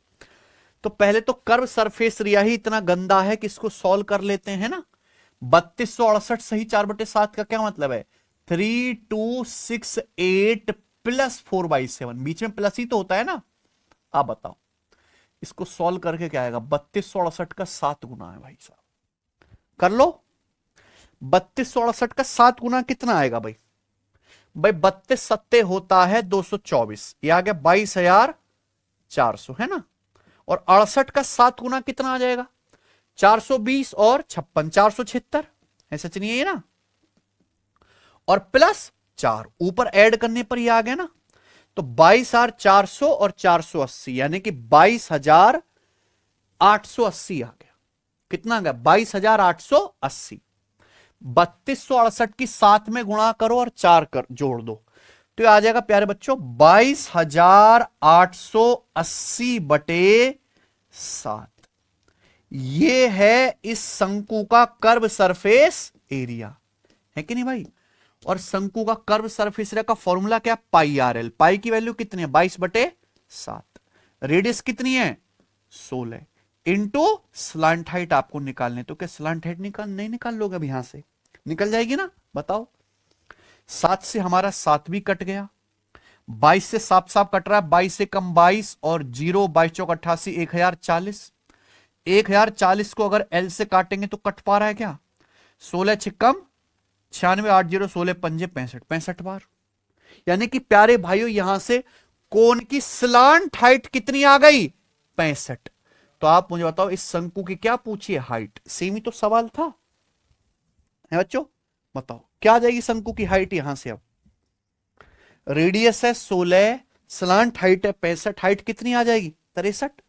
तो पहले तो कर्व सरफेस एरिया ही इतना गंदा है कि इसको सॉल्व कर लेते हैं ना। 3268 सही 4/7 का क्या मतलब है 3268 प्लस 4/7, बीच में प्लस ही तो होता है ना। आप बताओ इसको सॉल्व करके क्या आएगा 3268 का 7 गुना है भाई साहब। कर लो 3268 का 7 गुना कितना आएगा भाई। भाई 32 सत्ते होता है 224, ये आ गया 22,400 है ना। और 68 का 7 गुना कितना आ जाएगा 420 और 56 476 है सच नहीं है ना। और प्लस 4 ऊपर ऐड करने पर ये आ गया ना। तो 22,400 और 480 यानी कि 22,880 आ गया। कितना आ गया 22,880। 3268 की 7 में गुणा करो और 4 कर जोड़ दो, तो ये आ जाएगा प्यारे बच्चों 22,880 बटे 7। ये है इस शंकु का कर्व सरफेस एरिया, है कि नहीं भाई। और शंकु का कर्व सरफेस एरिया का फॉर्मूला क्या, पाई आर एल। पाई की वैल्यू कितनी है, 22/7। रेडियस कितनी है, 16 इंटू स्लांट हाइट आपको निकालने, तो क्या स्लांट हाइट नहीं निकाल लोगे अब, यहां से निकल जाएगी ना, बताओ। 7 से हमारा 7 भी कट गया, 22 से साफ साफ कट रहा है, 22 से कम 22 और 0, 22 चौक 88, 1040। 1040 को अगर एल से काटेंगे तो कट पा रहा है क्या, 16 छिक्कम 96, 80, 16 पंजे 65, 65 बार। यानी कि प्यारे भाइयों यहां से कोन की स्लांट हाइट कितनी आ गई, 65। तो आप मुझे बताओ इस शंकु की क्या पूछिए, हाइट। सेम ही तो सवाल था, है बच्चों। बताओ क्या आ जाएगी शंकु की हाइट यहां से। अब रेडियस है 16, स्लांट हाइट है 65, हाइट कितनी आ जाएगी, 63।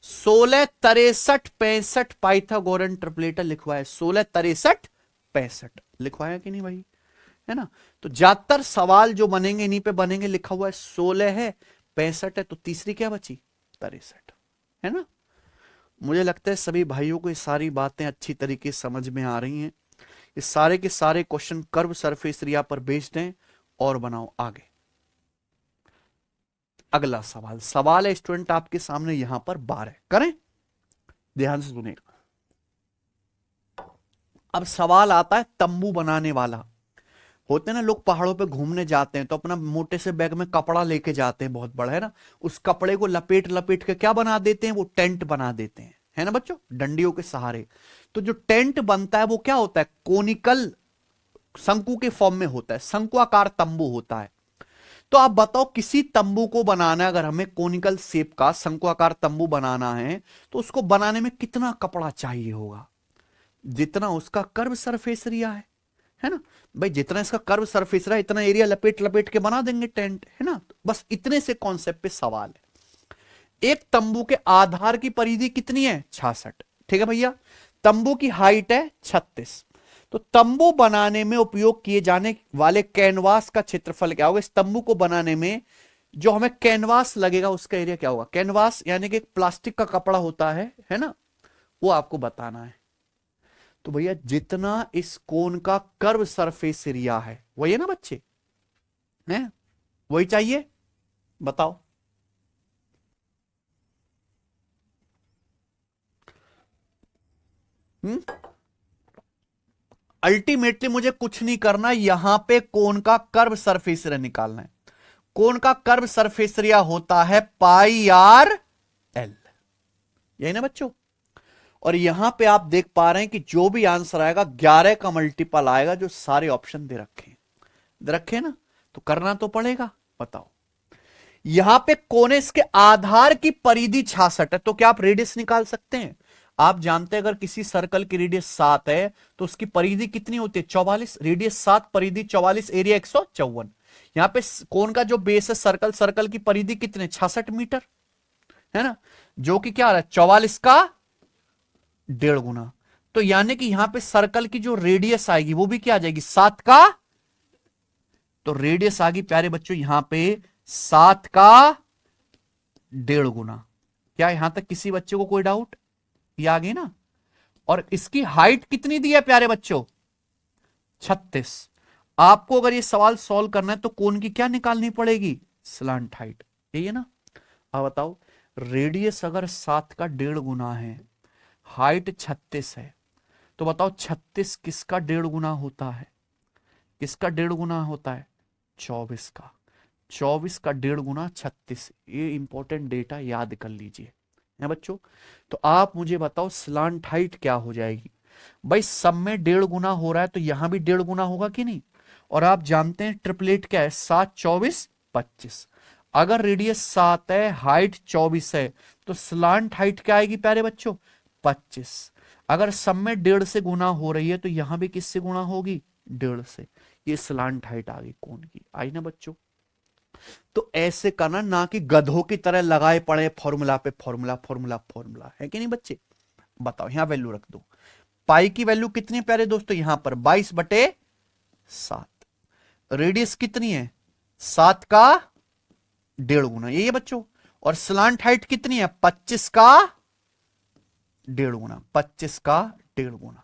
16, 63, 65 पाइथागोरन ट्रिपलेटर लिखवाया, 16, 63, 65 लिखवाया कि नहीं भाई, है ना। तो ज्यादातर सवाल जो बनेंगे इन्हीं पे बनेंगे, लिखा हुआ है 16 है 65 है, तो तीसरी क्या बची, 63, है ना। मुझे लगता है सभी भाइयों को ये सारी बातें अच्छी तरीके से समझ में आ रही हैं। ये सारे के सारे क्वेश्चन कर्व सरफेस एरिया पर बेस्ड हैं। और बनाओ आगे अगला सवाल। सवाल है स्टूडेंट आपके सामने यहां पर 12, करें ध्यान से सुनिएगा। अब सवाल आता है तंबू बनाने वाला। होते हैं ना लोग पहाड़ों पे घूमने जाते हैं तो अपना मोटे से बैग में कपड़ा लेके जाते हैं, बहुत बड़ा, है ना। उस कपड़े को लपेट लपेट के क्या बना देते हैं, वो टेंट बना देते हैं, है ना बच्चों, डंडियों के सहारे। तो जो टेंट बनता है वो क्या होता है, कोनिकल शंकु के फॉर्म में होता है, शंकुआकार तंबू होता है। तो आप बताओ किसी तंबू को बनाना है, अगर हमें कोनिकल शेप का शंकुआकार तंबू बनाना है तो उसको बनाने में कितना कपड़ा चाहिए होगा, जितना उसका कर्व सरफेस एरिया है ना भाई। जितना इसका कर्व सरफेस एरिया इतना एरिया लपेट लपेट के बना देंगे टेंट, है ना। बस इतने से कॉन्सेप्ट पे सवाल है। एक तंबू के आधार की परिधि कितनी है, 66, ठीक है भैया। तंबू की हाइट है 36। तो तंबू बनाने में उपयोग किए जाने वाले कैनवास का क्षेत्रफल क्या होगा, इस तंबू को बनाने में जो हमें कैनवास लगेगा उसका एरिया क्या होगा। कैनवास यानी कि प्लास्टिक का कपड़ा होता है ना, वो आपको बताना है। तो भैया जितना इस कोन का कर्व सरफेस एरिया है वही है ना बच्चे, हैं वही चाहिए, बताओ। अल्टीमेटली मुझे कुछ नहीं करना, यहां पे कोन का कर्व सरफेस एरिया निकालना है। कोन का कर्व सरफेस एरिया होता है पाई आर एल, यही ना बच्चों। और यहां पे आप देख पा रहे हैं कि जो भी आंसर आएगा 11 का मल्टीपल आएगा, जो सारे ऑप्शन दे रखे ना, तो करना तो पड़ेगा। बताओ यहां पे कोनेस के आधार की परिधि 66 है, तो क्या आप रेडियस निकाल सकते हैं। आप जानते हैं अगर किसी सर्कल की रेडियस 7 है तो उसकी परिधि कितनी होती है, 44। रेडियस 7, परिधि 44, एरिया 154। यहां पे कोन का जो बेस है सर्कल की परिधि कितने, 66 मीटर, है ना, जो कि क्या आ रहा है 44 का 1.5 गुना। तो यानी कि यहां पे सर्कल की जो रेडियस आएगी वो भी क्या आ जाएगी, 7 का। तो रेडियस आ गई प्यारे बच्चों यहां पे 7 का 1.5 गुना। क्या यहां तक किसी बच्चे को कोई डाउट, ये आ गई ना। और इसकी हाइट कितनी दी है प्यारे बच्चों, 36। आपको अगर ये सवाल सॉल्व करना है तो कोन की क्या निकालनी पड़ेगी, स्लांट हाइट, यही है ना। अब बताओ रेडियस अगर 7 का 1.5 गुना है, हाइट 36 है, तो बताओ 36 किसका 1.5 गुना होता है, किसका 1.5 गुना होता है, 24 का। 24 का 1.5 गुना 36, ये इंपॉर्टेंट डेटा याद कर लीजिए, है बच्चों। तो आप मुझे बताओ स्लांट हाइट क्या हो जाएगी। भाई सब में 1.5 गुना हो रहा है तो यहां भी 1.5 गुना होगा कि नहीं। और आप जानते हैं ट्रिपलेट क्या है, 7, 24, 25। अगर रेडियस 7 है, हाइट 24 है, तो स्लांट हाइट क्या आएगी प्यारे बच्चों, 25। अगर सब में 1.5 से गुना हो रही है तो यहां भी किससे गुना होगी, 1.5 से। ये स्लांट हाइट आ गई कौन की, आई ना बच्चों। तो ऐसे करना, ना कि गधों की तरह लगाए पड़े फॉर्मूला पे फॉर्मूला फॉर्मूला फॉर्मूला, है कि नहीं बच्चे। बताओ यहां वैल्यू रख दो, पाई की वैल्यू कितनी है प्यारे दोस्तों, यहां पर 22/7। रेडियस कितनी है, 7 का 1.5 गुना, यही है बच्चों। और स्लांट हाइट कितनी है, 25 का 1.5 गुना, 25 का 1.5 गुना।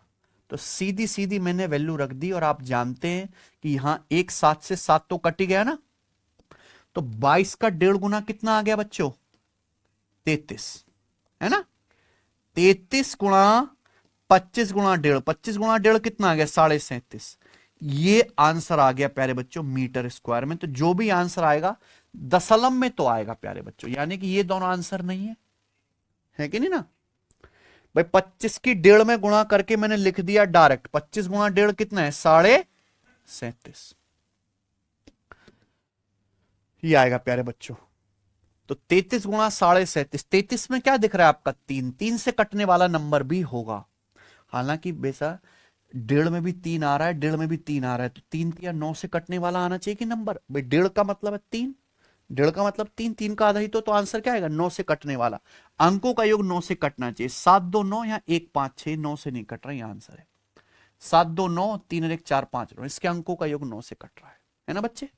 तो सीधी सीधी मैंने वैल्यू रख दी, और आप जानते हैं कि यहां एक 7 से 7 तो कट ही गया ना, तो 22 का 1.5 गुना कितना आ गया बच्चों, 33, है ना। 33 गुणा 25 गुणा 1.5, 25 गुणा 1.5 कितना आ गया, 37.5। ये आंसर आ गया प्यारे बच्चों मीटर स्क्वायर में। तो जो भी आंसर आएगा दशमलव में तो आएगा प्यारे बच्चों, यानी कि ये दोनों आंसर नहीं है कि नहीं ना भाई। 25 की 1.5 में गुणा करके मैंने लिख दिया डायरेक्ट, 25 गुणा 1.5 कितना है, 37.5, ये आएगा प्यारे बच्चों। तो 33 गुणा 37.5, 33 में क्या दिख रहा है आपका, 3, 3 से कटने वाला नंबर भी होगा। हालांकि बेसा 1.5 में भी 3 आ रहा है, 1.5 में भी 3 आ रहा है, तो 3 या 9 से कटने वाला आना चाहिए कि नंबर भाई। 1.5 का मतलब है 3, 1.5 का मतलब 3, 3 का आधा ही तो आंसर क्या आएगा, 9 से कटने वाला। अंकों का योग 9 से कटना चाहिए, 7 2 9 या 1 5 6, 9 से नहीं कट रहा, ये आंसर है। 7 2 9, 3 1 4 5 9, इसके अंकों का योग 9 से कट रहा है ना बच्चे।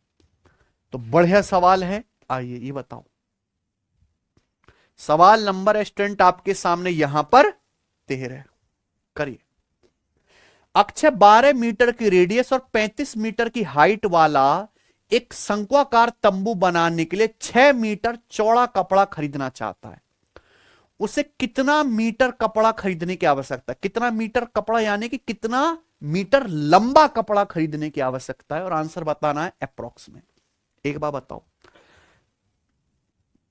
तो बढ़िया सवाल है। आइए ये बताओ, सवाल नंबर स्टूडेंट आपके सामने यहां पर 13 करिए। अक्षय 12 मीटर की रेडियस और 35 मीटर की हाइट वाला एक शंक्वाकार तंबू बनाने के लिए 6 मीटर चौड़ा कपड़ा खरीदना चाहता है। उसे कितना मीटर कपड़ा खरीदने की आवश्यकता है, कितना मीटर कपड़ा यानी कि कितना मीटर लंबा कपड़ा खरीदने की आवश्यकता है, और आंसर बताना है अप्रोक्स में। एक बार बताओ,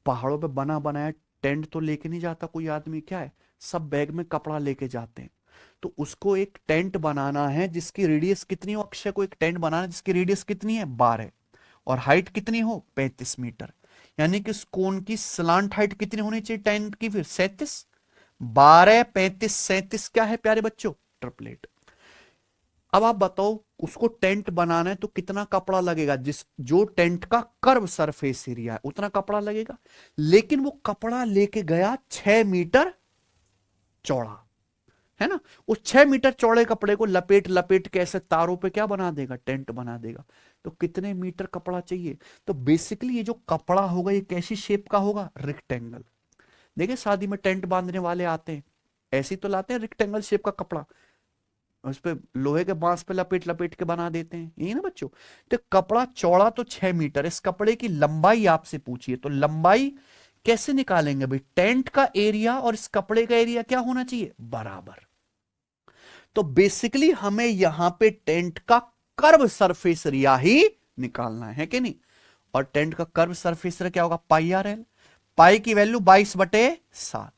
पहाड़ों पे बना बनाया टेंट तो लेके नहीं जाता कोई आदमी, क्या है, सब बैग में कपड़ा लेके जाते हैं। तो उसको एक टेंट बनाना है जिसकी रेडियस कितनी हो, अक्षय को एक टेंट बनाना है जिसकी रेडियस कितनी है, 12, और हाइट कितनी हो, 35 मीटर। यानी कि उस कोन की स्लांट हाइट कितनी होनी चाहिए टेंट की, फिर 37, 12 35 37 क्या है प्यारे बच्चों, ट्रिपलेट। अब आप बताओ उसको टेंट बनाना है तो कितना कपड़ा लगेगा, जो टेंट का कर्व सरफेस एरिया है उतना कपड़ा लगेगा। लेकिन वो कपड़ा लेके गया 6 मीटर चौड़ा, है ना। उस 6 मीटर चौड़े कपड़े को लपेट लपेट के ऐसे तारों पे क्या बना देगा, टेंट बना देगा। तो कितने मीटर कपड़ा चाहिए, तो बेसिकली ये जो कपड़ा होगा ये कैसी शेप का होगा, रेक्टेंगल। देखिए शादी में टेंट बांधने वाले आते हैं, ऐसी तो लाते हैं रेक्टेंगल शेप का कपड़ा, उस पे लोहे के बांस पे लपेट लपेट के बना देते हैं, यही ना बच्चों। तो कपड़ा चौड़ा तो 6 मीटर, इस कपड़े की लंबाई आपसे पूछिए, तो लंबाई कैसे निकालेंगे भाई, टेंट का एरिया और इस कपड़े का एरिया क्या होना चाहिए, बराबर। तो बेसिकली हमें यहां पे टेंट का कर्व सरफेस एरिया ही निकालना है कि नहीं। और टेंट का कर्व सरफेस एरिया क्या होगा, पाई आर एल। पाई की वैल्यू 22/7,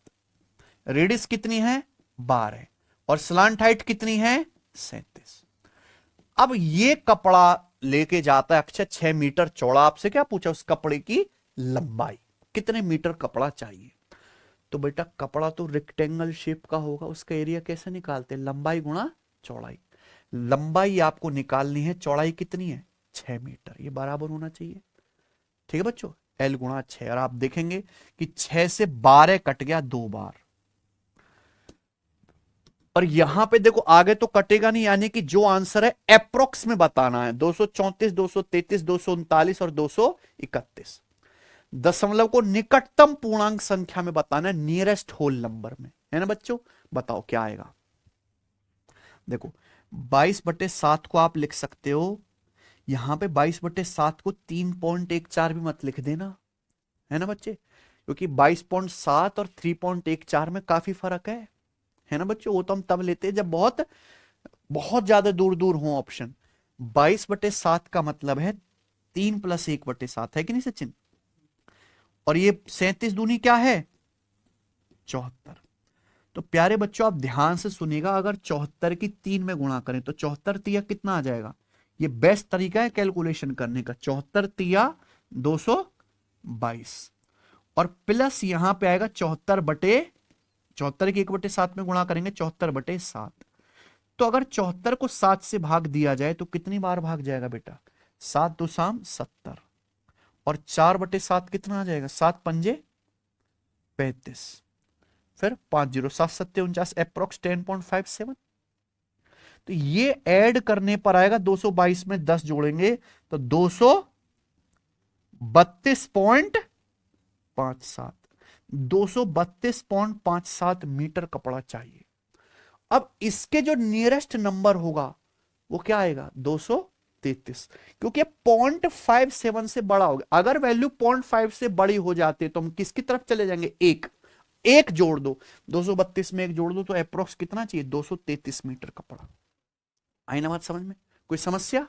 रेडियस कितनी है 12, और स्लांट हाइट कितनी है 37। अब ये कपड़ा लेके जाता है अक्षय 6 मीटर चौड़ा, आपसे क्या पूछा, उस कपड़े की लंबाई कितने मीटर कपड़ा चाहिए। तो बेटा कपड़ा तो रेक्टेंगल शेप का होगा, उसका एरिया कैसे निकालते हैं, लंबाई गुणा चौड़ाई। लंबाई आपको निकालनी है, चौड़ाई कितनी है 6 मीटर, ये बराबर होना चाहिए, ठीक है बच्चों, L गुणा 6। और आप देखेंगे कि 6 से 12 कट गया 2 बार, और यहां पे देखो आगे तो कटेगा नहीं, यानी कि जो आंसर है अप्रोक्स में बताना है, 234 233 239 और 231। दशमलव को निकटतम पूर्णांक संख्या में बताना है, नियरेस्ट होल नंबर में, है ना बच्चों। बताओ क्या आएगा, देखो 22/7 को आप लिख सकते हो, यहां पे 22/7 को 3.14 भी मत लिख देना, है ना बच्चे, क्योंकि 22.7 और 3.14 में काफी फर्क है ना बच्चों। वो तो हम तब लेते हैं जब बहुत बहुत ज्यादा दूर दूर हो ऑप्शन। 22/7 का मतलब है 3 + 1/7, है कि नहीं सचिन। और ये 37 दूनी क्या है 74। तो प्यारे बच्चों आप ध्यान से सुनिएगा, अगर 74 की 3 में गुणा करें तो 74 तिया कितना आ जाएगा, ये बेस्ट तरीका है कैलकुलेशन करने का, 74 तिया 222, और प्लस यहां पे आएगा 74 की 1/7 में गुणा करेंगे 74/7। तो अगर 74 को 7 से भाग दिया जाए तो कितनी बार भाग जाएगा बेटा, 7 2 शाम 70, और 4/7 कितना आ जाएगा, 7 पंजे 35, फिर 5 0 7 7 49, अप्रोक्स 10.57। तो ये ऐड करने पर आएगा 222 में 10 जोड़ेंगे तो 232.57, 232.57 मीटर कपड़ा चाहिए। अब इसके जो नियरेस्ट नंबर होगा वो क्या आएगा 233, क्योंकि 0.57 से बड़ा होगा। अगर वैल्यू 0.5 से बड़ी हो जाती है तो हम किसकी तरफ चले जाएंगे, एक एक जोड़ दो, 232 में एक जोड़ दो तो अप्रोक्स कितना चाहिए 233 मीटर कपड़ा। आई ना बात समझ में, कोई समस्या?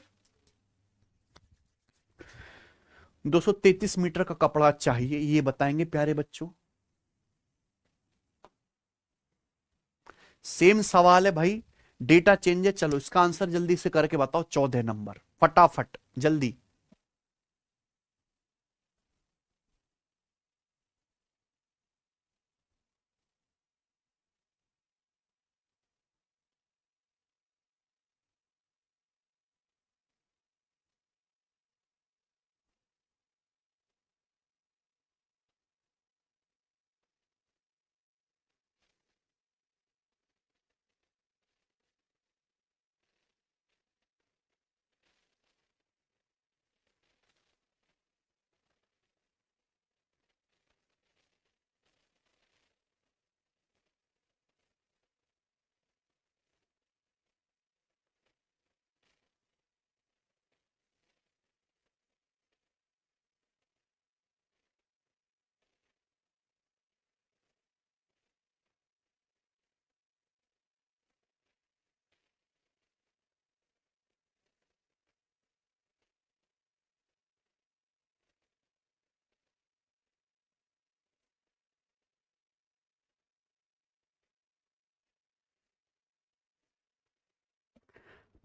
233 मीटर का कपड़ा चाहिए, ये बताएंगे प्यारे बच्चों। सेम सवाल है भाई, डेटा चेंज है। चलो इसका आंसर जल्दी से करके बताओ, 14 नंबर फटाफट जल्दी।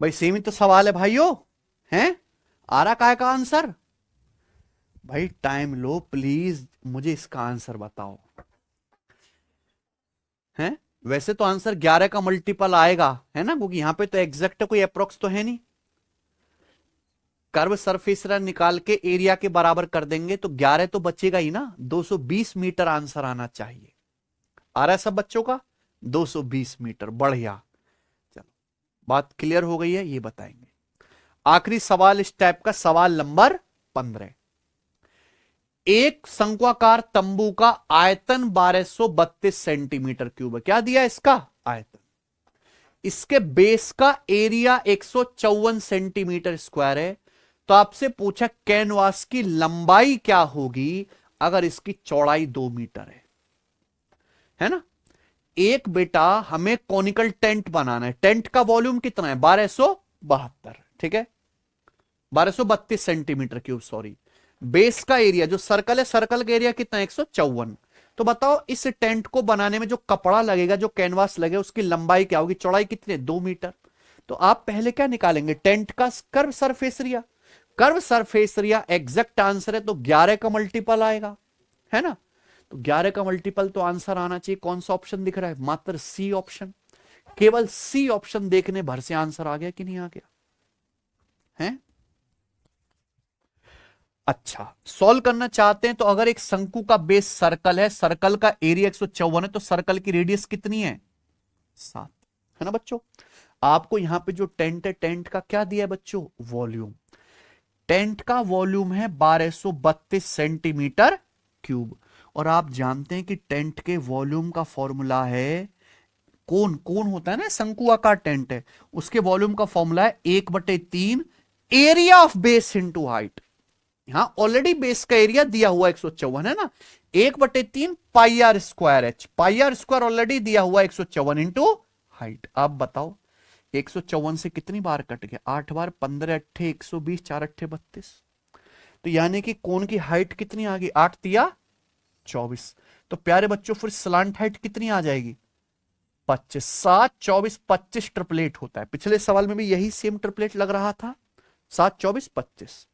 भाई सेम ही तो सवाल है भाइयों, हैं? आ रहा काय का आंसर? भाई टाइम लो प्लीज, मुझे इसका आंसर बताओ। हैं? वैसे तो आंसर 11 का मल्टीपल आएगा है ना, क्योंकि यहां पे तो एग्जैक्ट कोई अप्रोक्स तो है नहीं। कर्व सरफेस निकाल के एरिया के बराबर कर देंगे तो 11 तो बचेगा ही ना, 220 मीटर आंसर आना चाहिए। आ रहा है सब बच्चों का? 220 मीटर, बढ़िया। चलो बात क्लियर हो गई है, ये बताएंगे। आखिरी सवाल इस टाइप का, सवाल नंबर 15। एक शंक्वाकार तंबू का आयतन 1232 सेंटीमीटर क्यूब है। क्या दिया इसका आयतन? इसके बेस का एरिया 154 सेंटीमीटर स्क्वायर है। तो आपसे पूछा कैनवास की लंबाई क्या होगी अगर इसकी चौड़ाई 2 मीटर है ना। एक बेटा हमें कॉनिकल टेंट बनाना है, टेंट का वॉल्यूम कितना है 1272, ठीक है 1232 सेंटीमीटर क्यूब, सॉरी। बेस का एरिया जो सर्कल है, सर्कल का एरिया कितना है 154। तो बताओ इस टेंट को बनाने में जो कपड़ा लगेगा, जो कैनवास लगेगा, उसकी लंबाई क्या होगी, चौड़ाई कितनी है 2 मीटर। तो आप पहले क्या निकालेंगे, टेंट का curve surface area. Curve surface area exact answer है तो 11 का मल्टीपल आएगा, है ना। तो 11 का मल्टीपल तो आंसर आना चाहिए। कौन सा ऑप्शन दिख रहा है, मात्र सी ऑप्शन। केवल सी ऑप्शन देखने भर से आंसर आ गया कि नहीं आ गया है? अच्छा, सॉल्व करना चाहते हैं तो अगर एक शंकु का बेस सर्कल है, सर्कल का एरिया 154 है, तो सर्कल की रेडियस कितनी है 7, है ना बच्चों। आपको यहां पे जो टेंट है, टेंट का क्या दिया है बच्चों, वॉल्यूम। टेंट का वॉल्यूम है 1232 सेंटीमीटर क्यूब। और आप जानते हैं कि टेंट के वॉल्यूम का फॉर्मूला है, कोन कोन होता है ना, शंकु आकार टेंट है, उसके वॉल्यूम का फॉर्मूला है 1/3 area of base into height. यहां ऑलरेडी बेस का एरिया दिया हुआ 154 है ना, 1/3 pi R square H, pi R square already दिया हुआ 154 इंटू हाइट। अब बताओ 154 से कितनी बार कट गया, 8 बार, 15 अट्ठे 120, 4 अट्ठे 32। तो यानी कि कोन की हाइट कितनी आ गई, 8 तिया 24। तो प्यारे बच्चों फिर स्लांट हाइट कितनी आ जाएगी 25, 7 24 25 ट्रिपलेट होता है। पिछले सवाल में भी यही सेम ट्रिपलेट लग रहा था, 7 24 25।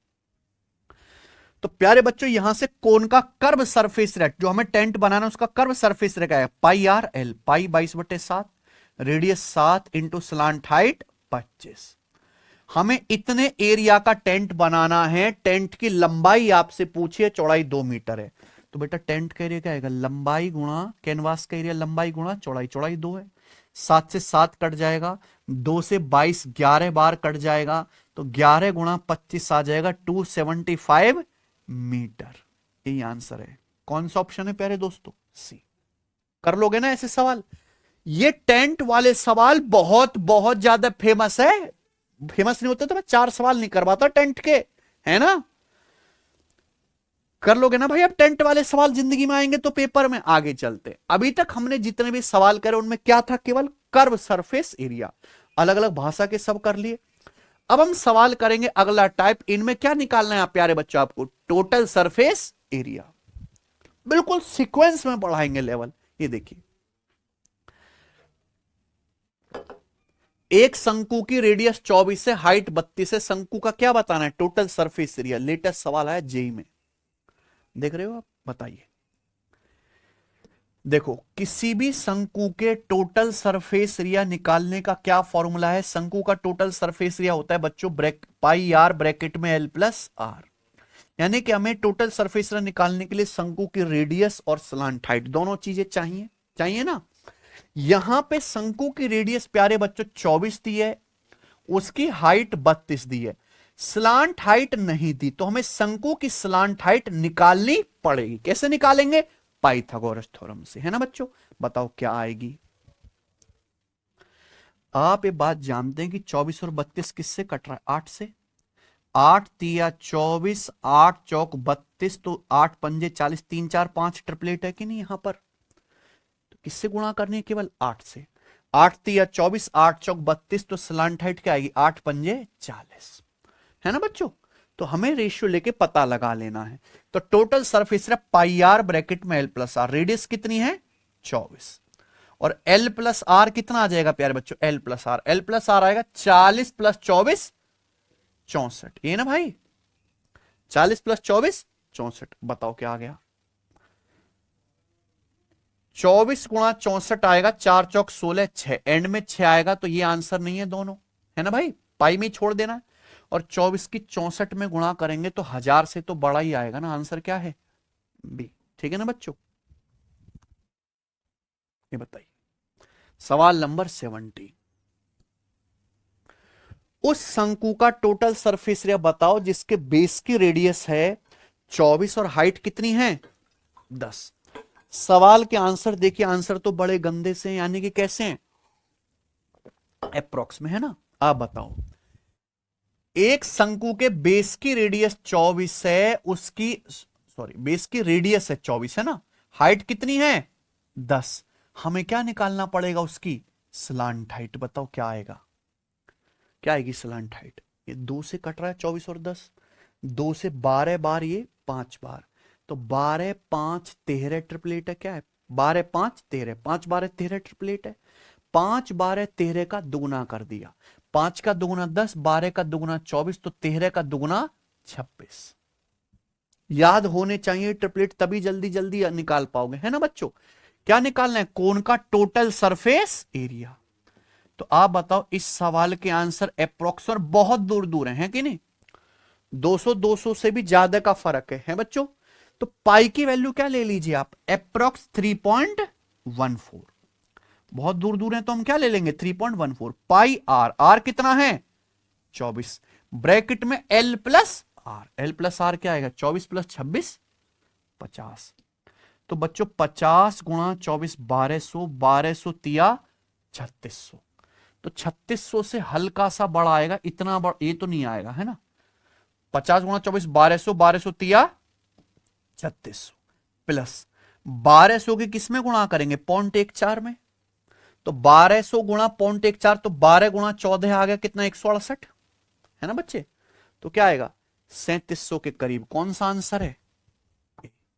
तो प्यारे बच्चों यहां से कोन का कर्व सरफेस रेट, जो हमें टेंट बनाना है उसका कर्व सरफेस रेट है पाई आर एल, पाई 22/7, रेडियस 7 इंटू स्लांट हाइट 25। हमें इतने एरिया का टेंट बनाना है, टेंट की लंबाई आपसे पूछिए, चौड़ाई 2 मीटर है। तो बेटा टेंट का एरिया क्या आएगा, लंबाई गुणा कैनवास का एरिया, लंबाई गुणा चौड़ाई, चौड़ाई 2 है, 7 से 7 कट जाएगा, 2 से 22 11 बार कट जाएगा, तो 11 गुणा 25 आ जाएगा 275 मीटर। यही आंसर है। कौन सा ऑप्शन है प्यारे दोस्तों? सी। कर लोगे ना ऐसे सवाल? ये टेंट वाले सवाल बहुत बहुत ज्यादा फेमस है। फेमस नहीं होते तो मैं 4 सवाल नहीं करवाता टेंट के, है ना? कर लोगे ना भाई? अब टेंट वाले सवाल जिंदगी में आएंगे तो पेपर में। आगे चलते। अभी तक हमने जितने भी सवाल करे उनमें क्या था? केवल कर्व सरफेस एरिया। अलग अलग भाषा के सब कर लिए। अब हम सवाल करेंगे अगला टाइप। इनमें क्या निकालना है प्यारे बच्चों आपको? Total surface area. बिल्कुल सीक्वेंस में बढ़ाएंगे लेवल। ये देखिए, एक शंकु की रेडियस 24 है, हाइट 32 है, शंकु का क्या बताना है? Total surface area. लेटेस्ट सवाल आया जेई में, देख रहे हो आप? बताइए। देखो, किसी भी शंकु के टोटल सरफेस एरिया निकालने का क्या फॉर्मूला है? शंकु का टोटल सरफेस एरिया होता है बच्चों पाई आर ब्रैकेट में एल प्लस आर। यानी कि हमें टोटल सरफेस एरिया निकालने के लिए शंकु की रेडियस और स्लांट हाइट दोनों चीजें चाहिए। चाहिए ना? यहां पे शंकु की रेडियस प्यारे बच्चों 24 दी है, उसकी हाइट 32 दी है, स्लांट हाइट नहीं दी, तो हमें शंकु की स्लांट हाइट निकालनी पड़ेगी। कैसे निकालेंगे? पाइथागोरस थ्योरम से, है ना बच्चों? बताओ क्या आएगी? आप ये बात जानते हैं कि 24 और 32 किससे कट रहा है? 8 से। 8 तिया 24, 8 चौक 32, तो 8 पंजे 40, 3 4 5 ट्रिपलेट है कि नहीं यहां पर? तो किससे गुणा करनी है? केवल 8 से। 8 तिया 24, 8 चौक 32, तो स्लांट हाइट क्या आएगी? 8 पंजे 40, है ना बच्चों? तो हमें रेशियो लेके पता लगा लेना है। तो total surface area pi R bracket में एल प्लस आर। रेडियस कितनी है? 24। और एल प्लस आर कितना आ जाएगा प्यारे बच्चों? L plus R. L plus R आएगा 40 प्लस 24 64। ये ना भाई, 40 प्लस 24 64। बताओ क्या आ गया? 24 गुणा 64 आएगा, 4 चौक 16, 6 एंड में 6 आएगा, तो ये आंसर नहीं है दोनों, है ना भाई? पाई में छोड़ देना। और 24 की 64 में गुणा करेंगे तो 1000 से तो बड़ा ही आएगा ना। आंसर क्या है? बी। ठीक है ना बच्चों? ये बताइए सवाल नंबर 70। उस शंकु का टोटल सरफेस एरिया बताओ जिसके बेस की रेडियस है 24 और हाइट कितनी है? 10। सवाल के आंसर देखिए। आंसर तो बड़े गंदे से हैं, यानी कि कैसे हैं? अप्रोक्स में, है ना? आप बताओ। एक शंकु के बेस की रेडियस 24 है, उसकी बेस की रेडियस है 24, है ना? हाइट कितनी है? 10। हमें क्या निकालना पड़ेगा? उसकी स्लांट हाइट। बताओ क्या आएगा? क्या आएगी स्लांट हाइट? ये 2 से कट रहा है 24 और 10। 2 से 12 बार, ये 5 बार, तो 12 5 13 ट्रिपलेट है। क्या है? 12 5 13, 5 12 13 ट्रिपलेट है। 5 12 13 का दुगुना कर दिया। 5 का दुगुना 10, 12 का दुगुना 24, तो 13 का दुगुना 26। याद होने चाहिए ट्रिपलेट, तभी जल्दी जल्दी निकाल पाओगे, है ना बच्चों? क्या निकालना है? कोन का टोटल सरफेस एरिया। तो आप बताओ, इस सवाल के आंसर अप्रोक्स और बहुत दूर दूर है कि नहीं? 200 200 से भी ज्यादा का फर्क है बच्चों? तो पाई की वैल्यू क्या ले लीजिए आप? अप्रोक्स 3.14। बहुत दूर दूर है तो हम क्या ले लेंगे? 3.14 पाई आर। आर कितना है? 24। ब्रैकेट में L plus R. L plus R क्या आएगा? 24 प्लस 26 50। तो बच्चों 50 गुणा 24 1200, 1200 तिया 3600। तो 3600 से हल्का सा बड़ा आएगा, इतना बड़ा ये तो नहीं आएगा, है ना? 50 गुणा 24 1200, 1200 तिया 3600 प्लस 1200 के किस में गुणा करेंगे? 0.14 में। तो 1200 गुणा 0.14, तो 12 गुणा 14 आ गया कितना? 168, है ना बच्चे? तो क्या आएगा? 3700 के करीब। कौन सा आंसर है?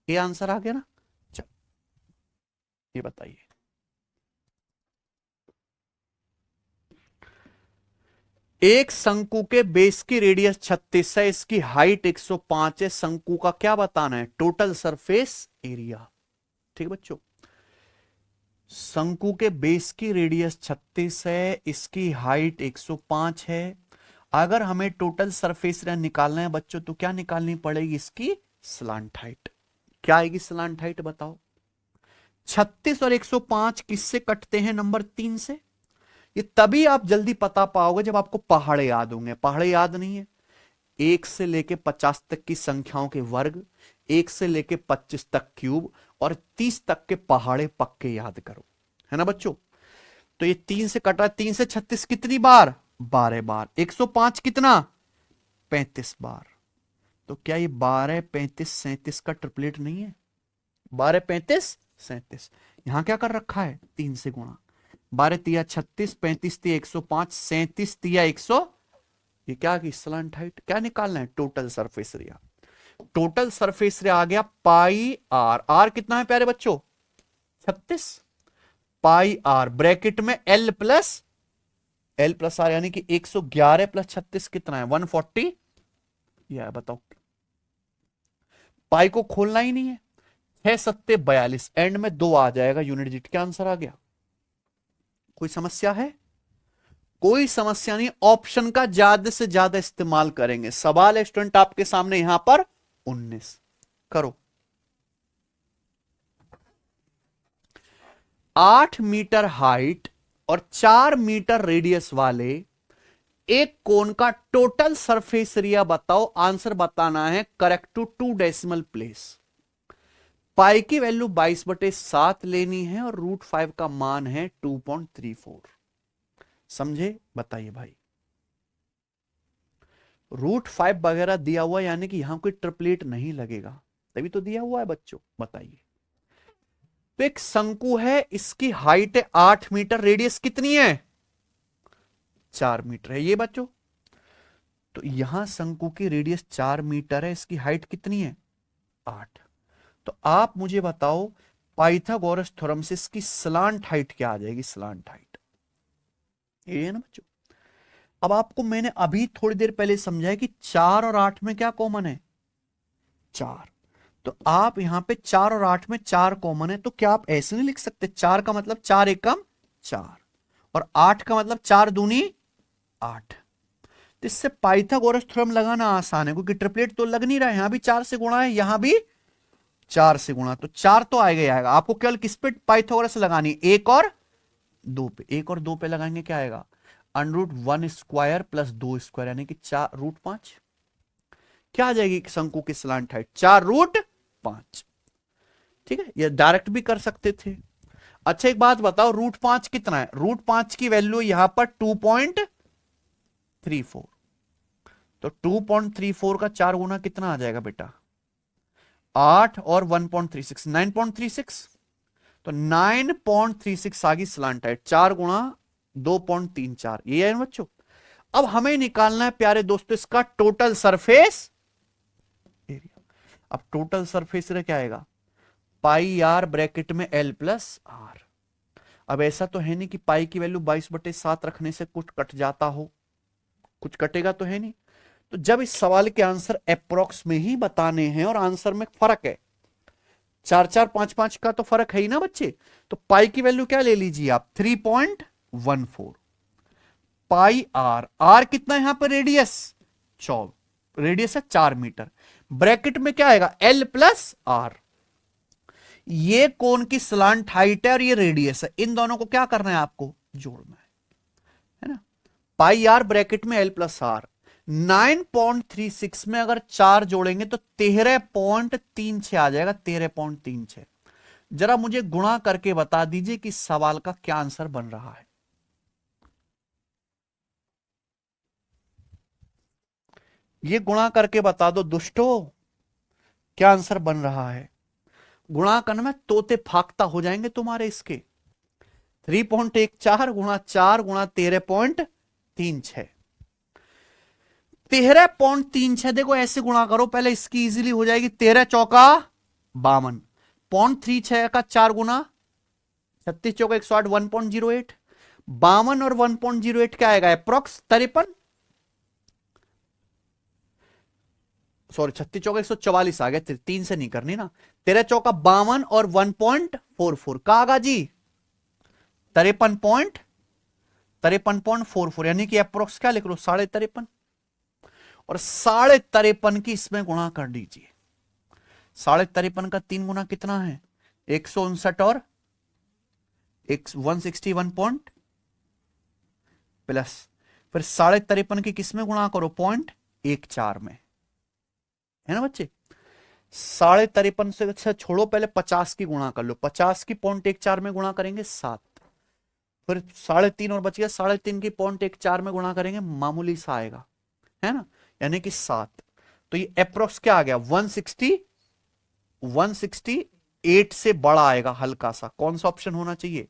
ये आंसर आ गया ना? चलो ये बताइए। एक शंकु के बेस की रेडियस 36 है, इसकी हाइट 105 है। शंकु का क्या बताना है? Total surface area. ठीक है बच्चों? शंकु के बेस की रेडियस 36 है, इसकी हाइट 105 है। अगर हमें टोटल सरफेस एरिया निकालना है बच्चों, तो क्या निकालनी पड़ेगी? इसकी स्लांट हाइट। क्या आएगी स्लांट हाइट? बताओ। 36 और 105 किससे कटते हैं? नंबर 3 से। ये तभी आप जल्दी पता पाओगे जब आपको पहाड़े याद होंगे। पहाड़े याद नहीं है, 1 से लेके 50 तक की संख्याओं के वर्ग, 1 से लेके 25 तक क्यूब और 30 तक के पहाड़े पक्के याद करो, है ना बच्चों। तो ये 3 से कटा, 3 से 36 कितनी बार? 12 बार। 105 कितना? 35 बार। तो क्या ये 12, 35, 37 का ट्रिपलेट नहीं है? 12, 35, 37। यहां क्या कर रखा है? 3 से गुणा। 12 तिया 36, 35 तिया 105, 37 तिया 100। ये क्या की स्लैंट हाइट क्या निकालना है? Total surface area. Total surface area आ गया पाई आर। आर कितना है प्यारे बच्चों? 36। पाई आर ब्रैकेट में एल प्लस आर, यानी कि 111 प्लस 36 कितना है? 140। यह बताओ, पाई को खोलना ही नहीं है। 6 सत्ते 42, एंड में 2 आ जाएगा यूनिट डिजिट। क्या आंसर आ गया? कोई समस्या है? कोई समस्या नहीं। ऑप्शन का ज्यादा से ज्यादा इस्तेमाल करेंगे। सवाल है स्टूडेंट आपके सामने यहां पर 19 करो। 8 मीटर हाइट और 4 मीटर रेडियस वाले एक कोन का टोटल सरफेस एरिया बताओ। आंसर बताना है करेक्ट टू 2 डेसिमल प्लेस। पाई की वैल्यू 22/7 लेनी है और √5 का मान है 2.34। समझे? बताइए भाई। √5 वगैरह दिया हुआ, यानी कि यहां कोई ट्रिपलेट नहीं लगेगा, तभी तो दिया हुआ है बच्चों। बताइए। तो एक शंकु है, इसकी हाइट है 8 मीटर, रेडियस कितनी है? 4 मीटर है ये बच्चों। तो यहां शंकु की रेडियस 4 मीटर है, इसकी हाइट कितनी है? 8। तो आप मुझे बताओ पाइथागोरस थ्योरम से इसकी स्लांट हाइट क्या आ जाएगी? स्लांट हाइट ये है ना बच्चों। अब आपको मैंने अभी थोड़ी देर पहले समझाया कि 4 और 8 में क्या कॉमन है? 4। तो आप यहां पे 4 और 8 में 4 कॉमन है, तो क्या आप ऐसे नहीं लिख सकते? 4 का मतलब 4 एकम 4 और 8 का मतलब 4 दूनी 8। तो इससे पाइथागोरस थ्योरम लगाना आसान है, क्योंकि ट्रिपलेट तो लग नहीं रहा है। यहां भी 4 से गुणा है, यहां भी 4 से गुणा, तो 4 तो आएगा ही आएगा। आपको केवल किस पे पाइथागोरस लगानी है? 1 और 2 पे। 1 और 2 पे लगाएंगे क्या आएगा? √1 स्क्वायर प्लस 2 स्क्वायर, यानी कि 4 √5। क्या आ जाएगी शंकु की स्लांट हाइट? 4√5। ठीक है, ये डायरेक्ट भी कर सकते थे। अच्छा एक बात बताओ, √5 कितना है? √5 की वैल्यू यहां पर 2.34। तो 2.34 का 4 गुना कितना आ जाएगा बेटा? 8 और 1.36, 9.36। तो 9.36 आ गई स्लांट हाइट। 4 गुणा 2.34, ये है बच्चों। अब हमें निकालना है प्यारे दोस्तों इसका टोटल सरफेस एरिया। अब टोटल सरफेस एरिया क्या आएगा? पाई आर ब्रैकेट में एल प्लस आर। अब ऐसा तो है नहीं कि पाई की वैल्यू 22/7 रखने से कुछ कट जाता हो, कुछ कटेगा तो है नहीं। तो जब इस सवाल के आंसर अप्रोक्स में ही बताने हैं और आंसर में फर्क है, 4, 4, 5, 5 का तो फर्क है ही ना बच्चे। तो पाई की वैल्यू क्या ले लीजिए आप? 3.14। पाई आर, आर कितना है यहां पर? रेडियस 14, रेडियस है 4 मीटर। ब्रैकेट में क्या आएगा? L plus R. ये कोन की स्लांट हाइट है और ये रेडियस है। इन दोनों को क्या करना है? आपको जोड़ना है ना। पाई आर ब्रैकेट में एल प्लस आर। 9.36 में अगर 4 जोड़ेंगे तो 13.36 आ जाएगा। 13.36। जरा मुझे गुणा करके बता दीजिए कि सवाल का क्या आंसर बन रहा है। ये गुणा करके बता दो दुष्टो, क्या आंसर बन रहा है। गुणा करने में तोते फाख्ता हो जाएंगे तुम्हारे इसके। 3.14 गुणा 4 गुणा 13.36। 13.36 देखो ऐसे गुणा करो, पहले इसकी इजीली हो जाएगी। 13 चौका 52, 0.36 का 4 गुना 36 चौका 108, 1.08। 52 और 1.08 क्या आएगा? अप्रोक्स 53, सॉरी 36 चौका 144 आ गया। 3 से नहीं करनी ना। 13 चौका 52 और 1.44 का आगा जी 53.44, यानी कि अप्रोक्स क्या लिख लो? 53.5। और 53.5 की इसमें गुणा कर दीजिए। 53.5 का 3 गुना कितना है? 159 और 161 प्लस फिर 53.5 की किस में गुणा करो, 0.14 में, है ना बच्चे। 53.5 से अच्छा छोड़ो, पहले 50 की गुणा कर लो, 50 की 0.14 में गुणा करेंगे 7, फिर 3.5 और बच गया, 3.5 की 0.14 में गुणा करेंगे, मामूली सा आएगा, है ना, यानी कि 7। तो ये अप्रोक्स क्या आ गया, 168 से बड़ा आएगा हल्का सा। कौन सा ऑप्शन होना चाहिए,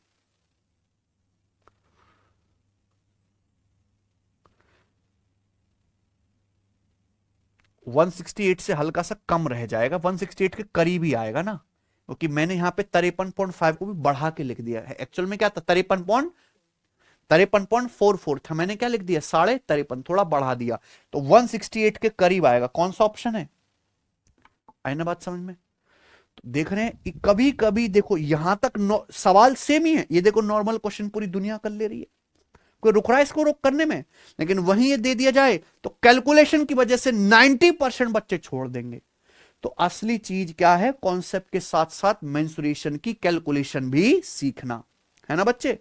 168 से हल्का सा कम रह जाएगा, 168 के करीब ही आएगा ना, क्योंकि मैंने यहां पे 53.5 को भी बढ़ा के लिख दिया है। एक्चुअल में क्या था, 53.44 था, मैंने क्या लिख दिया, 53.5, थोड़ा बढ़ा दिया, तो 168 के करीब आएगा। कौन सा ऑप्शन है, आई ना बात समझ में। तो देख रहे हैं कभी कभी देखो यहां तक सवाल सेम ही है, ये देखो नॉर्मल क्वेश्चन पूरी दुनिया कर ले रही है, कोई रुक रहा है इसको रोक करने में, लेकिन वहीं ये दे दिया जाए तो कैलकुलेशन की वजह से 90% बच्चे छोड़ देंगे। तो असली चीज क्या है, कॉन्सेप्ट के साथ साथ मेंसुरेशन की कैलकुलेशन भी सीखना है ना बच्चे,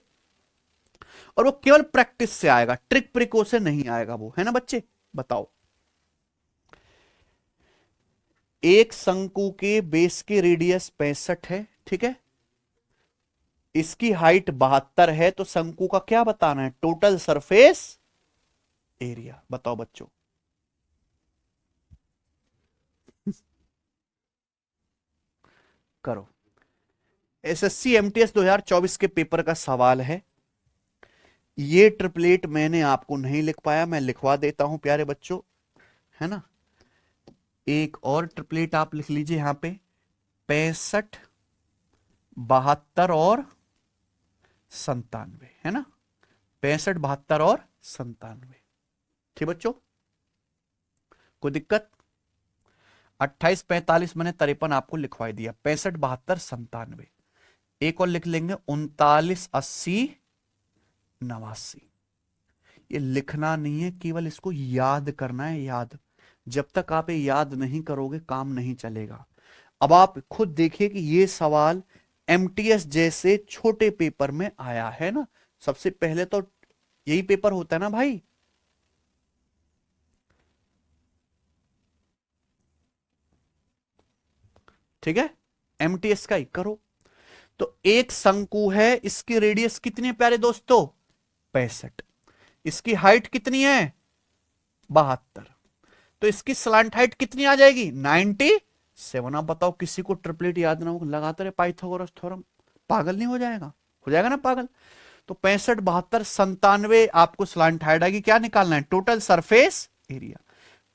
और वो केवल प्रैक्टिस से आएगा, ट्रिक प्रिको से नहीं आएगा वो, है ना बच्चे। बताओ, एक शंकु के बेस की रेडियस 65 है, ठीक है, इसकी हाइट 72 है, तो शंकु का क्या बताना है, टोटल सरफेस एरिया। बताओ बच्चों, करो। एसएससी एमटीएस 2024 के पेपर का सवाल है, ये ट्रिपलेट मैंने आपको नहीं लिख पाया, मैं लिखवा देता हूं प्यारे बच्चों, है ना। एक और ट्रिपलेट आप लिख लीजिए यहां पे, 65, 72 और 97, है ना, 65, 72 और 97, ठीक बच्चों, कोई दिक्कत। 28, 45 मैंने 53 आपको लिखवाई दिया, 65, 72, 97, एक और लिख लेंगे 39, 80, 89। ये लिखना नहीं है, केवल इसको याद करना है, याद। जब तक आप ये याद नहीं करोगे काम नहीं चलेगा। अब आप खुद देखिए कि ये सवाल एमटीएस जैसे छोटे पेपर में आया है ना, सबसे पहले तो यही पेपर होता है ना भाई, ठीक है, एमटीएस का ही करो। तो एक शंकु है, इसकी रेडियस कितनी है प्यारे दोस्तों, 65, इसकी हाइट कितनी है, 72, तो इसकी स्लांट हाइट कितनी आ जाएगी, 97। आप बताओ, किसी को ट्रिपलेट याद ना हो, लगाते रहे पाइथागोरस थ्योरम, पागल नहीं हो जाएगा ना पागल। तो 65, 72, 97 आपको स्लांट हाइट आएगी, क्या निकालना है, total surface area.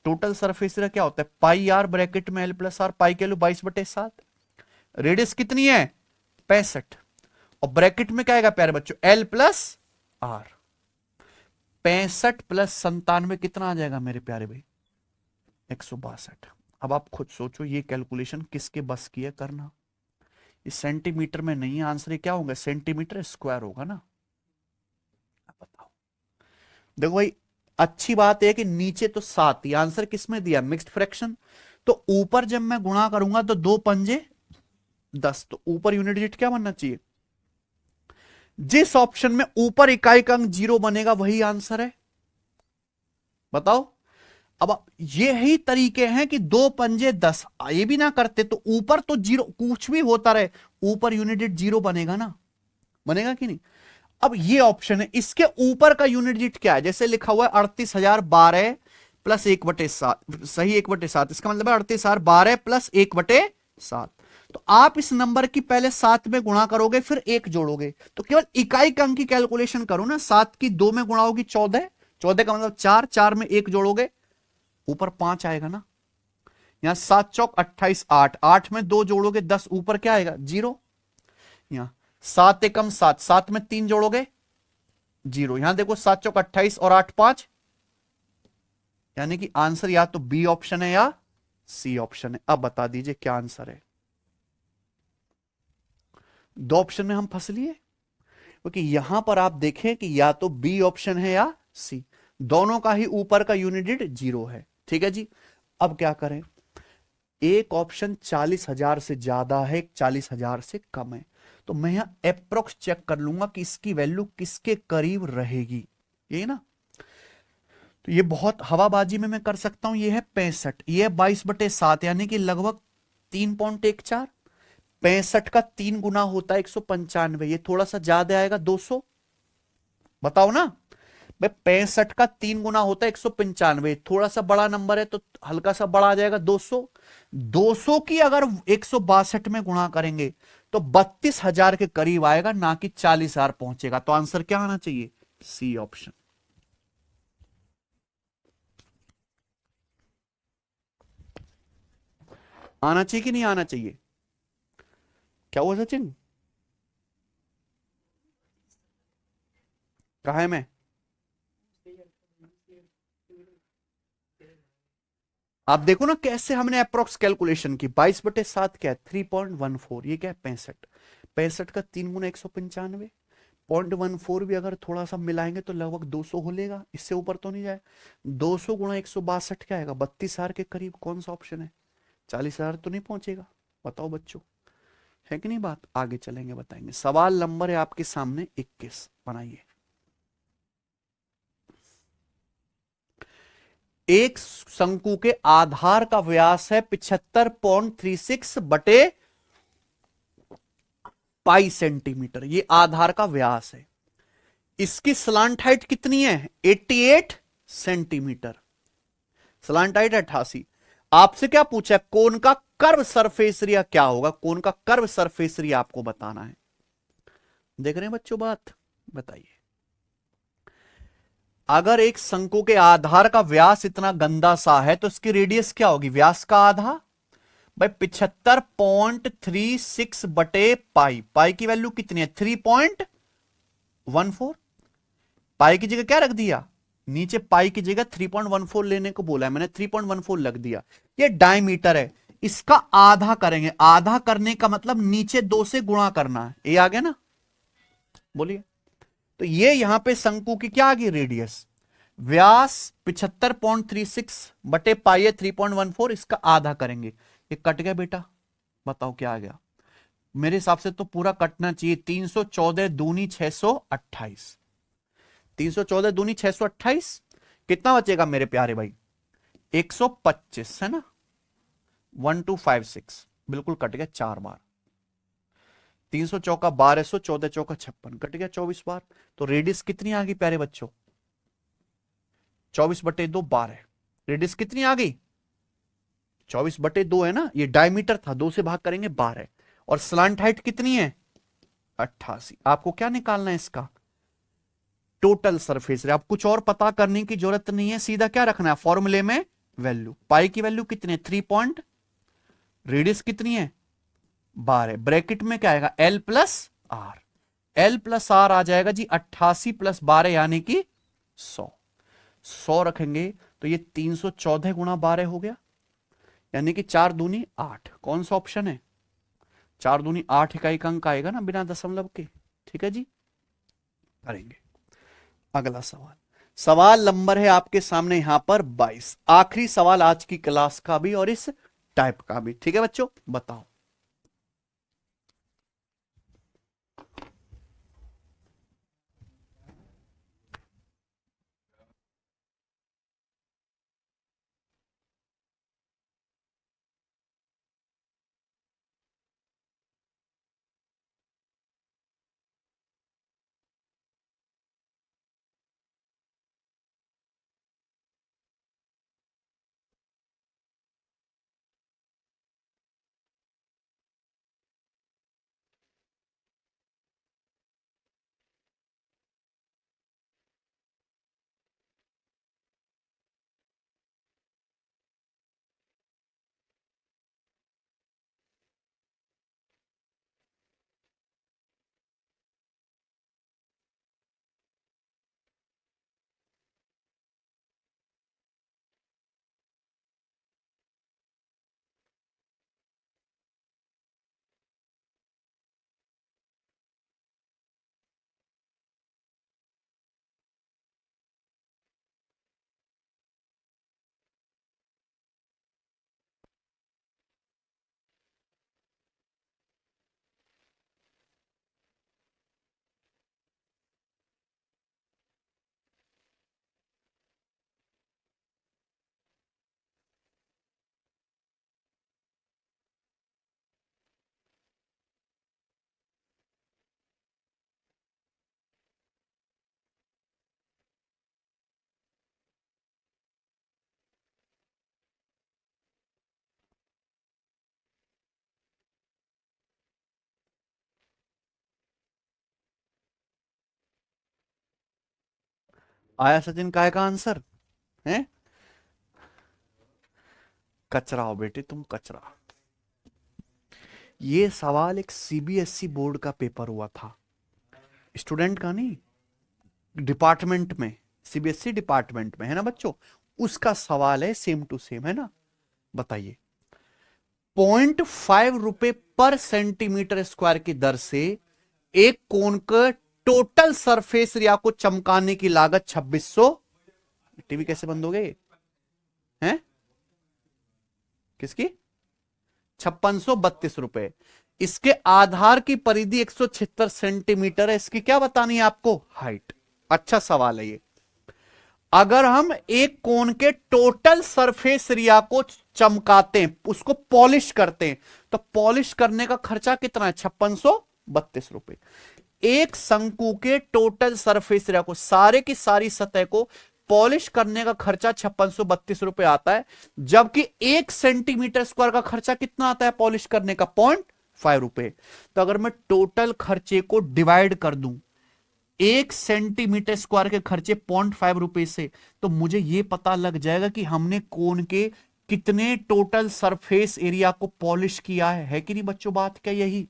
Total surface area क्या होता है, पाई आर ब्रैकेट में एल प्लस आर, पाई के लो 22/7, रेडियस कितनी है 65, और ब्रैकेट में क्या आएगा प्यारे बच्चों, एल प्लस आर। 65 प्लस 97 कितना आ जाएगा मेरे प्यारे भाई, 162। अब आप खुद सोचो ये कैलकुलेशन किसके बस की है करना, इस सेंटीमीटर में नहीं, आंसर क्या होगा, सेंटीमीटर स्क्वायर होगा ना। अब बताओ, देखो भाई अच्छी बात है कि नीचे तो 7, ये आंसर किसमें दिया, मिक्स्ड फ्रैक्शन, तो ऊपर जब मैं गुणा करूंगा तो 2 पंजे 10, तो ऊपर यूनिट डिजिट क्या बनना चाहिए, जिस ऑप्शन में ऊपर इकाई का अंक 0 बनेगा वही आंसर है। बताओ, अब यही तरीके हैं कि 2 पंजे 10, ये भी ना करते तो ऊपर तो 0 कुछ भी होता रहे, ऊपर यूनिट डिजिट 0 बनेगा ना, बनेगा कि नहीं। अब ये ऑप्शन है, इसके ऊपर का यूनिट डिजिट क्या है, जैसे लिखा हुआ है 38,012 प्लस 1/7, सही 1/7, इसका मतलब है 38,012 प्लस 1/7। तो आप इस नंबर की पहले 7 में गुणा करोगे, फिर 1 जोड़ोगे, तो केवल इकाई का अंक की कैलकुलेशन करो ना, 7 की 2 में गुणा होगी 14, 14 का मतलब 4, 4 में 1 जोड़ोगे, ऊपर 5 आएगा ना, यहां 7 चौक 28, 8, 8 में 2 जोड़ोगे 10, ऊपर क्या आएगा 0, यहां 7 एकम 7, 7 में 3 जोड़ोगे 0, यहां देखो 7 चौक 28 और 8 5, यानी कि आंसर या तो बी ऑप्शन है या सी ऑप्शन है। अब बता दीजिए क्या आंसर है, 2 ऑप्शन में हम फंस लिए, क्योंकि यहां पर आप देखें कि या तो बी ऑप्शन है या सी, दोनों का ही ऊपर का यूनिट डिजिट 0 है, ठीक है जी। अब क्या करें, एक ऑप्शन 40,000 से ज्यादा है, एक 40,000 से कम है, तो मैं यहां अप्रोक्स चेक कर लूंगा कि इसकी वैल्यू किसके करीब रहेगी, यही ना। तो ये बहुत हवाबाजी में मैं कर सकता हूं। ये है 65, ये 22/7 यानी कि लगभग 3.14। 65 का 3 गुना होता है 195, ये थोड़ा सा ज्यादा आएगा 200। बताओ ना भाई, 65 का 3 गुना होता है 195, थोड़ा सा बड़ा नंबर है तो हल्का सा बड़ा आ जाएगा 200। 200 की अगर 162 में गुणा करेंगे तो 32,000 के करीब आएगा, ना कि 40,000 पहुंचेगा। तो आंसर क्या आना चाहिए? C option. आना चाहिए कि नहीं आना चाहिए? क्या हुआ सचिन? कहा है मैं? आप देखो ना कैसे हमने अप्रोक्स कैलकुलेशन की। 22/7 क्या है? 3.14। ये क्या है? 65। 65 का 3 गुना 195, 0.14 भी अगर थोड़ा सा मिलाएंगे तो लगभग 200 हो लेगा, इससे ऊपर तो नहीं जाए। 200 गुणा 162 क्या आएगा? 32,000 के करीब। कौन सा ऑप्शन है? 40,000 तो नहीं पहुंचेगा। बताओ बच्चों, है कि नहीं बात? आगे चलेंगे बताएंगे। सवाल नंबर है आपके सामने 21, बनाइए। एक शंकु के आधार का व्यास है 75.36 बटे पाई सेंटीमीटर। ये आधार का व्यास है। इसकी स्लांट हाइट कितनी है? 88 सेंटीमीटर। Slant height 88। आपसे क्या पूछा है? कोन का कर्व सरफेस एरिया क्या होगा? कोन का कर्व सरफेस एरिया आपको बताना है। देख रहे हैं बच्चों बात? बताइए। अगर एक शंकु के आधार का व्यास इतना गंदा सा है तो इसकी रेडियस क्या होगी? व्यास का आधा भाई 75.36 बटे पाई। पाई की वैल्यू कितनी है? 3.14। पाई की जगह क्या रख दिया? नीचे पाई की जगह 3.14 लेने को बोला है मैंने, 3.14 लग दिया। ये डायमीटर है, इसका आधा करेंगे। आधा करने का मतलब नीचे 2 से गुणा करना है। ये आ गया ना? बोलिए। तो ये यहां पे शंकु की क्या आ गई? रेडियस। व्यास 75.36 बटे पाई है 3.14, इसका आधा करेंगे। ये कट गया बेटा। बताओ क्या आ गया? मेरे हिसाब से तो पूरा कटना चाहिए। 314 दूनी 628। 314 दूनी 628। कितना बचेगा मेरे प्यारे भाई? 125 है ना? 1256 बिल्कुल कट गया 4 बार। 300 चौका 1200, 14 चौका 56, कट गया 24 बार। तो रेडियस कितनी आ गई प्यारे बच्चों? 24/2 12। रेडियस कितनी आ गई? 24/2 है ना? ये डायमीटर था, 2 से भाग करेंगे 12। और स्लांट हाइट कितनी है? 88। आपको क्या निकालना है? इसका टोटल सरफेस एरिया। आप कुछ और पता करने की जरूरत नहीं है, सीधा क्या रखना है फॉर्मूले में? वैल्यू। पाई की वैल्यू कितनी है? 3 पॉइंट। रेडियस कितनी है? 12। ब्रैकेट में क्या आएगा? L plus R. L plus R आ जाएगा जी 88 + 12 यानी कि 100। 100 रखेंगे तो ये 314 × 12 हो गया, यानी कि 4 दूनी 8। कौन सा ऑप्शन है? 4 दूनी 8 इकाई का अंक आएगा ना बिना दशमलव के। ठीक है जी, करेंगे अगला सवाल। सवाल नंबर है आपके सामने यहां पर 22, आखिरी सवाल आज की क्लास का भी और इस टाइप का भी। ठीक है बच्चों, बताओ। आया सचिन काय का आंसर है? कचरा हो बेटे तुम, कचरा। ये सवाल एक सीबीएसई बोर्ड का पेपर हुआ था, स्टूडेंट का नहीं, डिपार्टमेंट में, सीबीएसई डिपार्टमेंट में है ना बच्चों, उसका सवाल है, सेम टू सेम है ना। बताइए, 0.5 रुपए पर सेंटीमीटर स्क्वायर की दर से एक कोन का टोटल सरफेस एरिया को चमकाने की लागत 2600। टीवी कैसे बंद हो गए हैं? किसकी? 5632 रुपए। इसके आधार की परिधि 176 सेंटीमीटर है, इसकी क्या बतानी है आपको? हाइट। अच्छा सवाल है ये। अगर हम एक कोन के टोटल सरफेस एरिया को चमकाते हैं, उसको पॉलिश करते हैं, तो पॉलिश करने का खर्चा कितना है? 5632 रुपए। एक शंकु के टोटल सरफेस एरिया को, सारे की सारी सतह को पॉलिश करने का खर्चा 5632 रुपए आता है, जबकि 1 सेंटीमीटर स्क्वायर का खर्चा कितना आता है पॉलिश करने का? 0.5 रुपए। तो अगर मैं टोटल खर्चे को डिवाइड कर दूं 1 सेंटीमीटर स्क्वायर के खर्चे 0.5 रुपए से, तो मुझे यह पता लग जाएगा कि हमने कोन के कितने टोटल सरफेस एरिया को पॉलिश किया है कि नहीं बच्चों? बात क्या यही?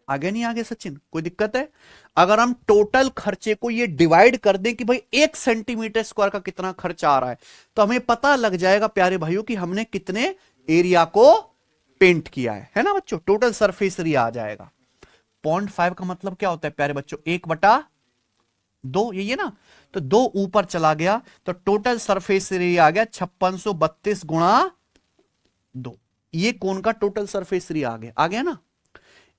आगे नहीं आगे सचिन? कोई दिक्कत है? अगर हम टोटल खर्चे को ये डिवाइड कर दें कि भाई 1 सेंटीमीटर स्क्वायर का कितना खर्चा आ रहा है, तो हमें पता लग जाएगा प्यारे भाइयों कि हमने कितने एरिया को पेंट किया है ना बच्चों? टोटल सरफेस एरिया आ जाएगा। 0.5 का मतलब क्या होता है प्यारे बच्चों? 1/2, यही है ना? तो 2 ऊपर चला गया तो टोटल सरफेस एरिया आ गया 5632 गुणा 2। ये कोन का टोटल सरफेस एरिया आ गया ना।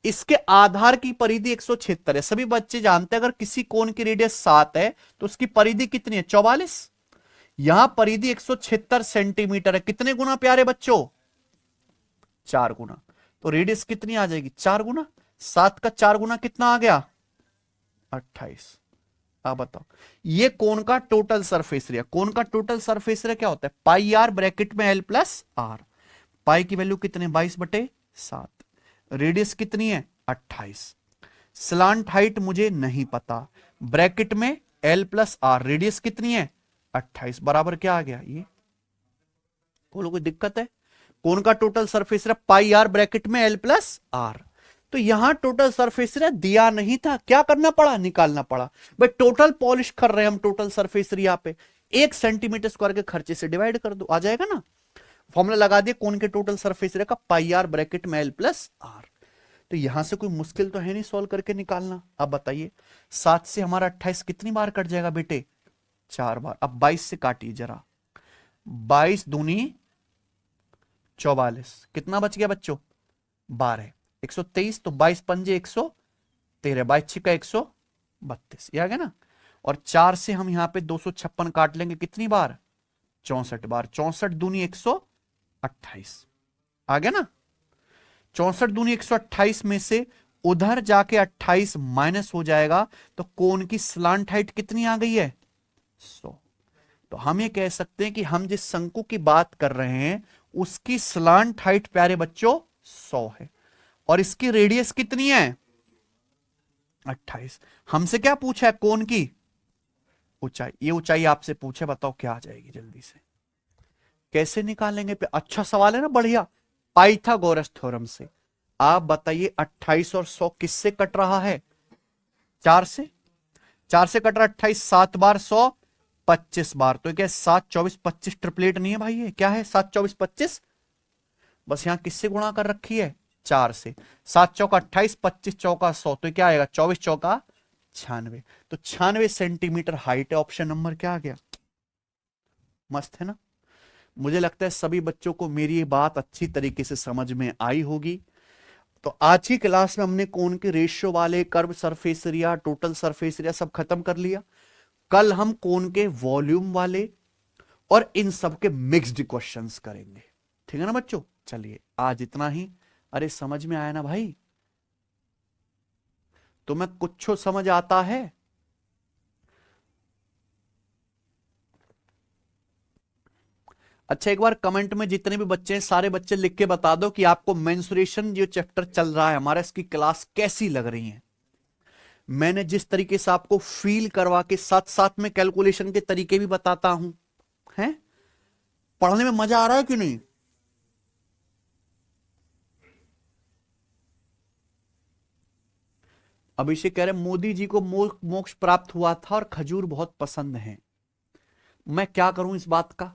इसके आधार की परिधि 176 है। सभी बच्चे जानते हैं अगर किसी कोन की रेडियस 7 है तो उसकी परिधि कितनी है? 44। यहां परिधि 176 सेंटीमीटर है, कितने गुना प्यारे बच्चों? 4 गुना। तो रेडियस कितनी आ जाएगी? 4 गुना। 7 का 4 गुना कितना आ गया? 28। आप बताओ, ये कोन का टोटल सरफेस एरिया। कोन का टोटल सरफेस एरिया क्या होता है? पाई आर ब्रैकेट में एल प्लस आर। पाई की वैल्यू कितने? 22/7। रेडियस कितनी है? 28। स्लांट हाइट मुझे नहीं पता, ब्रैकेट में एल प्लस आर, रेडियस कितनी है? 28 बराबर क्या आ गया? ये बोलो कोई दिक्कत है? कोन का total surface area pi R bracket में एल प्लस आर। तो यहां टोटल सरफेस एरिया दिया नहीं था, क्या करना पड़ा? निकालना पड़ा। भाई टोटल पॉलिश कर रहे हैं हम टोटल सरफेस एरिया पे, 1 सेंटीमीटर स्क्वायर के खर्चे से डिवाइड कर दो, आ जाएगा ना। फॉर्मूला लगा दिया कोन के टोटल सरफेस एरिया का, पाई आर ब्रैकेट में एल प्लस आर। तो यहां से कोई मुश्किल तो है नहीं सॉल्व करके निकालना। अब बताइए 7 से हमारा 28 कितनी बार कट जाएगा बेटे? 4 बार। अब 22 से काटिए जरा, 22 दूनी 44, कितना बच गया बच्चों? 12। 123, तो 22 पंजे 113, 22 छिका 132, ये आ गया ना। और 4 से हम यहां पे 256 काट लेंगे, कितनी बार? 64 बार। 64 दूनी 128, आ गया ना। 64 दूनी 128 में से उधर जाके 28 माइनस हो जाएगा, तो कोन की स्लांट हाइट कितनी आ गई है? 100। तो हम ये कह सकते हैं कि हम जिस शंकु की बात कर रहे हैं उसकी स्लांट हाइट प्यारे बच्चों 100 है, और इसकी रेडियस कितनी है? 28। हमसे क्या पूछा है? कोन की ऊंचाई। ये ऊंचाई आपसे पूछे, बताओ क्या आ जाएगी? जल्दी से कैसे निकालेंगे? अच्छा सवाल है ना, बढ़िया, पाइथागोरस थ्योरम से। आप बताइए 28 और 100 किससे कट रहा है? 4 से। 4 से कट रहा 28, 7 बार 100, 25 बार। तो क्या 7 24 25 ट्रिपलेट नहीं है भाई? ये क्या है? 7 24 25, बस यहां किससे गुणा कर रखी है? 4 से। 7 चौका 28, 25 चौका 100, तो क्या आएगा? 24 चौका 96। तो 96 सेंटीमीटर हाइट है। ऑप्शन नंबर क्या आ गया? मस्त है ना। मुझे लगता है सभी बच्चों को मेरी ये बात अच्छी तरीके से समझ में आई होगी। तो आज की क्लास में हमने कोन के रेशियो वाले, curve surface area, total surface area सब खत्म कर लिया। कल हम कोन के वॉल्यूम वाले और इन सब के मिक्स्ड क्वेश्चंस करेंगे, ठीक है ना बच्चों? चलिए आज इतना ही। अरे समझ में आया ना भाई? तुम्हें कुछ समझ आता है? अच्छा, एक बार कमेंट में जितने भी बच्चे हैं सारे बच्चे लिख के बता दो कि आपको मेंसुरेशन जो चैप्टर चल रहा है हमारा, इसकी क्लास कैसी लग रही है। मैंने जिस तरीके से आपको फील करवा के साथ साथ में कैलकुलेशन के तरीके भी बताता हूं, हैं? पढ़ने में मजा आ रहा है कि नहीं? अभिषेक कह रहे मोदी जी को मोक्ष प्राप्त हुआ था और खजूर बहुत पसंद है। मैं क्या करूं इस बात का?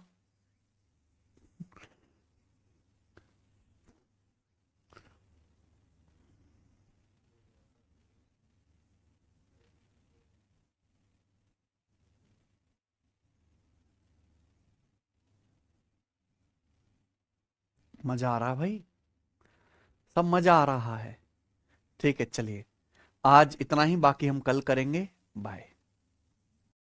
मजा आ रहा है भाई, सब मजा आ रहा है। ठीक है, चलिए आज इतना ही, बाकी हम कल करेंगे। बाय।